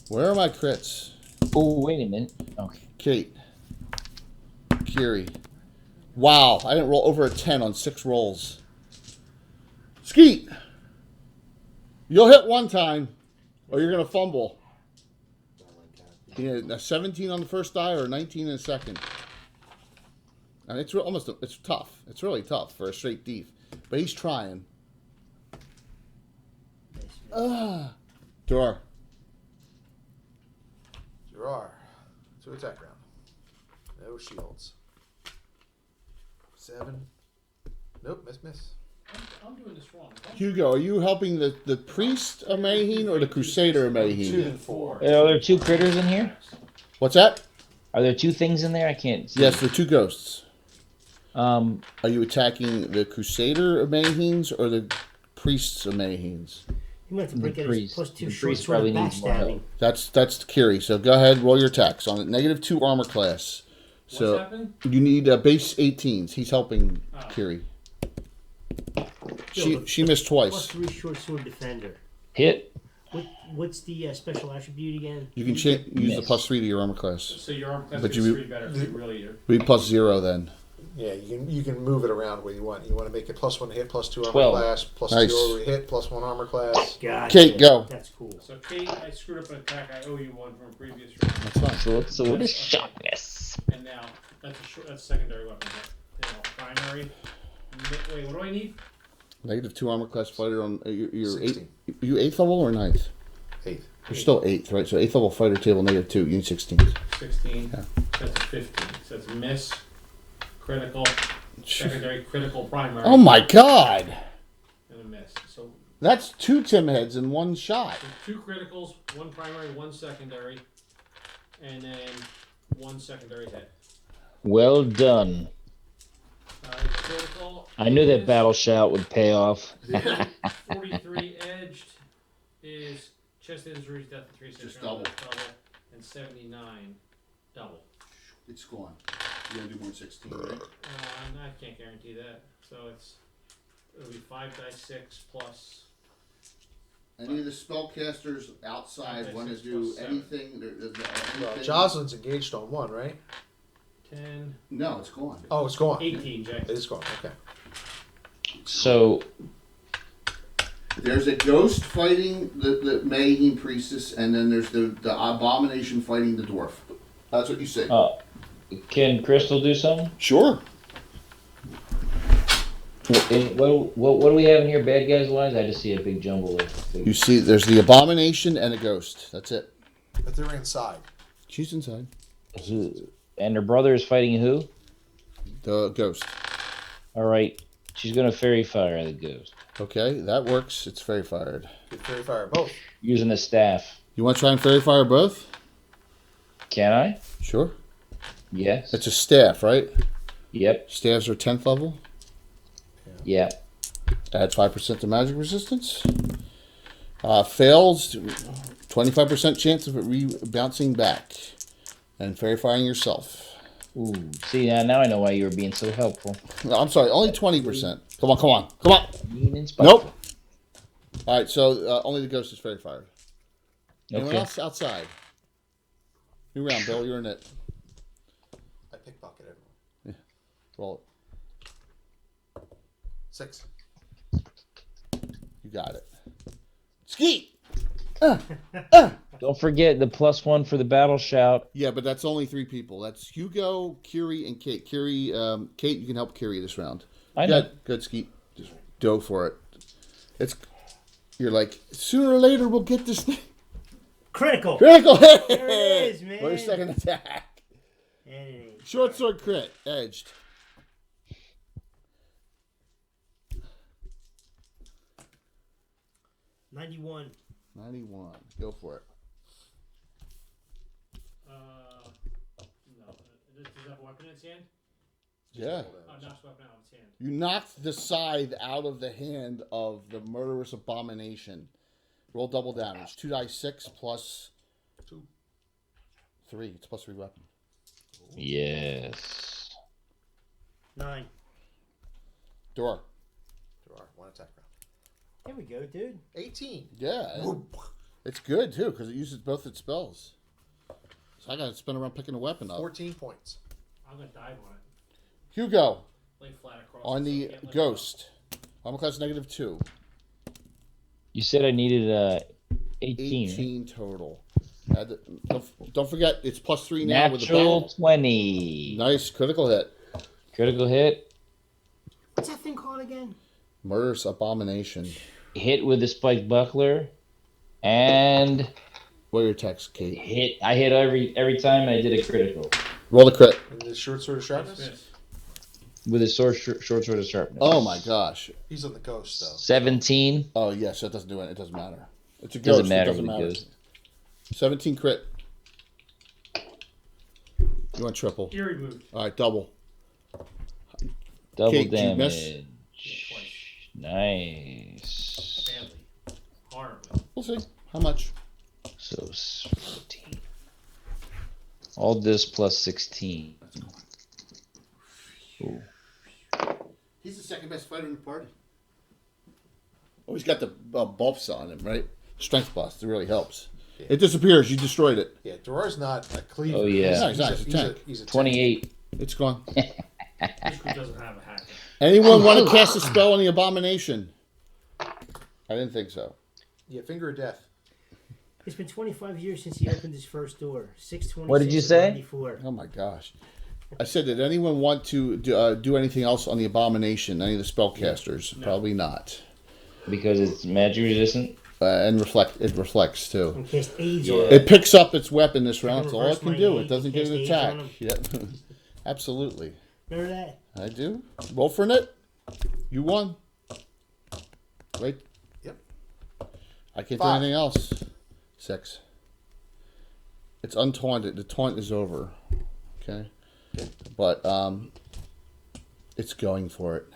Where are my crits? Oh, wait a minute. Okay. Kate. Kiri. Wow, I didn't roll over a 10 on 6 rolls. Skeet! You'll hit one time, or you're going to fumble. Yeah, a 17 on the first die or a 19 in the second. And it's it's tough. It's really tough for a straight thief. But he's trying. Door. Gerard. 2 attack round. No shields. 7. Nope, miss. I'm doing this wrong. Hugo, are you helping the priest of Maheen or the crusader of 2 Maheen? and 4. Are there 2 critters in here? What's that? Are there 2 things in there? I can't see. Yes, the 2 ghosts. Are Are you attacking the crusader of Maheens or the priests of Maheens? You might have to The break out his priest. plus 2 The short priest sword probably of needs more backstabbing. help. That's Kiri. So go ahead, roll your attacks on it. -2 armor class. What's So happening? you need base 18s. He's helping Kiri. She missed Plus twice. 3 short sword defender. hit? What's the special attribute again? You can use the Miss. +3 to your armor class. So your arm class But gets you- 3 better if you really are. Be +0 then. Yeah, you can move it around where you want. You want to make it +1 hit, +2 armor 12. class, +2 Nice. over hit, +1 armor class. Gotcha. Kate, go. That's cool. So Kate, I screwed up an attack. I owe you one from a previous round. That's fine. So what's the sharpness? And now that's a secondary weapon. But, primary Wait, what do I need? -2 armor class fighter on your 8. 16. You 8th level or 9th? 8th. You're still 8th, right? So 8th level fighter table -2. You need 16. 16. Yeah. That's a 15. So that's miss, critical, secondary, critical, primary. Oh my god! And a miss. So That's 2 Tim heads in one shot. 2 criticals, 1 primary, 1 secondary, and then 1 secondary hit. Well done. Critical. I knew that is battle shout would pay off. 43 edged is chest injuries, death of 3 Just double, and 79 double. It's gone. You're gonna do more than 16, right? I can't guarantee that. So it'll be 5 dice 6 plus. Any of the spellcasters outside want to do anything? Well, Jocelyn's engaged on 1, right? 10, No, it's gone. Oh, it's gone. 18, Jay. It is gone. Okay. So There's a ghost fighting the Mayhem priestess, and then there's the abomination fighting the dwarf. That's what you say. can Crystal do something? Sure. What do we have in here, bad guys wise? I just see a big jumble of You see, there's the abomination and a ghost. That's it. But they're inside. She's inside. And her brother is fighting who? The ghost. All right, she's gonna fairy fire the ghost Okay, that works. It's fairy fired. Get fairy fire both. using a staff. You want to try and fairy fire both? Can I? Sure. Yes. It's a staff, right? Yep. Staffs are 10th level. Yeah. Adds 5% to magic resistance. Fails, 25% chance of it bouncing back. And fairy firing yourself. Ooh. See, now I know why you were being so helpful. No, I'm sorry, only 20%. Come on. Mean and spiteful. Nope. All right, so only the ghost is fairy fired. Anyone Okay. else outside? New round, Bill. You're in it. I pickpocket everyone. Roll 6. it. You got it. Skeet! Don't forget the +1 for the battle shout. Yeah, but that's only 3 people. That's Hugo, Kiri, and Kate. Kiri, Kate, you can help Kiri this round. I know. Good, Skeet. Just go for it. You're like, sooner or later we'll get this thing. Critical. Critical hit! There it is, man. First second attack. And it ain't. Short sword crit. Edged. $91. 91. Go for it. No. Does that have a weapon in its hand? Yeah. Oh, knocks weapon out of its hand. You knocked the scythe out of the hand of the murderous abomination. Roll double damage. 2 dice 6 plus 2. 3. It's plus 3 weapon. Yes. 9. Door. There are 1 attack round. Here we go, dude. 18. Yeah. It's good too because it uses both its spells. So I got to spin around picking a weapon up. 14 points. I'm gonna dive on it. Hugo Lay flat across. on it so the it can't lift ghost. Armor class -2. You said I needed 18. 18 total. Don't forget it's plus 3 now with the Natural battle. 20. Nice critical hit. Critical hit. What's that thing called again? Murderous abomination. Hit with the spike buckler. And What are your attacks, Kate? hit. I hit every time I did a critical. Roll the crit. And the short sword of Miss, sharpness? miss. With a short sword of sharpness. Oh my gosh. He's on the ghost, though. 17. Oh yes, that doesn't do it. It doesn't matter. It's a ghost. Doesn't matter It doesn't with matter. ghost. 17 crit. You want triple? Ear removed. All right, double. Double Kate, did you miss? damage. Twice. Nice. Badly. Horribly. We'll see. How much? So 14. All this plus 16. Ooh. He's the second best fighter in the party. Oh, he's got the buffs on him, right? Strength bust. It really helps. Yeah. It disappears. You destroyed it. Yeah, Dorar's not a cleaver. Oh, yeah. Nice, he's a tank. He's a 28. It's gone. This group doesn't have a hacker. Anyone want to cast a spell on the abomination? I didn't think so. Yeah, finger of death. It's been 25 years since he opened his first door. 626. What did you say? 94. Oh my gosh. I said, did anyone want to do anything else on the abomination? Any of the spellcasters? No. Probably not. Because it's magic resistant. And it reflects too. And cast AIDS Yeah. on him. It picks up its weapon this round. That's all it reverse can my do. aid, It doesn't get an cast AIDS attack. on him. Yep. Absolutely. Remember that? I do. Roll for it. You won. Wait. Yep. I can't 5. do anything else. 6. It's untaunted. The taunt is over. Okay. But it's going for it.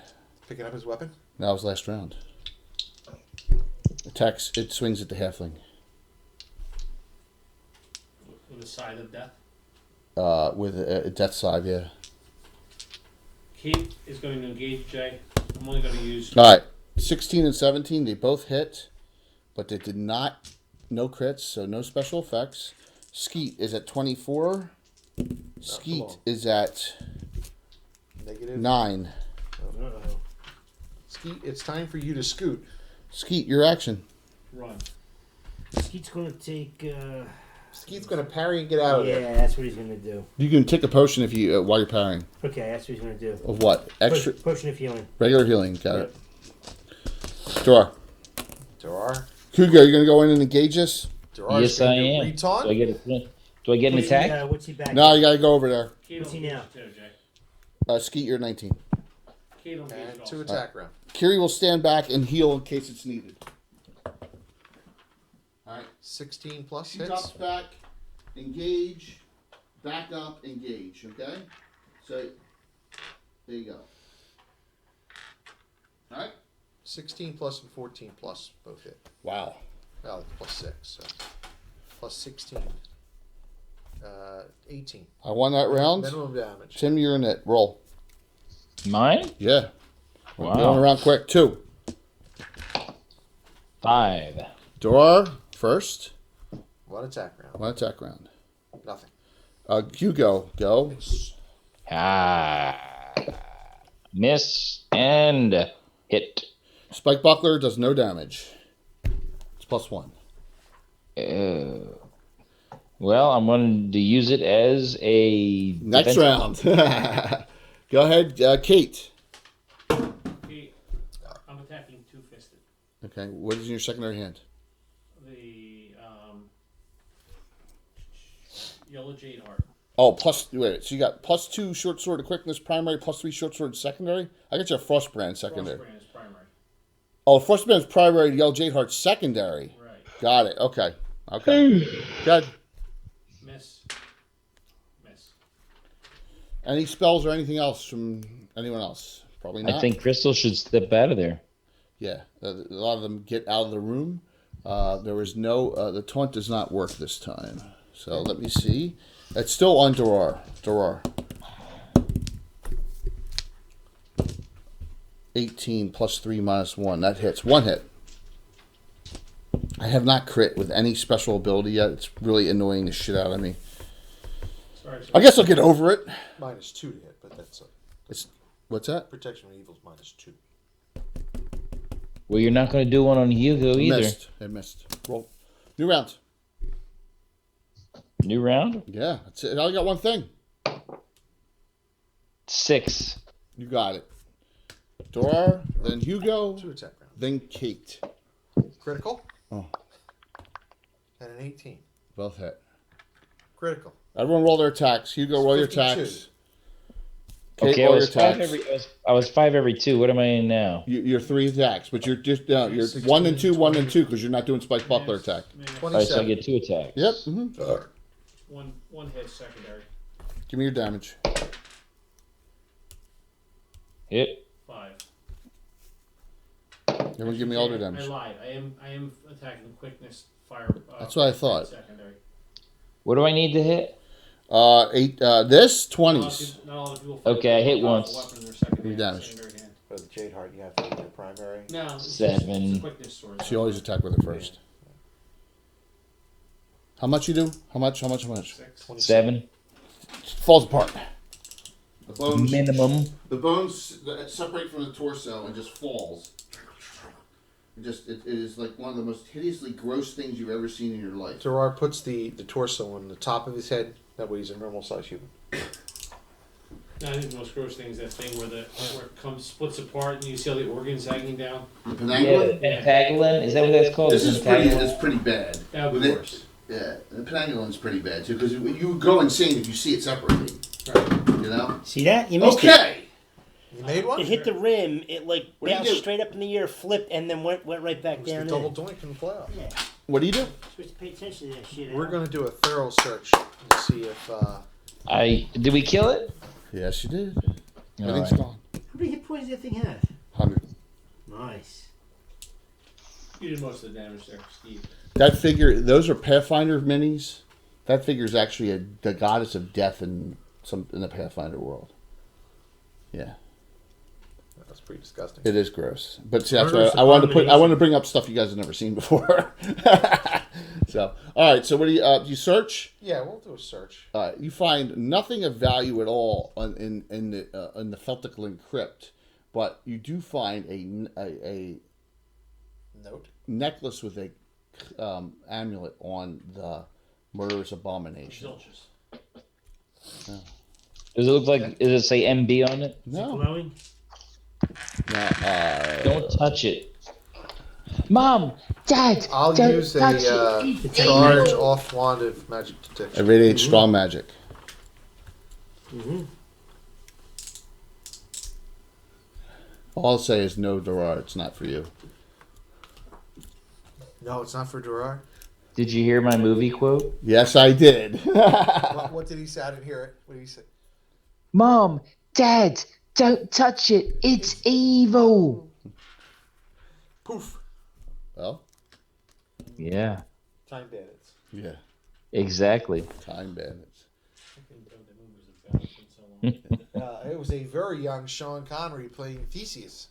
Picking up his weapon. That was last round. Attacks. It swings at the halfling. With the side of death. With a death side, yeah. Kate is going to engage Jay. I'm only going to use. All right. 16 and 17, they both hit, but they did not. No crits, so no special effects. Skeet is at 24. Skeet on. is at Negative. 9. Uh-oh. Skeet, it's time for you to scoot. Skeet, your action. Run. Skeet's gonna take. Skeet's gonna parry and get out of Yeah, there. that's what he's gonna do. You can take a potion if you while you're parrying. Okay, that's what he's gonna do. Of what? Extra Potion of healing. regular healing. Got it. Dora. Durar. Hugo, you're gonna go in and engage us? Durar's Yes, I gonna do am. retaunt. Do I get an attack? What's he back? No, you gotta go over there. Kate What's will he engage now? too, Jay. Skeet, you're 19. Kate will engage And also. 2 attack round. Kiri will stand back and heal in case it's needed. Alright. 16 plus She hits. drops back, engage, back up, engage, okay? So, there you go. Alright? 16 plus and 14 plus both hit. Wow. Well, plus 6. So plus 16. 18. I won that round. Minimum damage. Tim, you're in it. Roll. Mine? Yeah. We're Wow. going around quick. 2. 5. Dorar, first. 1 attack round. 1 attack round. Nothing. Hugo, go. Ah. Miss and hit. Spike Buckler does no damage. It's +1. Well, I'm going to use it as a Next defense- round. Go ahead, Kate. Kate, I'm attacking two-fisted. Okay, what is in your secondary hand? The yellow jade heart. Oh, wait, so you got +2 short sword to quickness primary, +3 short sword secondary? I got your Frostbrand secondary. Frostbrand is primary. Oh, Frostbrand is primary, the Yellow Jade Heart secondary. Right. Got it, okay. Good. Miss. Any spells or anything else from anyone else? Probably not. I think Crystal should step out of there. Yeah, a lot of them get out of the room. There was no, the taunt does not work this time. So let me see. It's still on Dorar. 18 +3 -1. That hits. 1 hit. I have not crit with any special ability yet. It's really annoying the shit out of me. Sorry. I guess I'll get over it. -2 to hit, but that's What's that? protection from evil's -2. Well, you're not going to do one on Hugo either. Missed. I missed. Roll. New round. New round? Yeah, that's it. I only got one thing. 6. You got it. Dorar, then Hugo, 2 attack round. then Kate. Critical. Oh. And an 18. Both hit. Critical. Everyone roll their attacks. Hugo, roll your 52. attacks. Kate, Okay, I roll your was 5 attacks. I was 5 every 2. What am I in now? You're 3 attacks, but you're just you're 1 and 2, 1 and 2, because you're not doing Spike Buckler attack. Miss. All right, so I 27. get 2 attacks. Yep. Mm-hmm. One hit secondary. Give me your damage. Hit. 5. Everyone, give me all their I damage. lied. I am attacking quickness fire. That's what I thought. Secondary. What do I need to hit? 8. This 20s. Not all the people Okay, I hit not all once. the weapons are secondary, Three damage. secondary hand. For the Jade Heart, you have to do your primary. No, it's just- 7. It's a quickness sword. She always attack with it first. How much you do? How much? 6. 7. Falls apart. The bones. Minimum. The bones separate from the torso and just falls. It is like one of the most hideously gross things you've ever seen in your life. Durar puts the torso on the top of his head. That way he's a normal size human. No, I think the most gross thing is that thing where it comes splits apart and you see all the organs hanging down. The Yeah, the penangulin? pentagolin. Is that what that's called? This The is pretty. pentagolin? It's pretty bad. That would With be it- worse. Yeah, the penangulin's pretty bad too because you go insane if you see it separately. Right. You know. See that? You missed it. Okay. You made one? It hit the rim. It like What do you bounced do? straight up in the air, flipped, and then went right back It was the down. double in. doink and fly. Yeah, What do you do? supposed to pay attention to that shit. We're Al. going to do a thorough search to see if. Did we kill it? Yes, you did. All Everything's right. gone. How many hit points does that thing have? 100. Nice. You did most of the damage there, Steve. That figure, those are Pathfinder minis. That figure is actually the goddess of death in the Pathfinder world. Yeah, That's pretty disgusting. it is gross. But see, that's Murderous why I wanted to abomination. bring up stuff you guys have never seen before. So, all right. So, what do you search? Yeah, we'll do a search. You find nothing of value at all in the Felticlin crypt, but you do find a Note. necklace with a amulet on the murderous abomination. Zilches. Does it look like? Does it say MB on it? No, Glowing. Don't touch it. Mom, Dad, I'll don't use touch a it. charge off wand of magic detection. irradiate strong magic. Mm-hmm. All I'll say is no, Dorar. It's not for you. No, it's not for Gerard. Did you hear my movie quote? Yes, I did. What did he say? I didn't hear it. What did he say? Mom, Dad, don't touch it. It's evil. Poof. Well, Yeah, Time bandits. yeah, exactly. time bandits. It was a very young Sean Connery playing Theseus.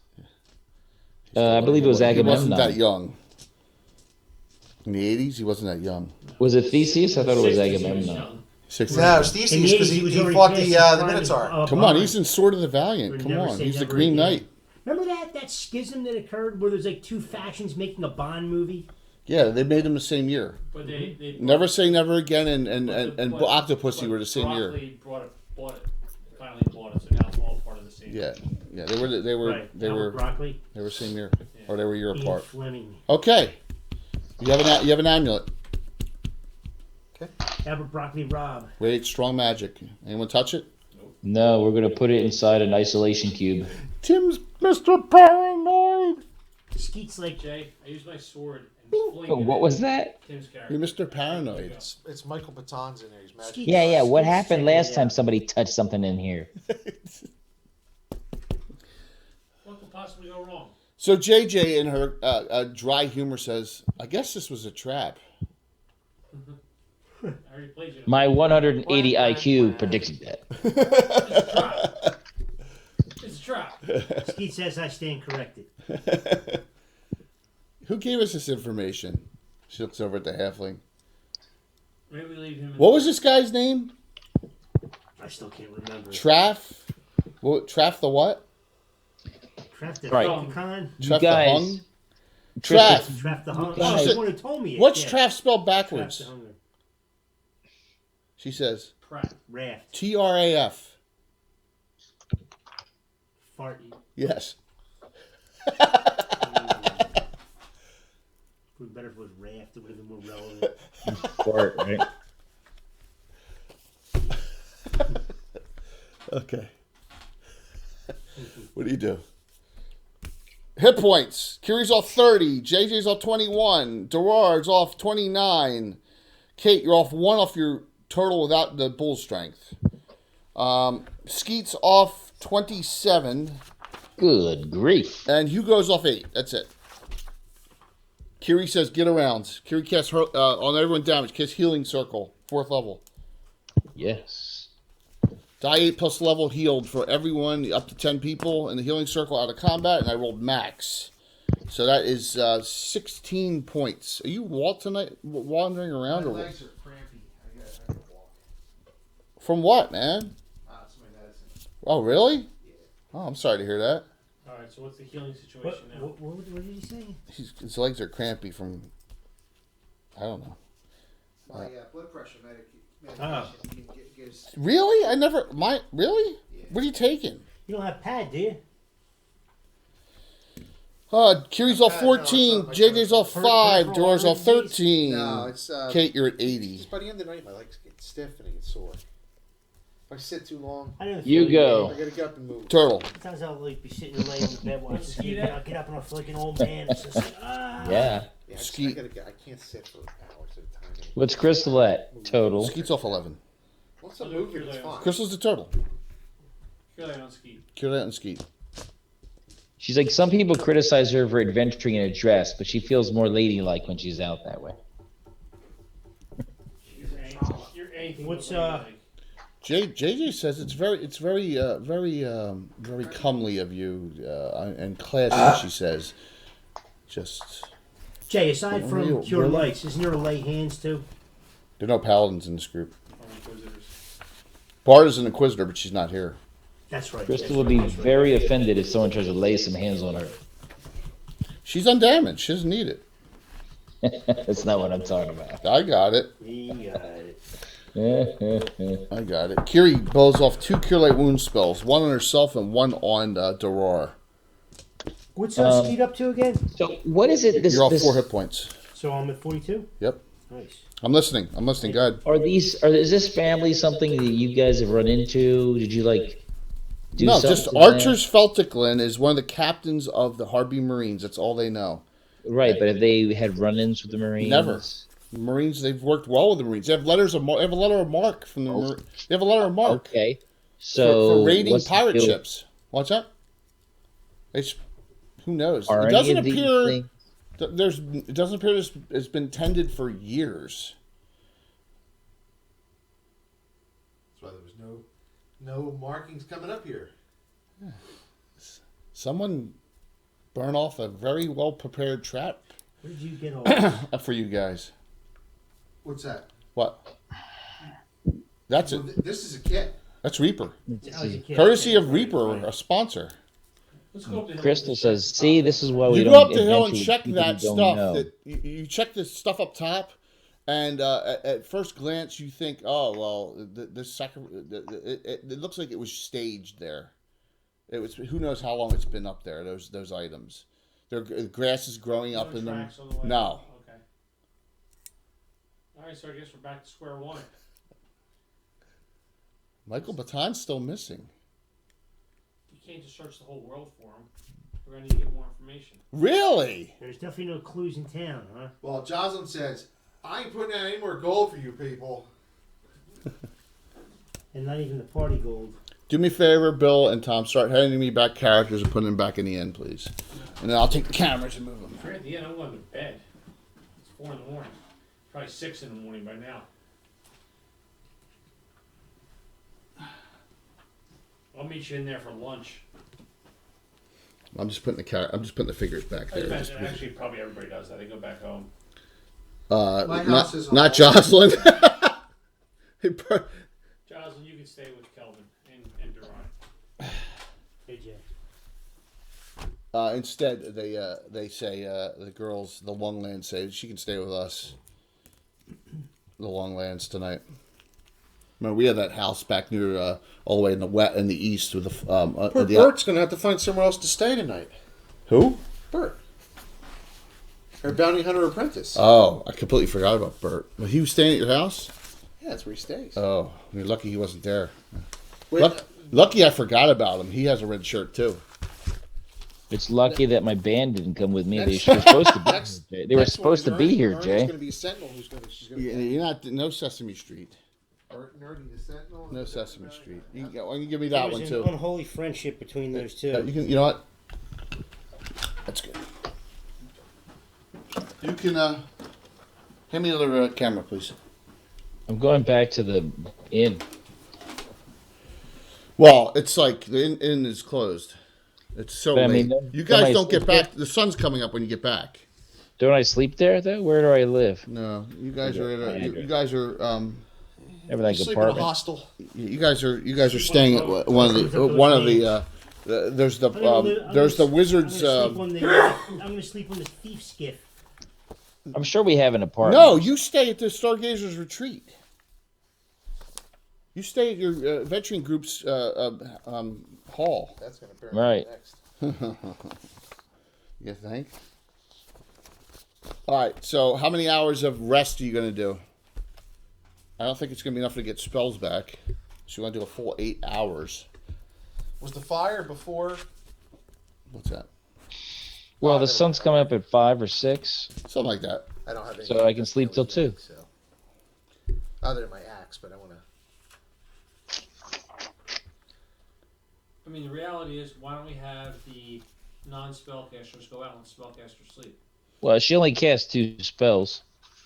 I believe it was He wasn't that Agamemnon. young. In the 80s, he wasn't that young. Was it Theseus? I thought it was 60s, he was Agamemnon. young. 60s. No, it was In Theseus the because 80s, he was already fought past the his prime Minotaur. of Come on, bond. he's in Sword of the Valiant. Would Come never on, say he's the never Green again. Knight. Remember that schism that occurred where there's like two factions making a Bond movie? Yeah, they made them the same year. But they Never Say Never Again and but- Octopussy but were the same year. Broccoli bought it. Finally bought it, so now it's all part of the same. Yeah, yeah, they were Right. Albert Broccoli, they were same year, or they were a year Ian apart. Fleming. Okay, you have an amulet. Albert Broccoli Rob. Radiate strong magic. Anyone touch it? No, we're gonna put it inside an isolation cube. Tim's Mr. Paranoid. Skeet's like Jay, I used my sword and fling Oh, it what at was that? Tim's character. You're Mr. Paranoid. It's Michael Baton's in there. He's magic. Skeet- Yeah. What Skeet's happened checking last it time out. somebody touched something in here? What could possibly go wrong? So JJ in her dry humor says, "I guess this was a trap." I already played you. My 180 IQ predicted that. It's a trap. Skeet says I stand corrected. Who gave us this information? She looks over at the halfling. Maybe we leave him. What was this guy's name? I still can't remember. Traff? What? Traff the what? Trap the Right. Con. Traff the guys- hung? Traff. Trap the Hunger. guys- Oh, someone had told me it. What's yeah. Traff spelled Trap backwards? the Hunger. She says Pratt. Raft. TRAF. Fart. Yes. Would be better if it was Raft. It would have been more relevant. Fart, right? Okay. What do you do? Hit points. Kiri's off 30. JJ's off 21. Gerard's off 29. Kate, you're off 1 off your total without the bull strength. Skeet's off 27. Good grief. And Hugo's off 8. That's it. Kiri says, get around. Kiri casts her, on everyone damage. Cast healing circle. 4th level. Yes. Die 8 plus level healed for everyone up to 10 people in the healing circle out of combat, and I rolled max. So that is 16 points. Are you wandering around? My Or what? legs are crampy. I gotta walk. From what, man? It's my medicine. Oh, really? Oh, I'm sorry to hear that. All right. So what's the healing situation What, now? what did he say? His legs are crampy from, I don't know. My blood pressure medication Ah. gives. Really? Really? Yeah. What are you taking? You don't have pad, do you? Kiri's off 14, JJ's off 5, Gerard's off 13. No, it's Kate, you're at 80. just by the end of the night, my legs get stiff and I get sore. If I sit too long, I don't You feel go. I gotta get up and move. Turtle. Sometimes I'll like be sitting and laying in bed watching TV. I'll get up and I'll feel like an old man. It's just like, ah. Yeah. Yeah, Skeet. I can't sit for hours at a time. What's Crystal at total? Skeet's off 11. Once I'm moving, it's fine. Crystal's the turtle. Kill on Skeet. Kill that and Skeet. She's like, some people criticize her for adventuring in a dress, but she feels more ladylike when she's out that way. You're anything. What's, but ladylike. JJ says it's very comely of you and classy. She says, just Jay, aside from Real- Cure really? Lights, isn't there a lay hands too? there are no paladins in this group. Inquisitors. Bard is an inquisitor, but she's not here. That's right. Crystal would be very offended if someone tries to lay some hands on her. She's undamaged. She doesn't need it. That's not what I'm talking about. I got it. I got it. Kiri blows off 2 Cure Light wound spells, one on herself and one on Dorar. What's Skeet up to again? So what is it? You're off 4 hit points. So I'm at 42. Yep. Nice. I'm listening. Go ahead. Is this family something that you guys have run into? Did you like do No, something just to them? Archer's Felticlin is one of the captains of the Hardby Marines. That's all they know. Right, but have they had run-ins with the Marines? Never. Marines, they've worked well with the Marines. They have letters of they have a letter of mark from the They have a letter of mark Okay, so for raiding what's the pirate deal? ships. What's that? Who knows? Are It any doesn't of these appear. things- It doesn't appear it's been tended for years. That's why there was no markings coming up here. Someone burn off a very well prepared trap Where did you get all this? for you guys. What's that? What? That's Well, it. this is a kit. That's Reaper. How was your kid? Courtesy of Reaper, a sponsor. Let's go up the hill. Crystal says, "See, this is why we You don't go up the hill and adventure with check people that you don't stuff. know." That you check the stuff up top, and at first glance you think, oh well, it looks like it was staged there. It was, who knows how long it's been up there. Those items, their grass is growing up No in them. tracks on the way. No, Okay. All right, so I guess we're back to square one. Michael Batton's still missing. You can't just search the whole world for him. We're gonna need to get more information. Really? There's definitely no clues in town, huh? Well, Jocelyn says, I ain't putting out any more gold for you people. And not even the party gold. Do me a favor, Bill and Tom. Start handing me back characters and putting them back in the end, please. And then I'll take the cameras and move them. We're at the end. I'm going to bed. It's 4 in the morning. Probably 6 in the morning by now. I'll meet you in there for lunch. I'm just putting the figures back I there. imagine, actually, probably everybody does that. They go back home. My house is not on- Jocelyn. Jocelyn, you can stay with Kelvin and Duran. Hey, Jay. Instead, they say the girls, the Longlands, say she can stay with us. The Longlands tonight. Remember, we had that house back near all the way in the east with the Poor Bert's going to have to find somewhere else to stay tonight. Who? Bert. Our bounty hunter apprentice. Oh, I completely forgot about Bert. Well, he was staying at your house. Yeah, that's where he stays. Oh, you're lucky he wasn't there. Wait, Lucky I forgot about him. He has a red shirt too. It's lucky that my band didn't come with me. They Next- were supposed to be next- here, Jay. They were next supposed to one, be here, Ernie's Jay. going to be a sentinel who's going to. She's going to. You're not no Sesame Street. Bert and Ernie, the sentinel. No Sesame Street. You can give me There that was one an too. unholy friendship between those two. You know what? That's good. You can hand me another camera, please. I'm going back to the inn. Well, it's like the inn is closed. It's so But, I late. mean, don't- You don't guys I don't get sleep back. The sun's coming up when you get back. Don't I sleep there though? Where do I live? No, you guys are. Okay. You guys are. Have like Sleep in a apartment. hostel. You guys are staying at one of the. There's the wizards. I'm going to sleep on the thief skiff. I'm sure we have an apartment. No, you stay at the Stargazers retreat. You stay at your veteran group's hall. That's gonna burn Right. next. You think? All right. So, how many hours of rest are you going to do? I don't think it's going to be enough to get spells back. So, you want to do a full 8 hours. Was the fire before? What's that? Well, the sun's coming up at 5 or 6. Something like that. I don't have any. So I can sleep till 2. So. Other than my axe, but I want to. I mean, the reality is, why don't we have the non-spellcasters go out and spellcasters sleep? Well, she only casts 2 spells.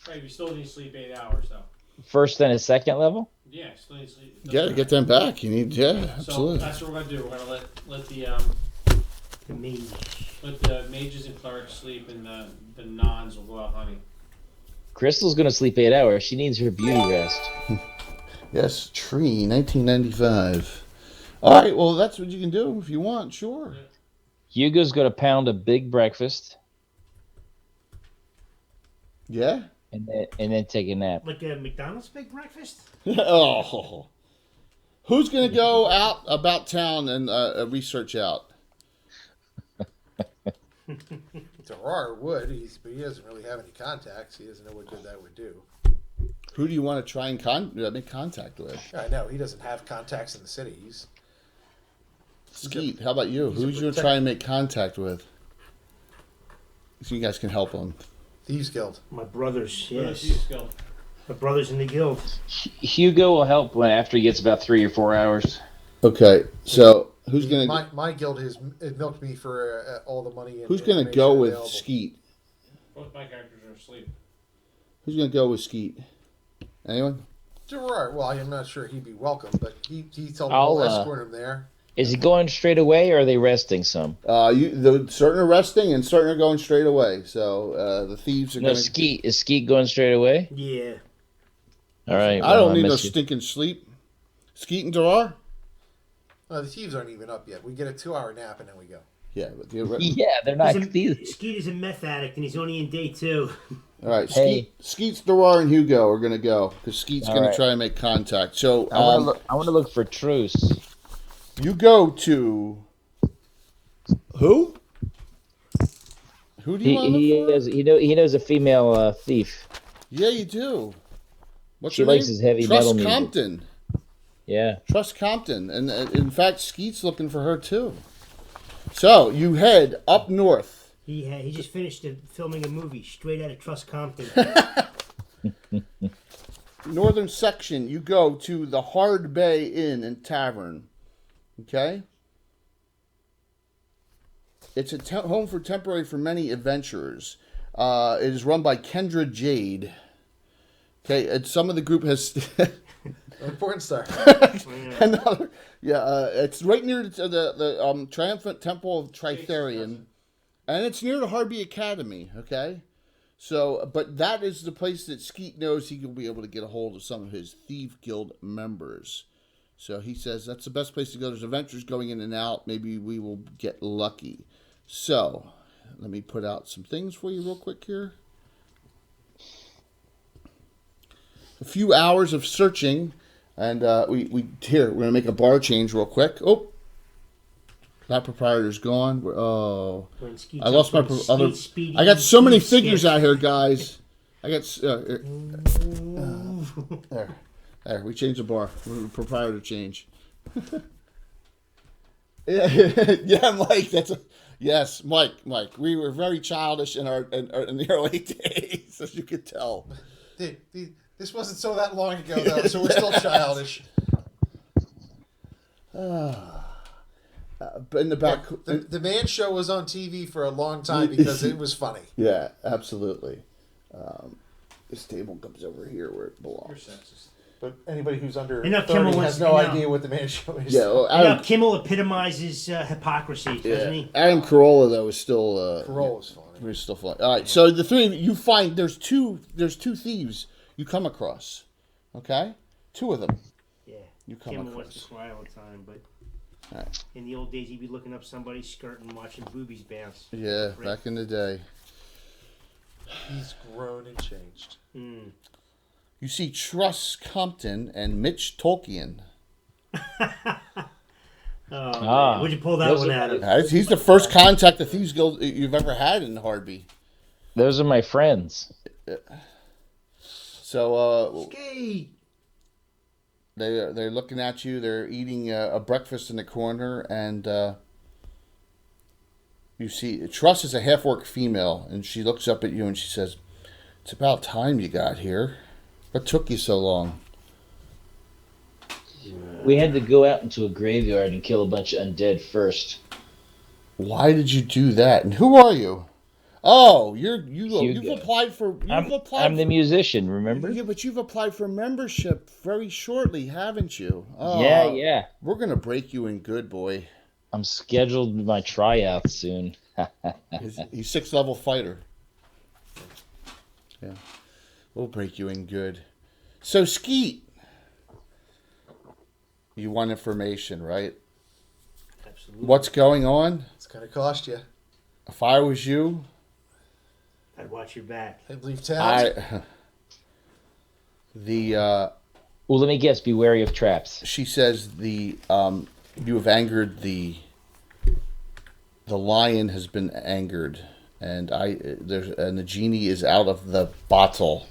Right, we still need to sleep 8 hours, though. First and a second level? Yeah, still need to sleep. Yeah, to get them back. You need, So absolutely. that's what we're gonna do. We're gonna let The mage. the mages and clerics sleep, and the nons will go out hunting. Crystal's going to sleep 8 hours. She needs her beauty rest. Yes, Tree, 1995. All right, well, that's what you can do if you want, sure. Hugo's going to pound a big breakfast Yeah? and then take a nap. Like a McDonald's big breakfast? Oh. Who's going to go out about town and research out? Terrar would, but he doesn't really have any contacts. He doesn't know what good that would do. Who do you want to try and make contact with? I know he doesn't have contacts in the city. Skeet, how about you? he's a Who's you going to try and make contact with? So you guys can help him. Thieves Guild. My brothers, yes. Thieves Guild. My brothers in the guild. Hugo will help after he gets about 3 or 4 hours. Okay, so who's going to My guild has milked me for all the money. And who's going to information go with available. Skeet? Both my characters are asleep. Who's going to go with Skeet? Anyone? Gerard. Well, I'm not sure he'd be welcome, but he told me I'll, we'll escort him there. Is he going straight away or are they resting some? Certain are resting and certain are going straight away. So the thieves are No, going to. Skeet. Is Skeet going straight away? Yeah. All right. I don't well, need no miss you. stinking sleep. Skeet and Darar? The thieves aren't even up yet. We get a 2-hour nap and then we go. Yeah, but Yeah, they're not. Skeet is a meth addict and he's only in day 2. all right. Hey. Skeet's Darar and Hugo are going to go because Skeet's All going right. to try and make contact. So I want to look for truce. you go to who? Who do you want to look for? He knows a female thief. Yeah, you do. What's She her likes name? his heavy Trust metal music. Compton. Yeah. Trust Compton, and in fact, Skeet's looking for her too. So you head up north. He just finished filming a movie straight out of Trust Compton. Northern section, you go to the Hardby Inn and Tavern. Okay? It's a home for temporary for many adventurers. It is run by Kendra Jade. Okay, and some of the group has Porn star. another. Yeah, it's right near the Triumphant Temple of Tritherion, and it's near the Hardby Academy. Okay, so but that is the place that Skeet knows he will be able to get a hold of some of his Thief Guild members. So he says that's the best place to go. There's adventures going in and out. Maybe we will get lucky. So let me put out some things for you real quick here. A few hours of searching, and we're gonna make a bar change real quick. Oh, that proprietor's gone. I lost my other. I got so many figures out here, guys. I got there. We changed the bar. Proprietor change. Yeah, Mike. Yes, Mike. We were very childish in in the early days, as you could tell. This wasn't so that long ago, though, so we're still childish. But in the back, The Man Show was on TV for a long time because it was funny. yeah, absolutely. This table comes over here where it You're belongs. sexist. But anybody who's under And now 30 Kimmel has wants- no and now- idea what The Man Show is. Yeah, well, Now, Kimmel epitomizes hypocrisy, doesn't he? Adam Carolla though is still Parole is funny. We're still fine. All right, so the three of you find there's two thieves you come across. Okay, two of them. Yeah. You come Kimmel wants to across. cry all the time, but Alright. in the old days, he'd be looking up somebody's skirt and watching boobies bounce. Yeah, back in the day. He's grown and changed. Mm. You see Truss Compton and Mitch Tolkien. Man. Would you pull that one out of? He's the first contact the Thieves Guild you've ever had in Hardby. Those are my friends. So Ski. they're looking at you. They're eating a breakfast in the corner, and you see Truss is a half-orc female, and she looks up at you and she says, "It's about time you got here. What took you so long?" We had to go out into a graveyard and kill a bunch of undead first. Why did you do that? And who are you? Oh, you've Hugo. applied for. I'm the musician, remember? Yeah, but you've applied for membership very shortly, haven't you? Oh, Yeah. We're gonna break you in good, boy. I'm scheduled my tryout soon. He's 6th level fighter. Yeah, we'll break you in good. So Skeet, you want information, right? Absolutely. What's going on? It's gonna cost you. If I was you, I'd watch your back. I'd leave town. Well, let me guess. Be wary of traps. She says you have angered the lion has been angered, and the genie is out of the bottle.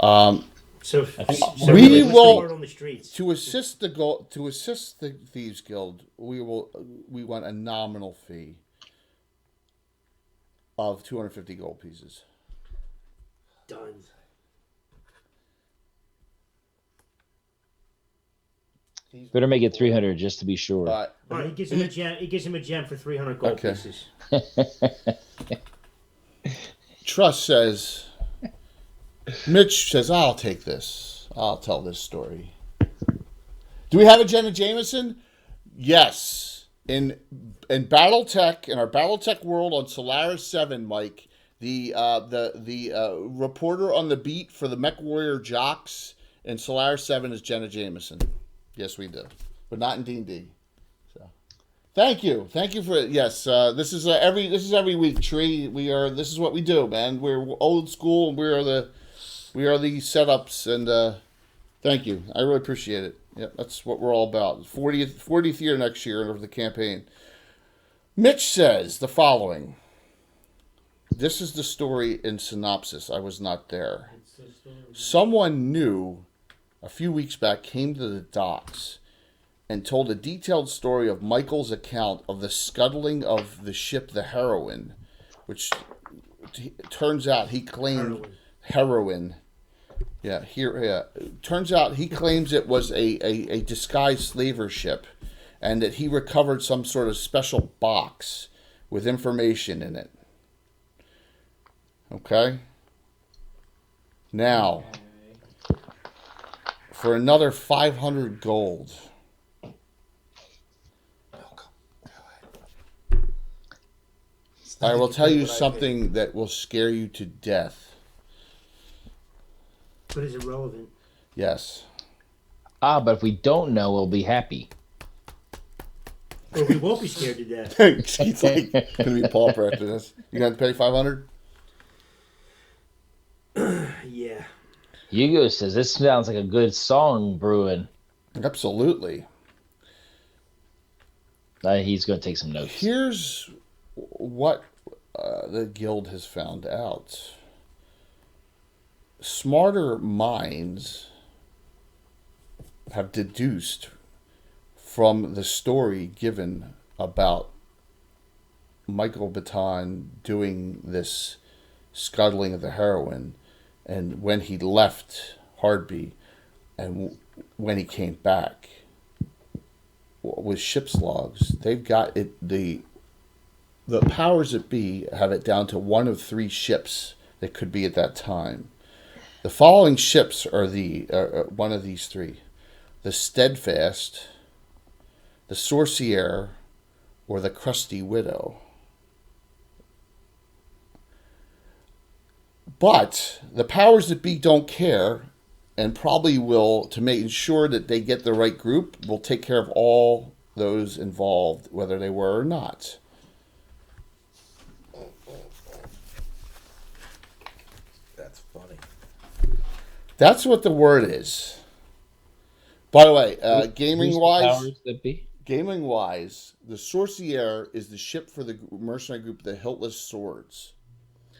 So we what's the will word on the streets? to assist the Thieves Guild. We want a nominal fee of 250 gold pieces. Done. Better make it 300 just to be sure. All right, he gives him a gem. He gives him a gem for 300 gold Okay. pieces. Truss says, Mitch says, "I'll take this. I'll tell this story." Do we have a Jenna Jameson? Yes. In BattleTech, in our BattleTech world on Solaris 7, Mike, the reporter on the beat for the Mech Warrior Jocks in Solaris 7 is Jenna Jameson. Yes, we do, but not in D&D. So, thank you for yes. This is every week. Tree. This is what we do, man. We're old school, and we are the setups. And thank you. I really appreciate it. Yeah, that's what we're all about. 40th year next year of the campaign. Mitch says the following. This is the story in synopsis. I was not there. Someone new a few weeks back came to the docks and told a detailed story of Michael's account of the scuttling of the ship the Heroine, which turns out he claimed heroin. Turns out he claims it was a disguised slaver ship, and that he recovered some sort of special box with information in it. Okay? Now, for another 500 gold. I will tell you something that will scare you to death. But is it relevant? Yes. But if we don't know, we'll be happy. Or we won't be scared to death. He's like, gonna be pauper after this. You gonna pay 500? Yeah. Hugo says this sounds like a good song brewing. Absolutely. He's going to take some notes. Here's what the guild has found out. Smarter minds have deduced from the story given about Michael Batton doing this scuttling of the heroine, and when he left Hardby and when he came back with ship's logs, they've got it. The powers that be have it down to one of three ships that could be at that time. The following ships are one of these three: the Steadfast, the Sorcier, or the Crusty Widow. But the powers that be don't care, and probably will, to make sure that they get the right group, will take care of all those involved, whether they were or not. That's funny. That's what the word is. By the way, Who's gaming the wise, powers that be? the Sorcier is the ship for the mercenary group, the Hiltless Swords.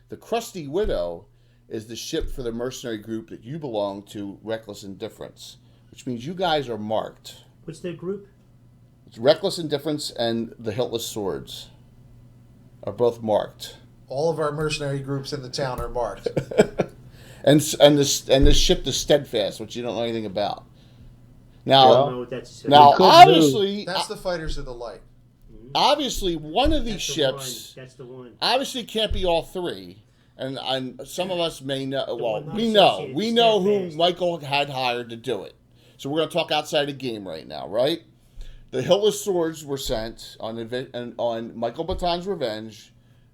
The Crusty Widow is the ship for the mercenary group that you belong to, Reckless Indifference, which means you guys are marked. What's their group? It's Reckless Indifference and the Hiltless Swords are both marked. All of our mercenary groups in the town are marked. and this ship, the Steadfast, which you don't know anything about. I Now, don't know what that's. now We could obviously, That's the Fighters of the Light. obviously, one of these That's the ships one. That's the one. obviously can't be all three. And some of us may know. Well, one not we know. associated We with know who Steadfast. Michael had hired to do it. So we're going to talk outside the game right now, right? The Hiltless Swords were sent on Michael Batton's revenge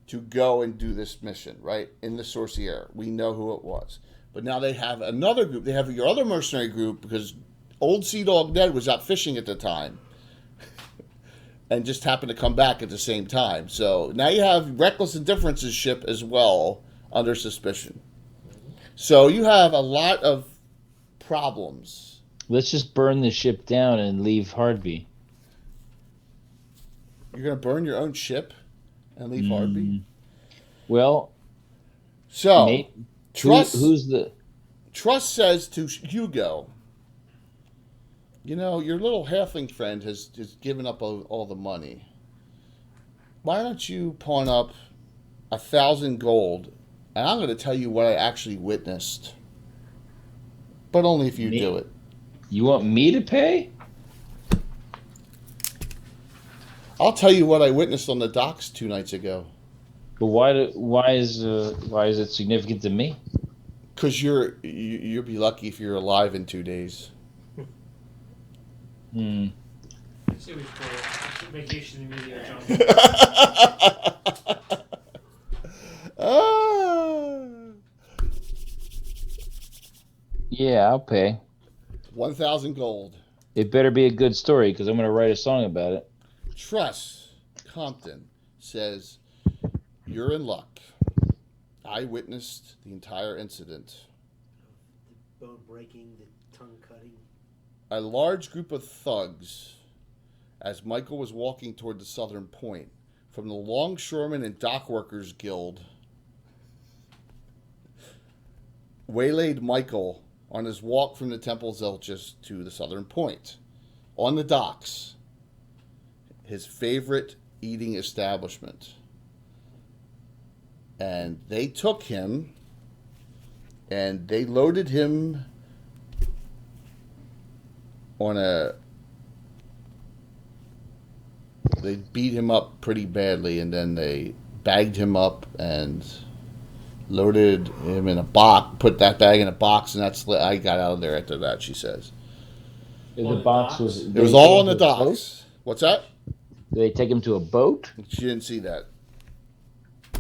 to go and do this mission, right? In the Sorcier. We know who it was. But now they have another group. They have your other mercenary group because Old Sea Dog Ned was out fishing at the time and just happened to come back at the same time. So now you have Reckless Indifference's ship as well under suspicion. So you have a lot of problems. Let's just burn the ship down and leave Hardby. You're going to burn your own ship and leave Hardby? Well, So, Nate, Trust, who's the? Trust says to Hugo, you know, your little halfling friend has given up all the money. Why don't you pawn up 1,000 gold, and I'm going to tell you what I actually witnessed. But only if you do it. You want me to pay? I'll tell you what I witnessed on the docks 2 nights ago. But why is it significant to me? Because you'll be lucky if you're alive in 2 days. I say we should go vacation immediately, John. Yeah, I'll pay. 1,000 gold. It better be a good story because I'm going to write a song about it. Truss Compton says, you're in luck. I witnessed the entire incident. The bone breaking, the tongue cutting. A large group of thugs, as Michael was walking toward the southern point, from the Longshoremen and Dockworkers Guild, waylaid Michael on his walk from the Temple Zelchus to the southern point. On the docks, his favorite eating establishment. And they took him and they loaded him on they beat him up pretty badly, and then they bagged him up and loaded him in a box, put that bag in a box, and I got out of there after that, she says. The On the box docks? was. It was all on the docks. What's that? Did they take him to a boat? She didn't see that.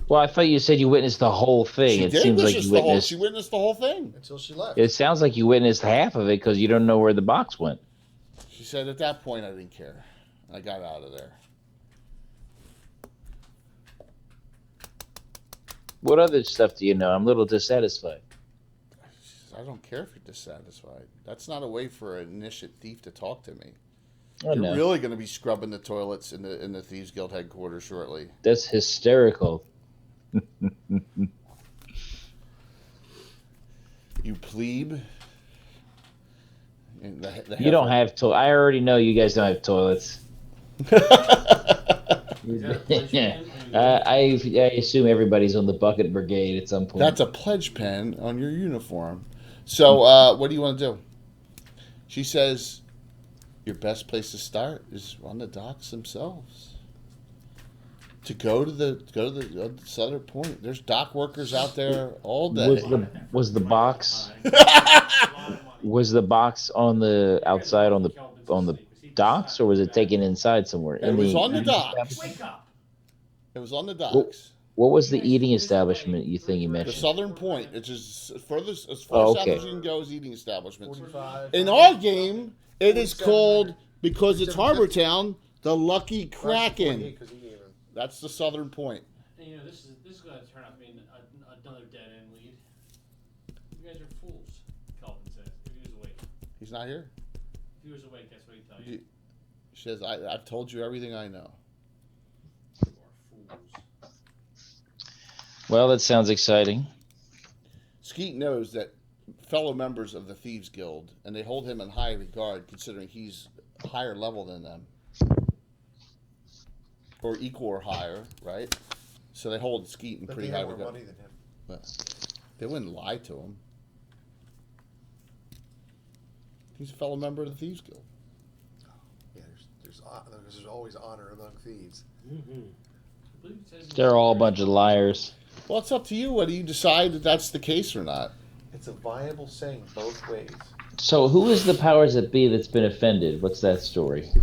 Well, I thought you said you witnessed the whole thing. She It did seems like witness you the whole. witnessed. She witnessed the whole thing. Until she left. It sounds like you witnessed half of it because you don't know where the box went. She said at that point I didn't care. I got out of there. What other stuff do you know? I'm a little dissatisfied. She says, I don't care if you're dissatisfied. That's not a way for an initiate thief to talk to me. Oh, You're no. really going to be scrubbing the toilets in the Thieves Guild headquarters shortly. That's hysterical. You plebe. And You don't have to. I already know you guys don't have toilets. Is that a pledge pen? I assume everybody's on the bucket brigade at some point. That's a pledge pen on your uniform. So, what do you want to do? She says, your best place to start is on the docks themselves. To go to the southern point. There's dock workers out there all day. was the box was the box on the outside on the docks, or was it taken inside somewhere? It was on the docks. Wake up! It was on the docks. What was the eating establishment you think you The mentioned? southern point, which is furthest as Oh, far okay. south as you can go, is eating establishments. 45. In our game, it is 4700. called, because it's 4750. Harbor Town, the Lucky That's Kraken. 48 'cause he gave him. That's the southern point. And you know, this is going to turn out to be another dead end lead. You guys are fools, Kelvin. He's not here. If he was awake, that's what he'd tell you. She says, I've told you everything I know. You are fools. Well, that sounds exciting. Skeet knows that fellow members of the Thieves Guild, and they hold him in high regard considering he's higher level than them. Or equal or higher, right? So they hold Skeet in But pretty they high have more regard. money than him. But they wouldn't lie to him. He's a fellow member of the Thieves Guild. Yeah, there's always honor among thieves. They're all a bunch of liars. Well, it's up to you whether you decide that that's the case or not. It's a viable saying both ways. So who is the powers that be that's been offended? What's that story? If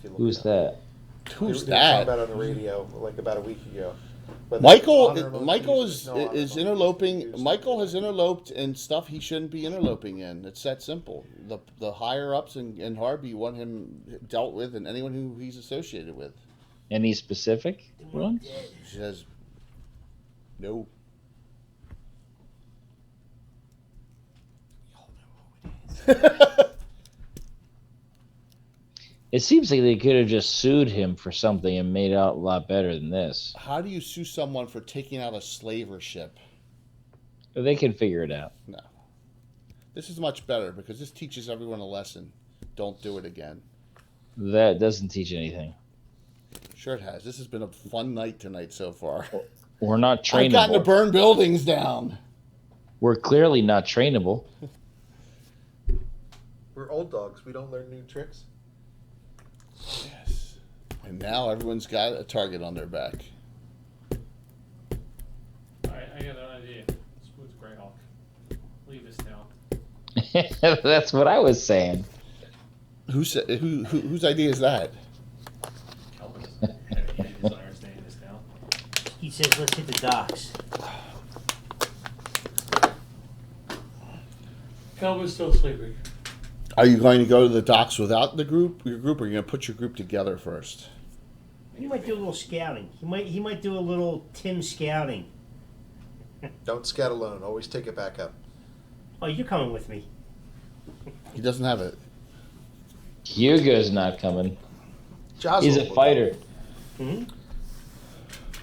you look Who's it up. that? Who's They were talking that? about it on the radio like about a week ago. But Michael honor among Michael thieves, is there's no honor is among interloping. thieves. Michael has interloped in stuff he shouldn't be interloping in. It's that simple. The higher ups in Hardby want him dealt with, and anyone who he's associated with. Any specific one? She says, no. It seems like they could have just sued him for something and made out a lot better than this. How do you sue someone for taking out a slaver ship? But they can figure it out. No. This is much better because this teaches everyone a lesson. Don't do it again. That doesn't teach anything. Sure it has. This has been a fun night tonight so far. We're not I've gotten to trainable. burn buildings down. We're clearly not trainable. We're old dogs. We don't learn new tricks. Yes. And now everyone's got a target on their back. Alright, I got an idea. Let's move to Greyhawk. Leave this town. That's what I was saying. Whose idea is that? Kelvin doesn't desire to stay in this town. He says, let's hit the docks. Kelvin's still sleeping. Are you going to go to the docks without your group, or are you going to put your group together first? He might do a little scouting. He might do a little Tim scouting. Don't scout alone. Always take it back up. Oh, you're coming with me. He doesn't have it. Hugo's not coming. Jocelyn He's a will fighter. Hmm?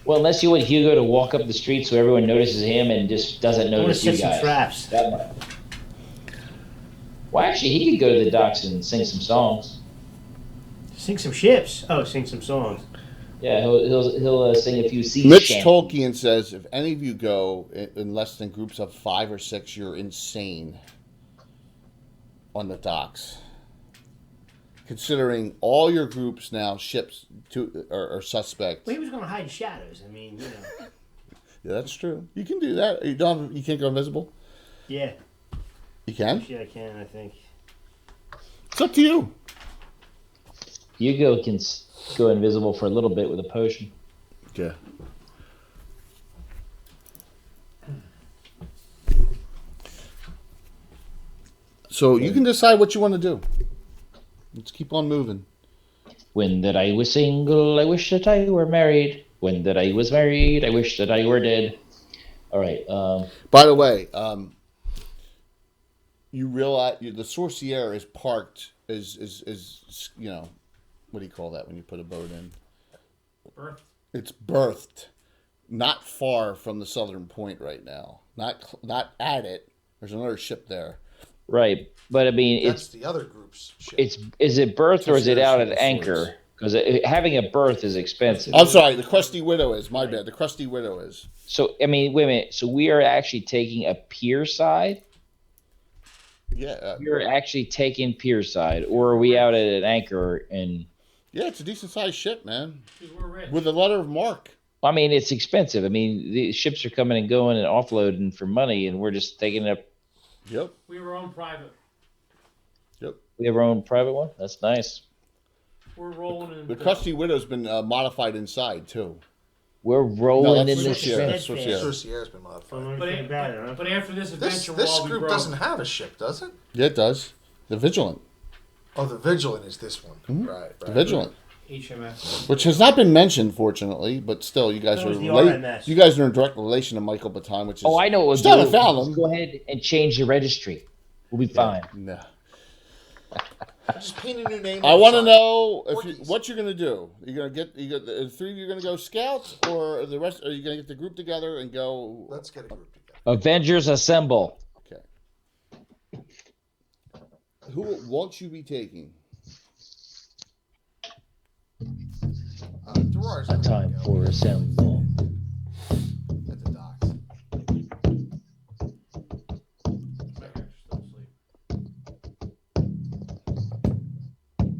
Well, unless you want Hugo to walk up the street so everyone notices him and just doesn't I want to notice you set some guys. traps. That might. Well, actually, he could go to the docks and sing some songs. Sing some ships. Oh, sing some songs. Yeah, he'll sing a few sea Mitch shanties. Tolkien says, if any of you go in less than groups of 5 or 6, you're insane on the docks. Considering all your groups now, ships are suspect. Well, he was going to hide in shadows. I mean, you know. Yeah, that's true. You can do that. You can't go invisible. Yeah. You can? Actually, I can, I think. It's up to you. Hugo can go invisible for a little bit with a potion. Yeah. So you can decide what you want to do. Let's keep on moving. When that I was single, I wish that I were married. When that I was married, I wish that I were dead. All right. By the way, you realize the Sorcière is parked is you know, what do you call that when you put a boat in? Birth. It's berthed, not far from the southern point right now. Not at it. There's another ship there. Right, but I mean, That's the other group's ship. is it berth or is it out at Sorts. anchor? Because having a berth is expensive. I'm sorry, the Crusty Widow is. My bad. The Crusty Widow is. So I mean, wait a minute. So we are actually taking a pier side. Yeah. We're actually taking pier side, or are we out at an anchor? And Yeah, it's a decent sized ship, man. Because we're rich. With a letter of marque. I mean, it's expensive. I mean, the ships are coming and going and offloading for money, and we're just taking it up. Yep. We were on private. Yep. We have our own private one. That's nice. We're rolling in. The Crusty Widow's been modified inside too. We're rolling that's in Sorcière. the That's Sorcière. Sorcière's been modified. Don't know But, anything about it, huh? but after this adventure, we'll This all be group broke. doesn't have a ship, does it? Yeah, it does. The Vigilant. Oh, the Vigilant is this one. Mhm. Right. The Vigilant. HMS. Which has not been mentioned, fortunately, but still, you guys That are was the late. RMS. You guys are in direct relation to Michael Baton, which is. Oh, I know what we'll Still do. haven't found Let's him. go ahead and change the registry. We'll be fine. No. Just paint a new name. I on the want to side. know Porkies. what you're gonna do. The three of you gonna go scouts, or the rest? Are you gonna get the group together and go? Let's get a group together. Avengers assemble. Okay. Who won't you be taking? Gerard's A gonna time go for assemble. at the docks. My character's still asleep.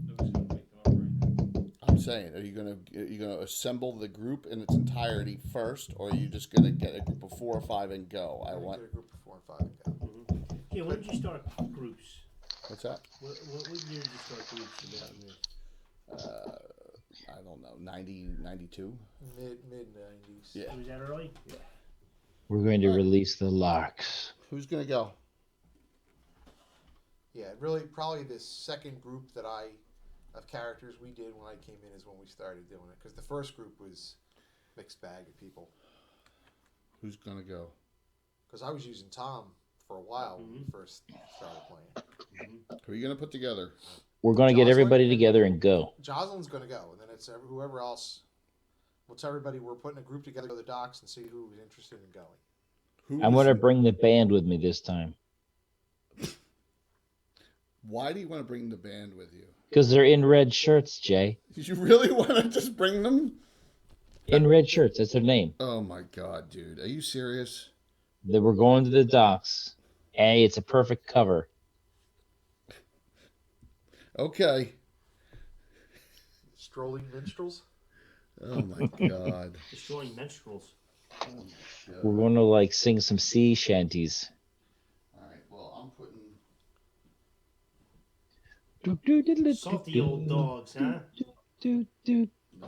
Nobody's gonna wake them up right now. I'm saying, are you gonna assemble the group in its entirety first, or are you just gonna get a group of 4 or 5 and go? Get a group of 4 and 5 and go. Yeah, when did you start groups? What's that? What year did you start groups about this? I don't know, 90, 92? Mid 90s. Yeah. Was that early? Yeah. We're going to release the larks. Who's gonna go? Yeah, really, probably the second group of characters we did when I came in is when we started doing it. Because the first group was mixed bag of people. Who's gonna go? Because I was using Tom for a while when we first started playing. Who are you gonna put together? We're going to get Jocelyn? everybody together and go. Jocelyn's going to go, and then it's whoever else. We'll tell everybody we're putting a group together to the docks and see who's interested in going. I'm going to bring the band with me this time. Why do you want to bring the band with you? Because they're in red shirts, Jay. You really want to just bring them? In red shirts. That's their name. Oh my god, dude. Are you serious? That we're going to the docks. Hey, it's a perfect cover. Okay. Strolling minstrels? Oh my god. Destroying minstrels. Oh, shit. We're going to sing some sea shanties. Alright, well, I'm putting... Salty old dogs, huh? No,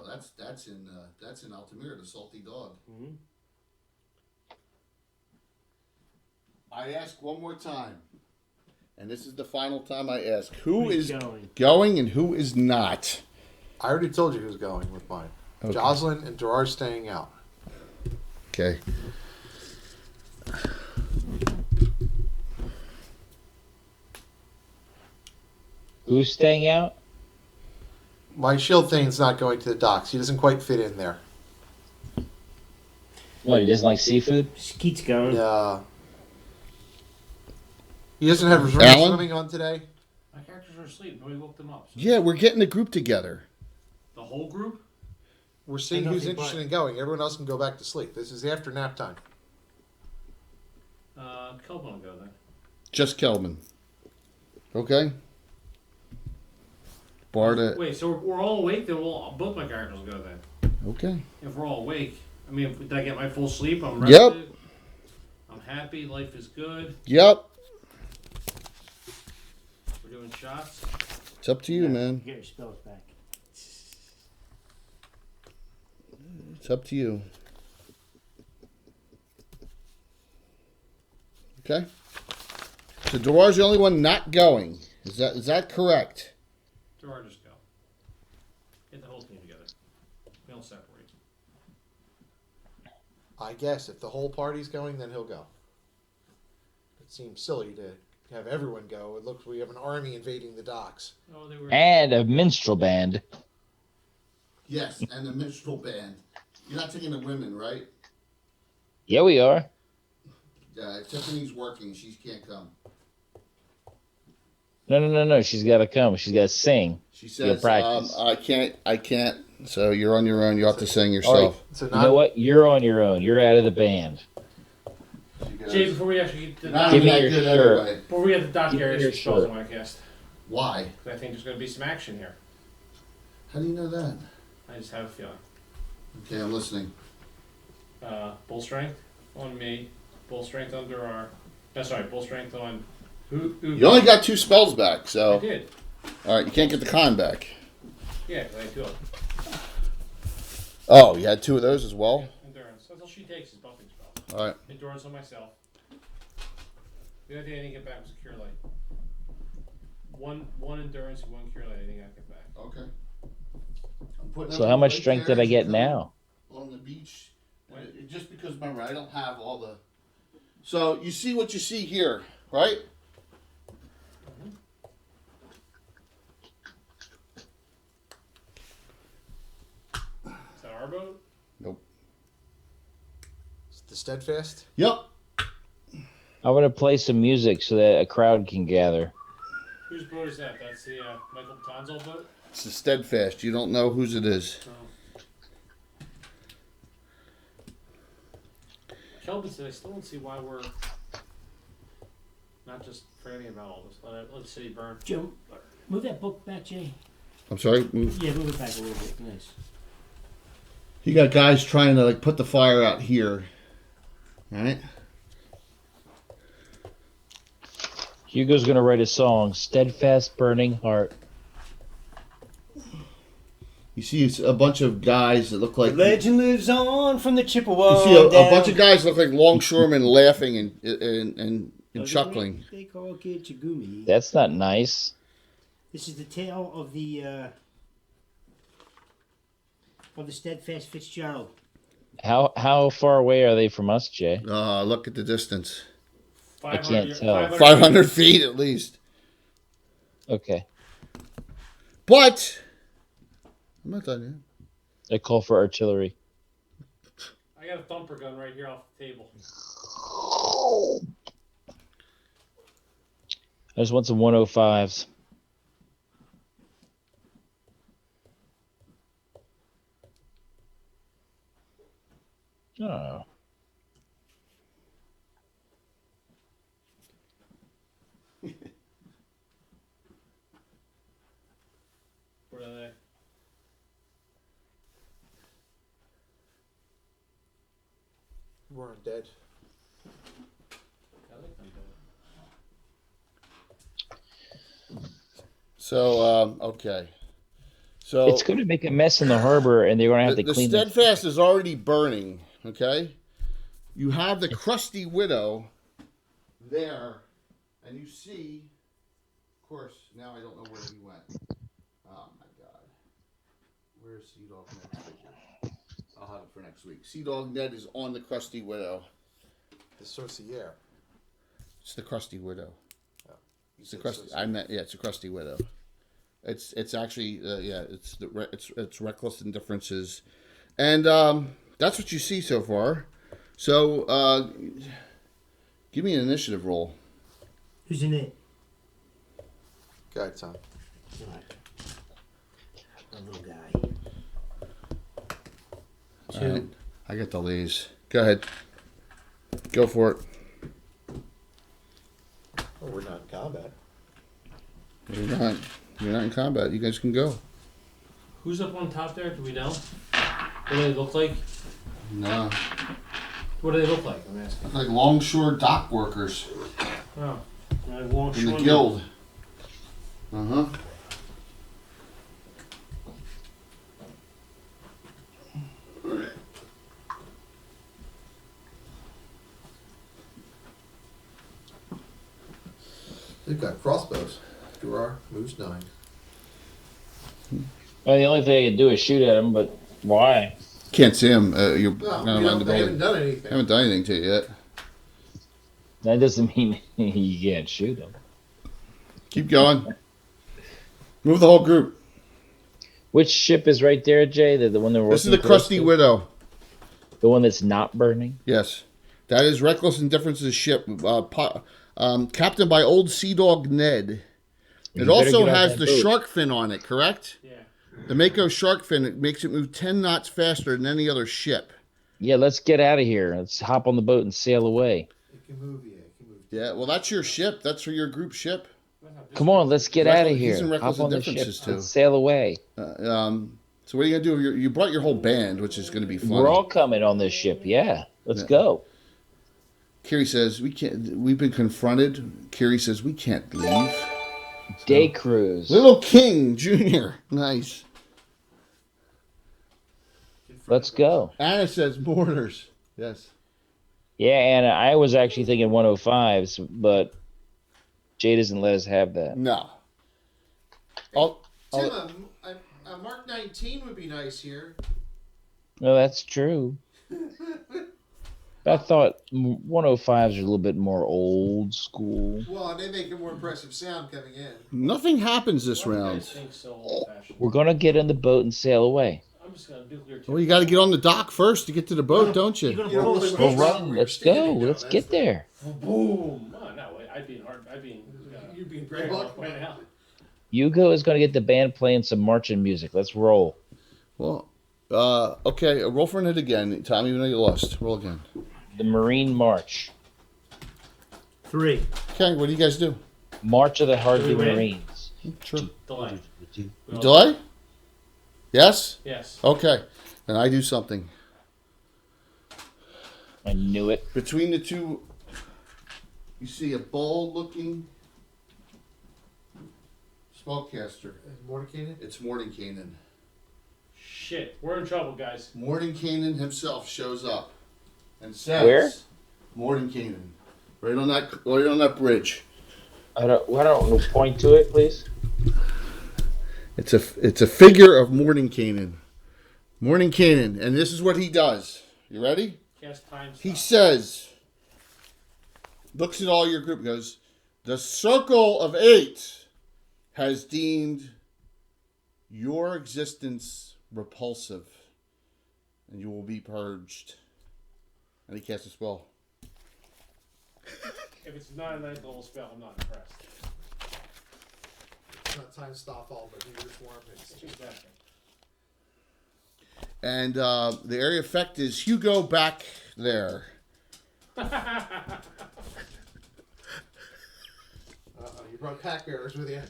that's in Altamira, the salty dog. Mm-hmm. I ask one more time, and this is the final time I ask. Who Who's is going? going and who is not? I already told you who's going with mine. Okay. Jocelyn and Gerard's staying out. Okay. Who's staying out? My shield thane's not going to the docks. He doesn't quite fit in there. What, he doesn't like seafood? Skeet's going. He doesn't have his Alan? swimming on today. My characters are asleep. Nobody woke them up. So Yeah, we're getting a group together. the whole group? We're seeing And who's nothing interested but- in going. Everyone else can go back to sleep. This is after nap time. Kelvin will go then. Just Kelvin. Okay? Barda. Wait, so we're all awake? Then both my characters will go then. Okay. If we're all awake, I mean, did I get my full sleep? I'm rested. Yep. I'm happy. Life is good. Yep. We're doing shots. It's up to you, man. Get your spells back. It's up to you. Okay? So Gerard's the only one not going. Is that correct? Gerard, just go. Get the whole team together. We don't separate. I guess if the whole party's going, then he'll go. It seems silly to have everyone go. It looks we have an army invading the docks. Oh, they were. And a minstrel band. Yes, and the minstrel band. You're not taking the women, right? Yeah, we are. Tiffany's working. She can't come. No. She's got to come. She's got to sing. She Yeah, says, practice. I can't. So you're on your own. You have to sing yourself. So You know what? You're on your own. You're out of the band. Jay, before we actually get to Not Give me that your good shirt. anyway. before we get to dock Give me areas, your spells I shirt. want to cast. Why? 'Cause I think there's going to be some action here. How do you know that? I just have a feeling. Okay, I'm listening. Bull strength on me. Bull strength on Durar. That's right. Bull strength on. Who? You only got 2 spells back, I so did. all right. You can't get the con back. Yeah, 'cause I had 2 of them. Oh, you had 2 of those as well. Endurance. That's all she takes is buffing spell. All right. Endurance on myself. The other thing I didn't get back was Cure Light. One endurance and 1 Cure Light I didn't get back. Okay. I'm putting So up how the much white strength did I chairs get and now? on the beach? Just because, remember, I don't have all the. So you see what you see here, right? Powerboat? Nope. The Steadfast. Yep. I'm gonna play some music so that a crowd can gather. Whose boat is that? That's the Michael Tonzo boat? It's the Steadfast. You don't know whose it is. Oh. Kelvin said, I still don't see why we're not just forgetting about all this. Let the city burn. Joe, move that book back, Jay. I'm sorry. Yeah, move it back a little bit. Nice. You got guys trying to like put the fire out here. All right. Hugo's gonna write a song, "Steadfast Burning Heart." You see a bunch of guys that look like. Legend lives on from the Chippewa. You see a bunch of guys look like longshoremen laughing and chuckling. They call Kid Chigumi. That's not nice. This is the tale of the Steadfast Fitzgerald. How far away are they from us, Jay? Look at the distance. I can't tell. 500 feet at least. Okay. But I'm not done yet. I call for artillery. I got a thumper gun right here off the table. I just want some 105s. Oh. Where are they? We're undead. I like them better. So okay. So It's going to make a mess in the harbor, and they're going to have to the clean Steadfast is already burning. Okay. You have the crusty widow there, and you see. Of course, now I don't know where he went. Oh my God. Where's Sea Dog Ned's picture? I'll have it for next week. Sea Dog Ned is on the crusty widow. The Saucier. It's the crusty widow. Oh, It's the crusty. It's a crusty widow. It's actually it's reckless indifferences, and that's what you see so far. So give me an initiative roll. Who's in it? Go ahead, Tom. A little guy. All right. I got the leads. Go ahead. Go for it. Oh, we're not in combat. You're not. You're not in combat. You guys can go. Who's up on top there? Do we know? What do they look like? No. What do they look like? I'm asking. Like longshore dock workers Oh. in the guild. Uh-huh. They've got crossbows. Durar moves 9. Well, the only thing I can do is shoot at them, but why? Can't see him. You're No, not around the they building. haven't done anything. Haven't done anything to you yet. That doesn't mean you can't shoot them. Keep going. Move the whole group. Which ship is right there, Jay? The one that we're This is working the Crusty close to? Widow. The one that's not burning? Yes. That is Reckless Indifference's ship. Captained by old Sea Dog Ned. You It better also get off has that the boat. shark fin on it, correct? Yeah. The Mako shark fin, it makes it move 10 knots faster than any other ship. Yeah, let's get out of here. Let's hop on the boat and sail away. It can move, yeah. It can move. Yeah, well, that's your ship. That's for your group ship. Come on, let's get out of here. He's in Reckless Hop on the ship Indifferences, too. and sail away. So what are you going to do? You brought your whole band, which is going to be fun. We're all coming on this ship. Yeah, let's Yeah. go. Carrie says, we can't. We've been confronted. Carrie says, we can't leave. Day cruise. Little King Jr. Nice. Let's go. Anna says, mortars. Yes. Yeah, Anna, I was actually thinking 105s, but Jay doesn't let us have that. No. Tim, a Mark 19 would be nice here. No, that's true. I thought 105s are a little bit more old school. Well, and they make a more impressive sound coming in. Nothing happens this Why do you round. guys think so old-fashioned? We're going to get in the boat and sail away. I'm just gonna nuclear. Well, you got to get on the dock first to get to the boat, don't You're you? gonna Yeah, pull well, the then Well, sticks. run. Let's go. Let's get there. Boom! Oh, no, I'd be in hard. I'd be in. You'd be in Greyhawk Greyhawk right now. Hugo is going to get the band playing some marching music. Let's roll. Well, okay. Roll for it again, Tom. Even though you lost, roll again. The Marine March. 3. Okay. What do you guys do? March of the Hardby Do we win? Marines. Sure. Delay. Delay? Yes. Yes. Okay. Then I do something. I knew it. Between the two, you see a bold-looking spellcaster. Mordecai? It's Mordenkainen. Shit, we're in trouble, guys. Mordenkainen himself shows up and says, Where? Mordenkainen, right on that bridge. I don't point to it, please. It's a figure of Mordenkainen. Mordenkainen, and this is what he does. You ready? Cast time He stop. says, looks at all your group, goes, the Circle of Eight has deemed your existence repulsive, and you will be purged. And he casts a spell. If it's not a ninth level spell, I'm not impressed. It's not time to stop all, but you just warm it. Exactly. And the area effect is Hugo back there. You brought pack bearers with you.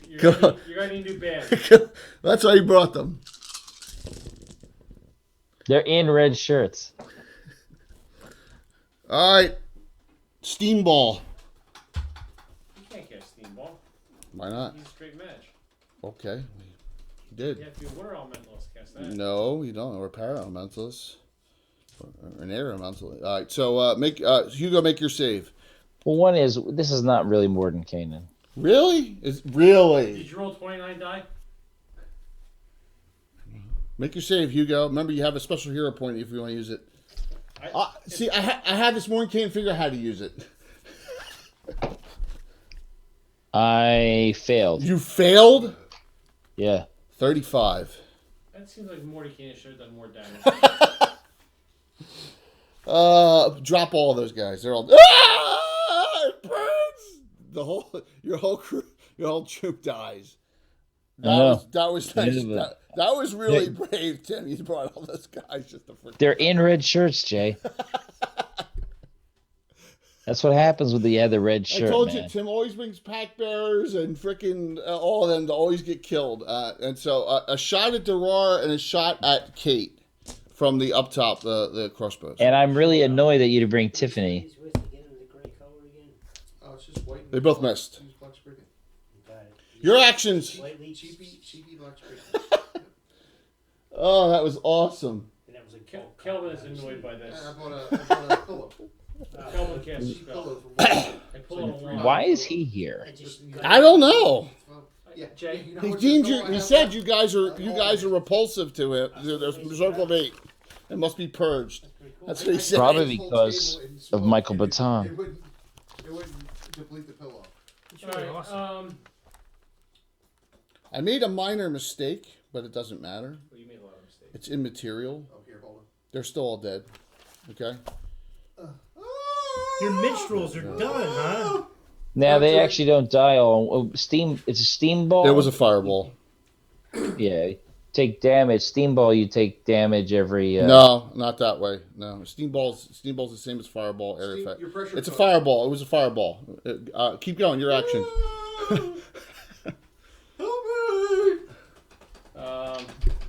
You're gonna need new band. That's why he brought them. They're in red shirts. All right. Steamball. You can't cast Steam Ball. Why not? He's a straight match. Okay. He did. You have to be a water elementalist to cast that. No, you don't. Or a para-elementalist. Or an air elementalist. All right. So Hugo, make your save. Well, one is this is not really Mordenkainen. Really? Really? Did you roll 29 die? Make your save, Hugo. Remember, you have a special hero point if you want to use it. See, I had this morning, can't figure out how to use it. I failed. You failed? Yeah. 35. That seems like Morty Kane should have done more damage. Drop all those guys. They're all it burns. Your whole crew, your whole troop dies. That was nice. That was really brave, Tim. You brought all those guys just to freaking. They're in red shirts, Jay. That's what happens with the red shirt. I told man. you, Tim always brings pack bearers and freaking all of them to always get killed. And so a shot at Derar and a shot at Kate from the up top, the crossbows. And I'm really annoyed that you didn't bring Tiffany. Oh, it's just white. They both missed. Use black spriggan. Your actions. Cheapy black spriggan. Oh, that was awesome. Kelvin is annoyed by this. I bought a pillow. Kelvin cast a Cheap spell. pillow from I pull it a one. Why is he here? I don't know. Yeah, Jay, you know He what's deemed the you. pillow I He have said left? you guys are repulsive to him. There's a circle of 8. It must be purged. That's what he said. Probably Full because table and of smoke. Michael It Batton. wouldn't deplete the pillow. Alright, I made a minor mistake, but it doesn't matter. well, you made a lot of mistakes. It's immaterial. Oh, here, hold on. They're still all dead. Okay. Your minstrels are done, huh? Now they actually don't die all. Steam. It's a steam ball. It was a fireball. Yeah. Take damage. Steam ball. You take damage every. No, not that way. No, Steamball's the same as fireball. Area Steam- effect. your pressure It's a cooker. fireball. It was a fireball. Keep going. Your action.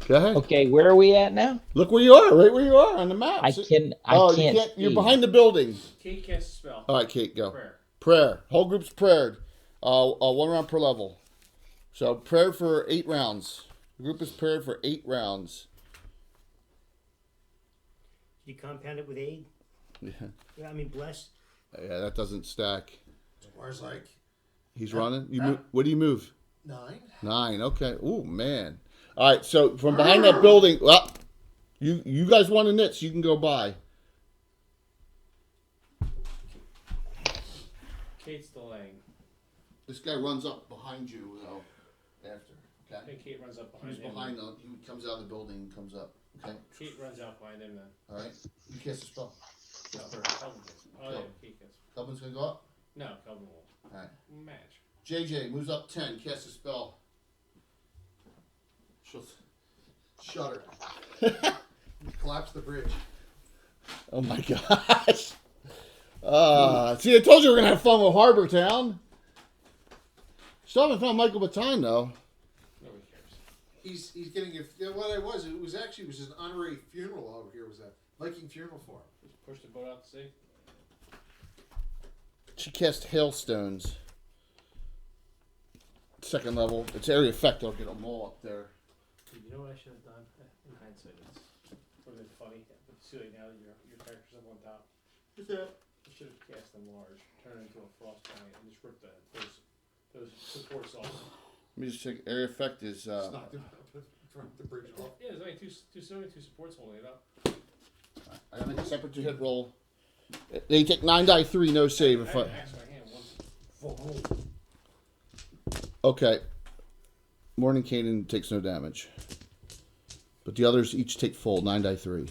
Go ahead. Okay, where are we at now? Look where you are. Right where you are on the map. I can't. You're see. behind the building. Kate casts a spell. All right, Kate, go. Prayer. Prayer. Whole group's prayed. 1 round per level. So prayer for 8 rounds. The group is prayed for 8 rounds. You compound it with aid? Yeah. Yeah, I mean, bless. Yeah, that doesn't stack. Where's like He's running. You move. What do you move? 9? 9. Okay. Oh man. All right. So from behind that building, well, you guys want a nits? You can go by. Kate's delaying. This guy runs up behind you after. Okay. And Kate runs up behind He's him. behind them. He comes out of the building and comes up. Okay. Kate runs out behind him then. All right. You cast a spell. No, Kelvin gets. Oh yeah, Kate gets. Kelvin's gonna go up. No, Kelvin will. All right. Match. JJ moves up 10. Cast a spell. She'll shudder. Collapse the bridge. Oh my gosh. See, I told you we were gonna have fun with Harbor Town. Still haven't found Michael Batton though. Nobody cares. He's getting what it was. It was actually an honorary funeral over here. It was a Viking funeral for him. Just push the boat out to sea. She cast hailstones. Second level. It's area effect. I'll get them all up there. You know what I should have done? In hindsight, it's would have been funny. But see, like now that your character's up on top. What's that? You should have cast them large, turn it into a frost giant, and just rip those supports off. Let me just check. Area effect is. It's not doing the bridge off. Yeah, there's only two supports holding it up. I gotta make a separate 2-hit roll. They take 9 die 3, no save. If I I, had an axe in my hand once. Full. okay. Morning Caden takes no damage. But the others each take full 9 die 3.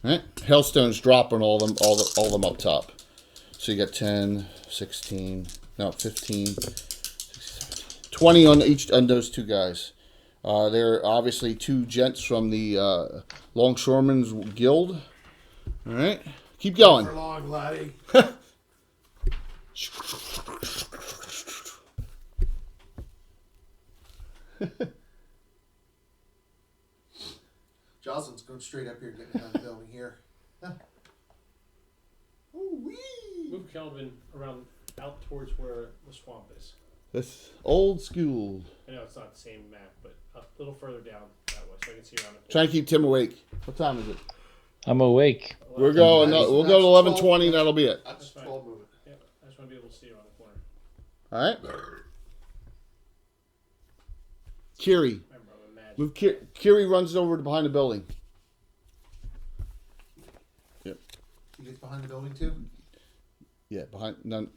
Alright. Hailstones drop on all of them up top. So you got 10, 16, no, 15, 16, 17, 20 on those two guys. They're obviously two gents from the Longshoremen's Guild. Alright. Keep going. For long, laddie. Jocelyn's going straight up here, getting down the building here. Ooh-wee. Move Kelvin around out towards where the swamp is. This old school. I know it's not the same map, but a little further down that way, so I can see around the Try and keep Tim awake. What time is it? I'm awake. We'll go to That's 11:20 and that'll be it. That's fine. 12 moving. Yeah, I just want to be able to see around the corner. Alright. Kiri. Remember, I'm a magic. Move Kiri runs over to behind the building. Yep. He gets behind the building too? Yeah, behind No.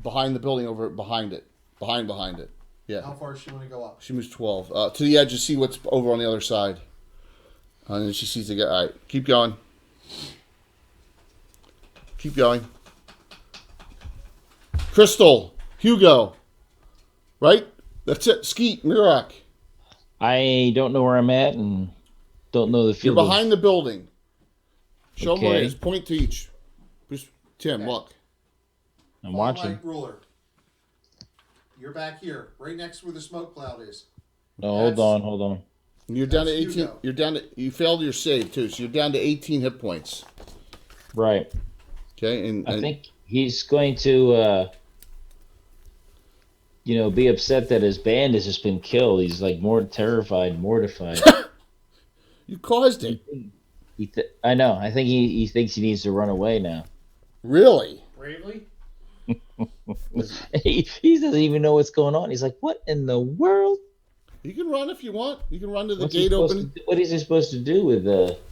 Behind the building over behind it. Behind it. Yeah. How far does she want to go up? She moves 12. To the edge to see what's over on the other side. And then she sees the guy. Alright, keep going. Keep going. Crystal. Hugo. Right? That's it. Skeet. Mirak. I don't know where I'm at and don't know the You're field. behind the building. Show them where it Okay. is. Point to each. Just, Tim, Okay. look. I'm Follow watching. my ruler. You're back here, right next to where the smoke cloud is. No, hold on. You're down to That's 18. Hugo. You're down to. You failed your save too, so you're down to 18 hit points. Right. Okay, and I think he's going to, be upset that his band has just been killed. He's like more terrified, mortified. you caused it. I know. I think he thinks he needs to run away now. Really? Bravely? He doesn't even know what's going on. He's like, what in the world? You can run if you want. You can run to the What's he gate supposed open. to do? What is he supposed to do with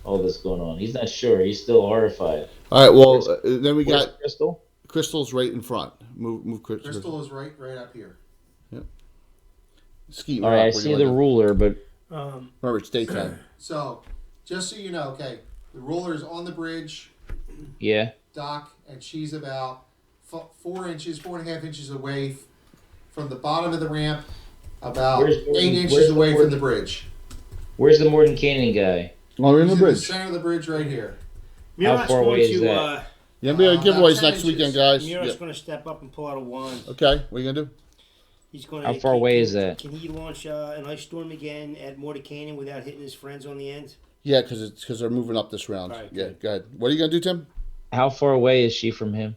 all this going on? He's not sure. He's still horrified. All right. Well, then we Where's got Crystal? Crystal's right in front. Move Crystal. Crystal is right up here. Skeet. All right, I Mirak, where see you the wanna- ruler, but Remember, it's daytime. So, just so you know, okay, the ruler is on the bridge, yeah. dock, and she's about 4.5 inches away from the bottom of the ramp, about Where's 8 Morgan- inches where's away from Morgan? the bridge. Where's the Morton Canyon guy? Oh, we're in He's the in the bridge. center of the bridge right here. Mirak's far away going is to that? Yeah, we have about giveaways 10 next inches. weekend, guys. Mirak's Yeah. going to step up and pull out a wand. Okay, what are you gonna do? He's going How far away is that? Can he launch an ice storm again at Morton Canyon without hitting his friends on the end? Yeah, because they're moving up this round. All right, Yeah, good. go ahead. What are you gonna do, Tim? How far away is she from him?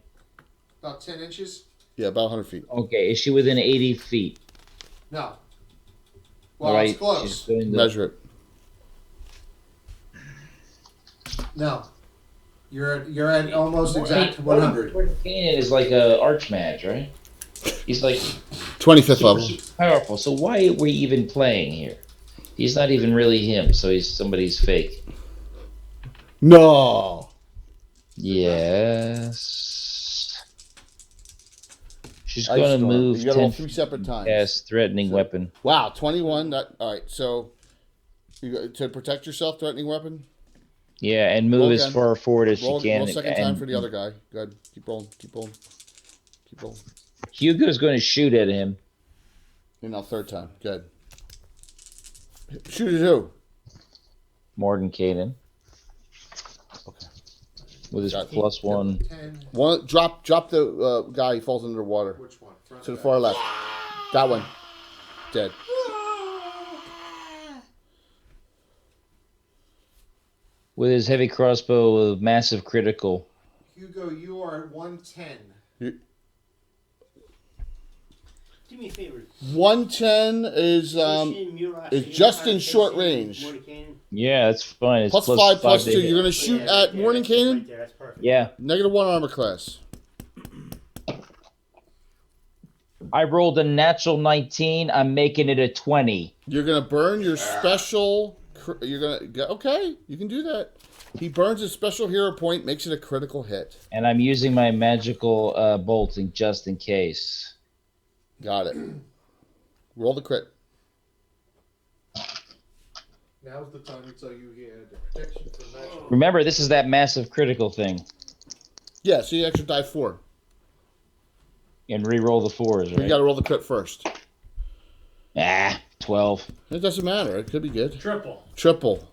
About 10 inches? Yeah, about 100 feet. Okay, is she within 80 feet? No. Well, All right, it's close. she's going to- Measure it. No. You're at almost exact 100. Morton Canyon is like a archmage, right? He's like 25th level. super powerful. So why are we even playing here? He's not even really him, so he's somebody's fake. No. Yes. She's Ice going to Storm. move You got to roll 10 3 separate times. cast threatening weapon. Wow, 21. All right, so you got, to protect yourself, threatening weapon. Yeah, and move Roll as again. far forward as Roll, she can. roll second time and for the other guy. Good. Keep rolling. Keep rolling. Keep rolling. Hugo's going to shoot at him. And now third time. Good. Shoot at who? Morgan Caden. Okay. With his Got it. +1. 10. One drop the guy. He falls into the water. Which one? Front To or the back? far left. That one. Dead. With his heavy crossbow with massive critical. Hugo, you are at 110. Do me a favor. 110 is just in short range. Yeah, that's fine. It's Plus 5, plus to 2. hit. You're going to shoot at Morning Canaan? Right there, that's perfect. Yeah. -1 armor class. I rolled a natural 19. I'm making it a 20. You're going to burn your special. You're going to. Okay, you can do that. He burns his special hero point, makes it a critical hit. And I'm using my magical bolting just in case. Got it. Roll the crit. Now's the time to tell you he had the protection for magic. Remember, this is that massive critical thing. Yeah, so you extra die 4. And re-roll the 4s, You right? got to roll the crit first. 12. It doesn't matter. It could be good. Triple. Triple.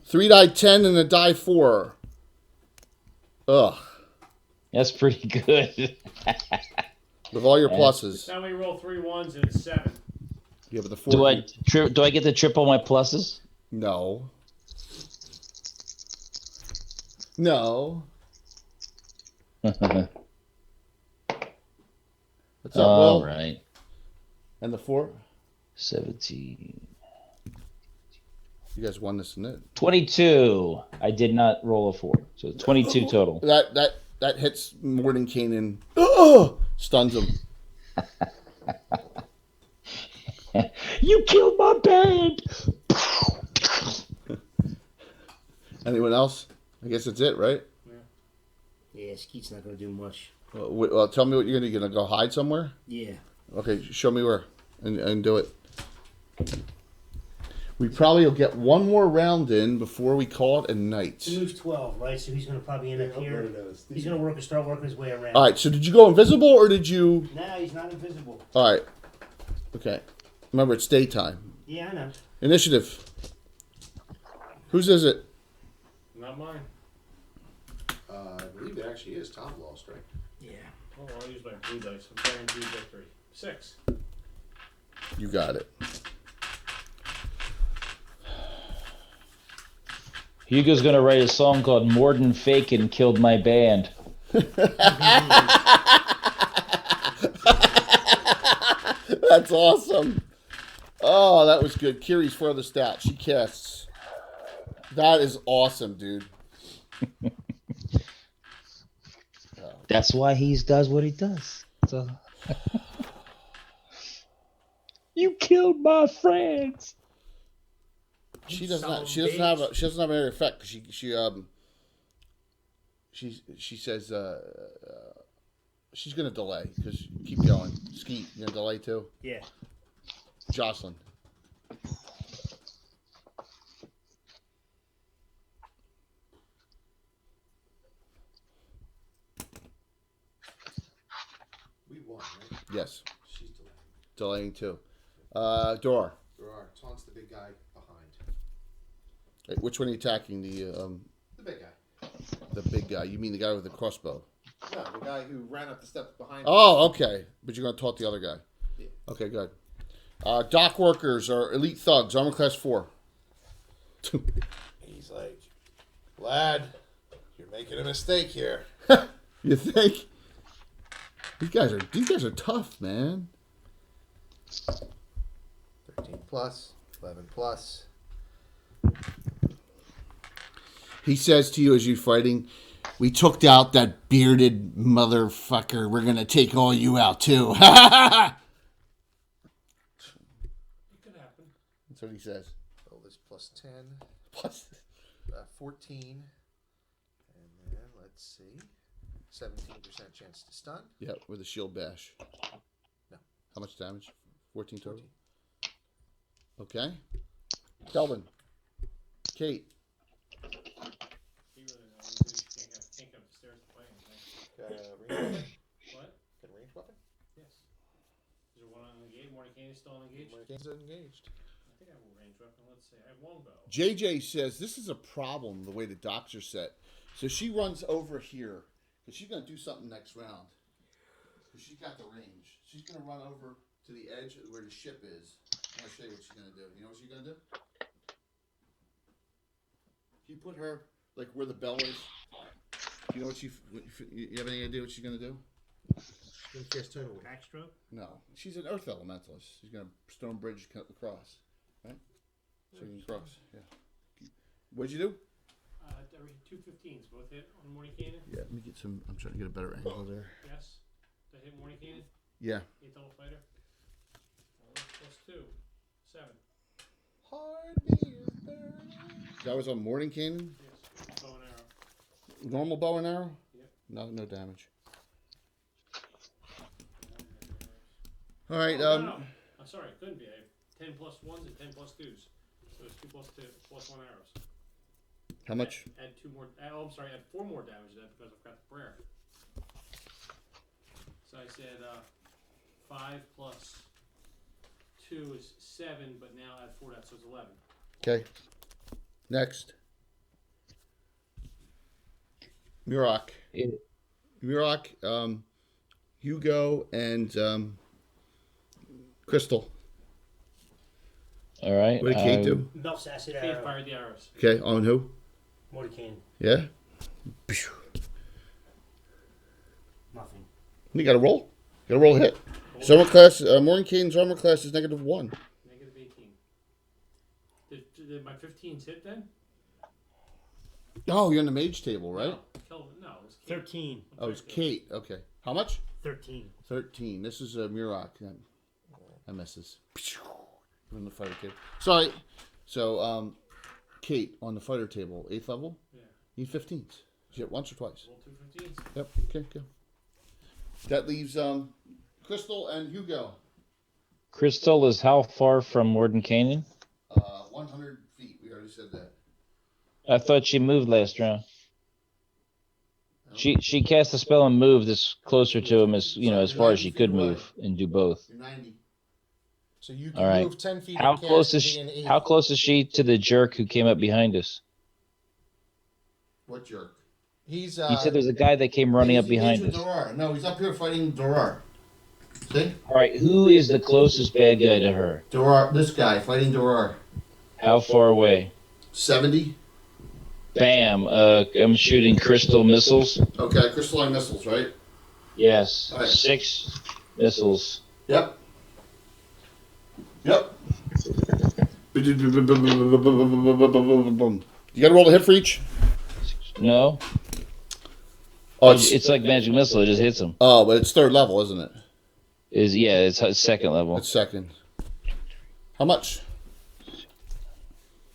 3 die 10 and a die 4. Ugh. That's pretty good. With all your pluses. Now we roll 3 1s and it's 7. Yeah, but the 4. Do I get to triple my pluses? No. No. What's up, All Will? right. And the 4? 17. You guys won this, isn't it? 22. I did not roll a 4. So 22 total. That hits Morning Canaan. Ugh! Stuns him. You killed my band! Anyone else? I guess that's it, right? Yeah, Skeet's not going to do much. Well, tell me what you're going to do. You're going to go hide somewhere? Yeah. Okay, show me where. And do it. We probably will get one more round in before we call it a night. He moves 12, right? So he's going to probably end up here. He's going to start working his way around. All right, so did you go invisible or did you... No, he's not invisible. All right. Okay. Remember, it's daytime. Yeah, I know. Initiative. Whose is it? Not mine. I believe it actually is. Tom lost, right? Yeah. Oh, I'll use my blue dice. I'm guaranteed victory. 6. You got it. Hugo's going to write a song called Morden Fakin Killed My Band. That's awesome. Oh, that was good. Kiri's furthest out. She casts. That is awesome, dude. That's why he does what he does. So. You killed my friends. She doesn't have an area effect because she says she's gonna delay because keep going. Skeet, you gonna delay too? Yeah. Jocelyn. We won, right? Yes. She's delaying. Delaying too. Dora. There are. Taunts the big guy behind. Hey, which one are you attacking? The big guy. The big guy. You mean the guy with the crossbow? No, the guy who ran up the steps behind. Oh, okay. But you're gonna taunt the other guy. Yeah. Okay, good. Dock workers are elite thugs, armor class 4. He's like, lad, you're making a mistake here. You think? These guys are tough, man. 13 plus, 11 plus. He says to you as you're fighting, "We took out that bearded motherfucker. We're gonna take all you out too." It could happen. That's what he says. Roll this plus 10, Plus, 14, and then let's see, 17% chance to stun. yeah, with a shield bash. How much damage? 14 total. Okay. Kelvin. Kate. He really knows. He can't go upstairs to play anything. Range weapon? What? Got a range weapon? Yes. Is there one engaged? Mordenkainen still engaged? Mordenkainen's engaged. I think I have a range weapon. Let's see. I have longbow. JJ says this is a problem the way the docks are set. So she runs over here because she's going to do something next round. Because she's got the range. She's going to run over to the edge where the ship is. I'll show you what she's going to do. You know what she's going to do? You put her like where the bell is. You know what you have any idea what she's going to do? Backstroke? No. She's an earth elementalist. She's going to stone bridge across. Right? So you can cross. Yeah. What'd you do? Every 2 15s, both hit on Mordenkainen? Yeah, let me get some. I'm trying to get a better angle there. Yes. Did I hit Mordenkainen? Yeah. 8 double fighter? Plus 2. 7. Hardby is burning. That was on Mordenkainen? Yes. Bow and arrow. Normal bow and arrow? Yep. No damage. All right. No. I'm sorry, it couldn't be. I have 10 plus 1s and 10 plus 2s. So it's 2 plus 2 plus 1 arrows. How much? Add 2 more. Oh, I'm sorry. Add 4 more damage to that because I've got the prayer. So I said 5 plus 2 is 7, but now add 4 to that, so it's 11. Okay. Next. Murak. Murak, Hugo, and Crystal. All right. What did Kate do? Melts acid Kate arrow. fired the arrows. Okay, on who? Mordenkainen. Yeah? Nothing. You got to roll. Got to roll a hit. Armor class, Mordenkainen's armor class is -1. -18. Did my 15s hit then? Oh, you're on the mage table, right? No, Kelvin, no, it was Kate. 13. Oh, it's Kate. Okay. How much? 13. 13. This is Murak. That misses. On the fighter table. Sorry. So, Kate on the fighter table, 8th level. Yeah. You need 15s. You hit once or twice. Roll 2 15s. Yep. Okay. Go. That leaves Crystal and Hugo. Crystal is how far from Mordenkainen? 100 feet. We already said that. I thought she moved last round. She cast a spell and moved as closer to him as as far as she could move and do both. You're 90. So you All can right. move 10 feet. How and cast close is and she, be an 80. how close is she to the jerk who came up behind us? What jerk? He's You said there's a guy that came running up behind us. Dorar. No, he's up here fighting Dorar. See? All right, who is the closest bad guy to her? Dorar. This guy fighting Dorar. How far away? 70. Bam! I'm shooting crystal missiles. Okay, crystalline missiles, right? Yes, All right. 6 missiles. Yep. Yep. You got to roll a hit for each? No, Oh, it's like magic missile. It just hits him. oh, but it's 3rd level, isn't it? It's 2nd level. It's 2nd. How much?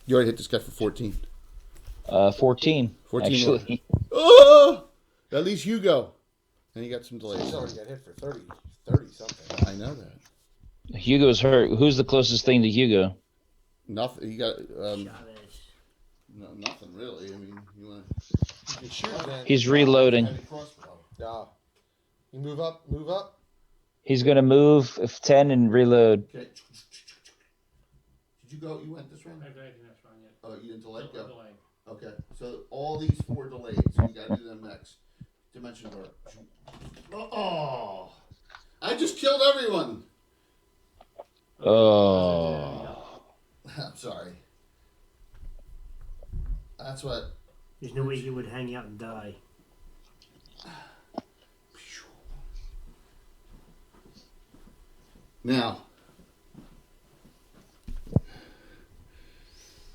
You already hit this guy for 14. 14. 14 actually. Oh! That leaves Hugo. And you got some delays. He's already got hit for 30 something. I know that. Hugo's hurt. Who's the closest thing to Hugo? Nothing. You got Chavez. no, nothing really. I mean, you want You can shoot then. He's reloading. heavy crossbow. Yeah. You move up. He's gonna move 10 and reload. Okay. Did you go? You went this I round? haven't done anything next round yet. Oh, you didn't delay? Still Go. delaying. Okay. So all these 4 delayed. So you got to do them next. Dimension door. Oh! I just killed everyone. Oh. I'm sorry. That's what. There's no way he would hang out and die. Now,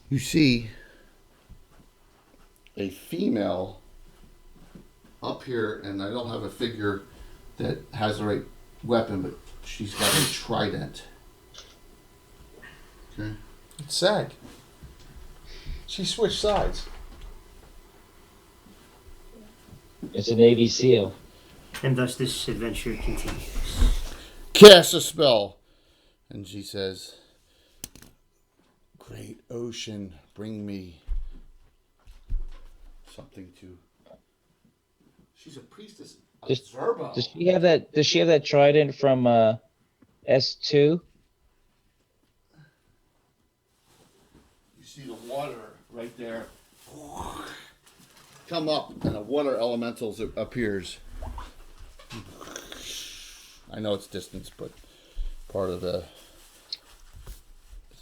you see a female up here, and I don't have a figure that has the right weapon, but she's got a trident. Okay. It's Sag. She switched sides. It's a Navy SEAL. And thus this adventure continues. cast a spell. And she says, great ocean, bring me something to... She's a priestess. Zerbo. Does she have that? Does she have that trident from S2? You see the water right there come up, and a water elemental appears. I know it's distance, but part of the...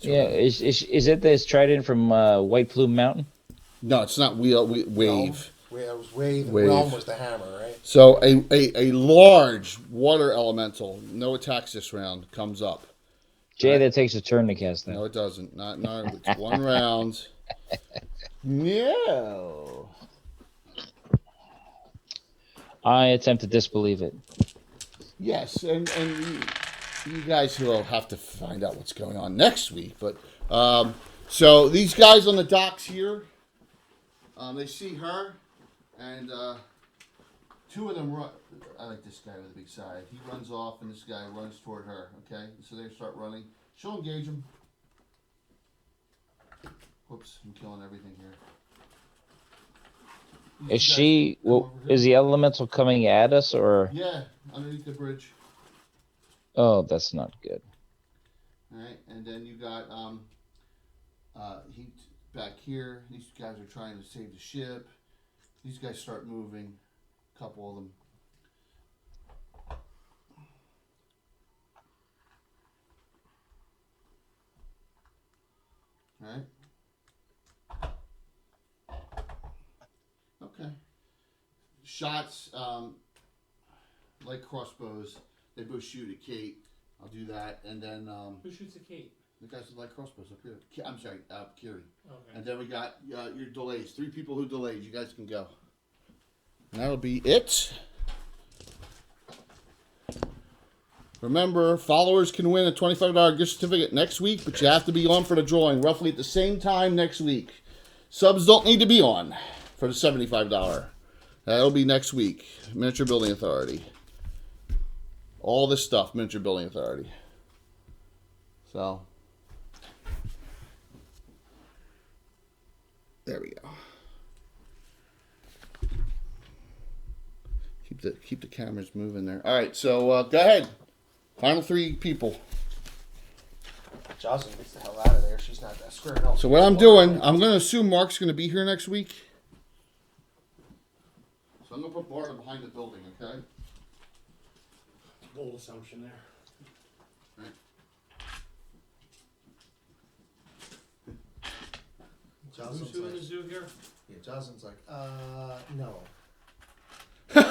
Yeah, is it this trident from White Plume Mountain? No, it's not wave. It was wave, and Wave. realm was the hammer, right? So a large water elemental, no attacks this round, comes up. Jay, that takes a turn to cast that. No, it doesn't. Not it's one round. No. I attempt to disbelieve it. Yes, and you guys will have to find out what's going on next week. But so these guys on the docks here, they see her, and two of them run. I like this guy with the big side. He runs off, and this guy runs toward her. Okay, so they start running. She'll engage him. Whoops, I'm killing everything here. Is she? Well, is the elemental coming at us, or? Yeah, underneath the bridge. Oh, that's not good. All right, and then you got he back here. These guys are trying to save the ship. These guys start moving. A couple of them. All right. Okay. Shots, like crossbows. They both shoot at Kate. I'll do that, and then Who shoots at Kate? the guys with light crossbows up here. I'm sorry, Kiri. Okay. And then we got your delays. 3 people who delayed. You guys can go. And that'll be it. Remember, followers can win a $25 gift certificate next week, but you have to be on for the drawing roughly at the same time next week. Subs don't need to be on for the $75. That'll be next week. Miniature Building Authority. All this stuff, Miniature Building Authority. So, there we go. Keep the cameras moving there. All right, so go ahead. Final 3 people. Jocelyn gets the hell out of there. She's not that square at all. So what I'm doing, I'm going to assume Mark's going to be here next week. So I'm going to put Barton behind the building, okay? Bold assumption there. Right. Who's Jocelyn's who in the like, zoo here? yeah, Jocelyn's like, no. That's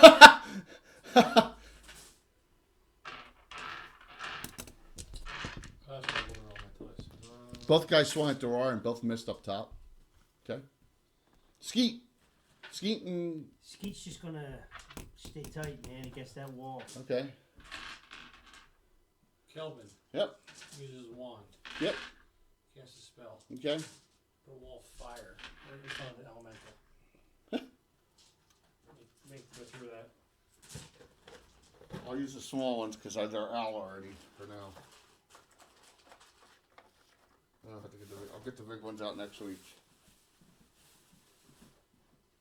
what I wrote on my list. Both guys swung at Durar and both missed up top. Okay. Skeet and... Skeet's just gonna stay tight, man, against that wall. Okay. Kelvin Yep. uses wand. Yep. Cast a spell. Okay. Put a wall of fire. Right in front of the elemental. Make go through that. I'll use the small ones because they're owl already for now. I'll get the big ones out next week.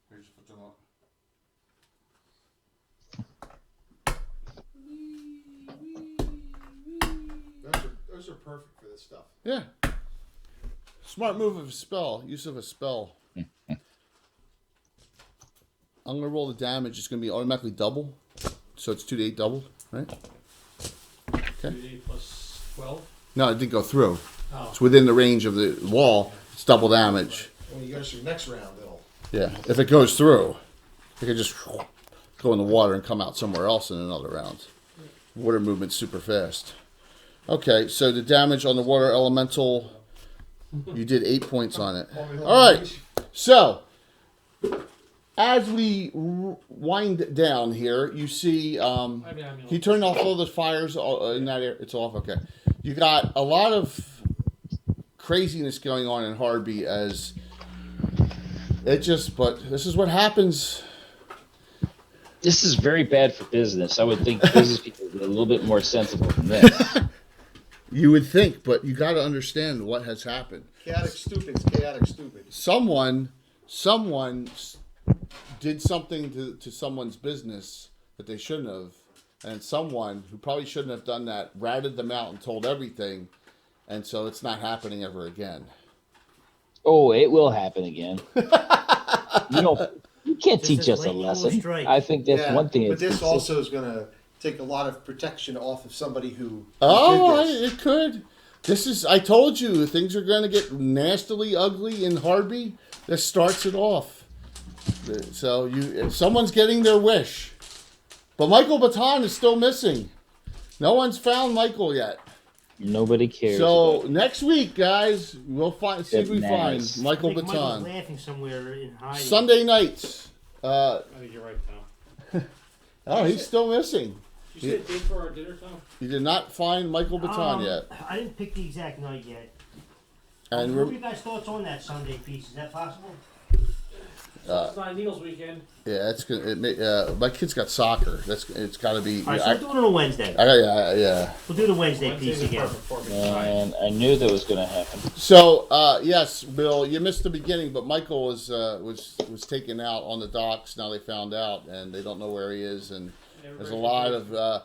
Here, just put them up. Those are perfect for this stuff. Yeah. Smart move of a spell. Use of a spell. I'm going to roll the damage. It's going to be automatically double. So it's 2d8 doubled, right? Okay. 2d8 plus 12. No, it didn't go through. Oh. It's within the range of the wall. It's double damage. When you go to your next round, it'll. Yeah. If it goes through, it can just go in the water and come out somewhere else in another round. Water movement's super fast. Okay, so the damage on the water elemental, you did 8 points on it. All right, so as we wind down here, you see he turned off all the fires in that area. It's off, okay. You got a lot of craziness going on in Hardby as it just, but this is what happens This is very bad for business. I would think business people would be a little bit more sensible than this. You would think, but you got to understand what has happened. Chaotic stupid's chaotic stupid. Someone did something to someone's business that they shouldn't have, and someone who probably shouldn't have done that ratted them out and told everything, and so it's not happening ever again. Oh, it will happen again. You can't teach us a lesson. I think that's one thing. But this also is going to take a lot of protection off of somebody who Oh, did this. it could. I told you, things are going to get nastily ugly in Hardby. This starts it off. So someone's getting their wish. But Michael Batton is still missing. No one's found Michael yet. Nobody cares. So next week, guys, we'll see if we find Nice. Michael I think Michael's Batton. laughing somewhere in hiding. Sunday nights. I think you're right, Tom. Oh, he's still missing. Did you say a date for our dinner, Tom? You did not find Michael Batton yet. I didn't pick the exact night yet. And What are you guys' thoughts on that Sunday piece? Is that possible? It's not Needles weekend. yeah, it's good. My kid's got soccer. It's got to be. All right, so we'll do it on a Wednesday. Yeah. We'll do the Wednesday piece Wednesday's a again. perfect time. And I knew that was going to happen. So yes, Bill, you missed the beginning, but Michael was taken out on the docks. Now they found out, and they don't know where he is. And there's a lot of the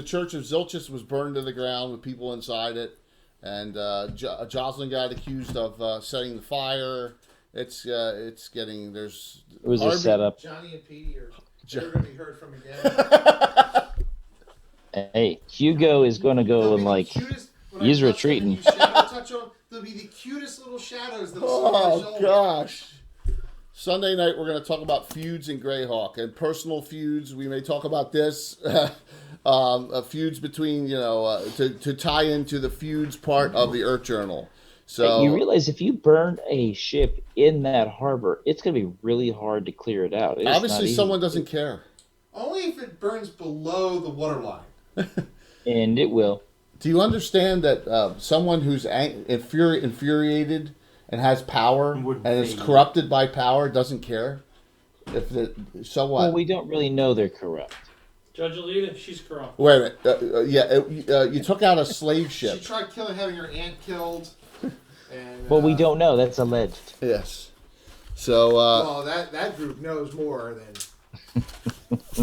Church of Zilchus was burned to the ground with people inside it, and Jocelyn got accused of setting the fire. It's getting there's. It was a setup. Johnny and Petey are never going to be heard from again. Hey, Hugo is going to go and like. He's retreating. They'll be the cutest little shadows that'll sit on your Oh shoulder. gosh! Sunday night we're going to talk about feuds in Greyhawk and personal feuds. We may talk about this feuds between to tie into the feuds part of the Earth Journal. So You realize if you burn a ship in that harbor, it's going to be really hard to clear it out. It's not obviously easy. someone doesn't care. Only if it burns below the waterline. And it will. Do you understand that someone who's infuriated and has power and is corrupted by power doesn't care? So what? Well, we don't really know they're corrupt. Judge Alita, she's corrupt. Wait a minute. You took out a slave ship. She tried having her aunt killed. And, Well, we don't know. That's alleged. Yes. So well, that group knows more than.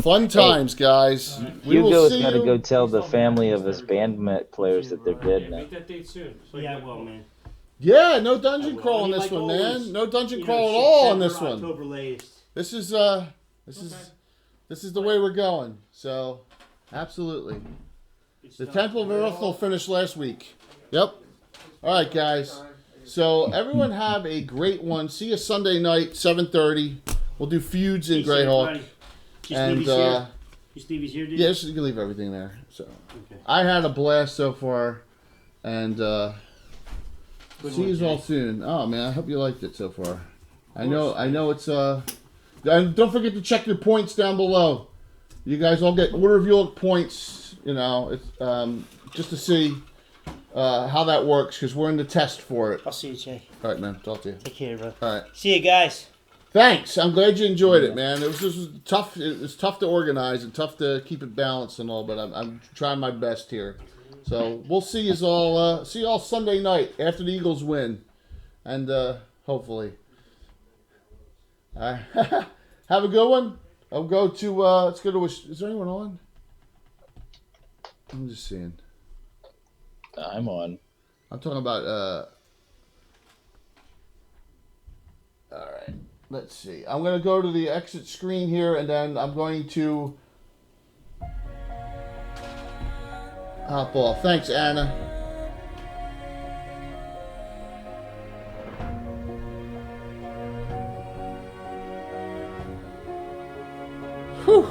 fun times, guys. We will Hugo's see got to you. go tell the family of his players that they're dead now. Make that date soon. Yeah, well, man. Yeah, no dungeon crawl on I mean, this like one, always, man. No dungeon You crawl know, at all on September, this one. October latest. This is the way we're going. So, absolutely. The Temple of Earth finished last week. Yep. All right, guys. So everyone have a great one. See you Sunday night, 7:30. We'll do feuds in Peace, Greyhawk. everybody. You And Stevie's here? You Stevie's here, dude? yes, you can leave everything there. So Okay. I had a blast so far, and Good see one, you all Jay. soon. Oh man, I hope you liked it so far. I know it's and don't forget to check your points down below. You guys all get order of your points. It's just to see how that works because we're in the test for it. I'll see you, Jay. All right, man. Talk to you. Take care, bro. All right. See you guys. Thanks. I'm glad you enjoyed it, man. It was tough. It was tough to organize and tough to keep it balanced and all, but I'm trying my best here. So we'll see you all. See you all Sunday night after the Eagles win, and hopefully. Have a good one. I'll go to. Let's go to. Is there anyone on? I'm just seeing. I'm on. I'm talking about. All right. Let's see. I'm going to go to the exit screen here, and then I'm going to hop off. Thanks, Anna. Whew.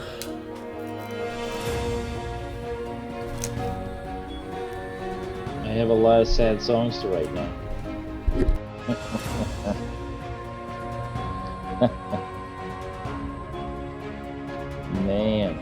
I have a lot of sad songs to write now. Man.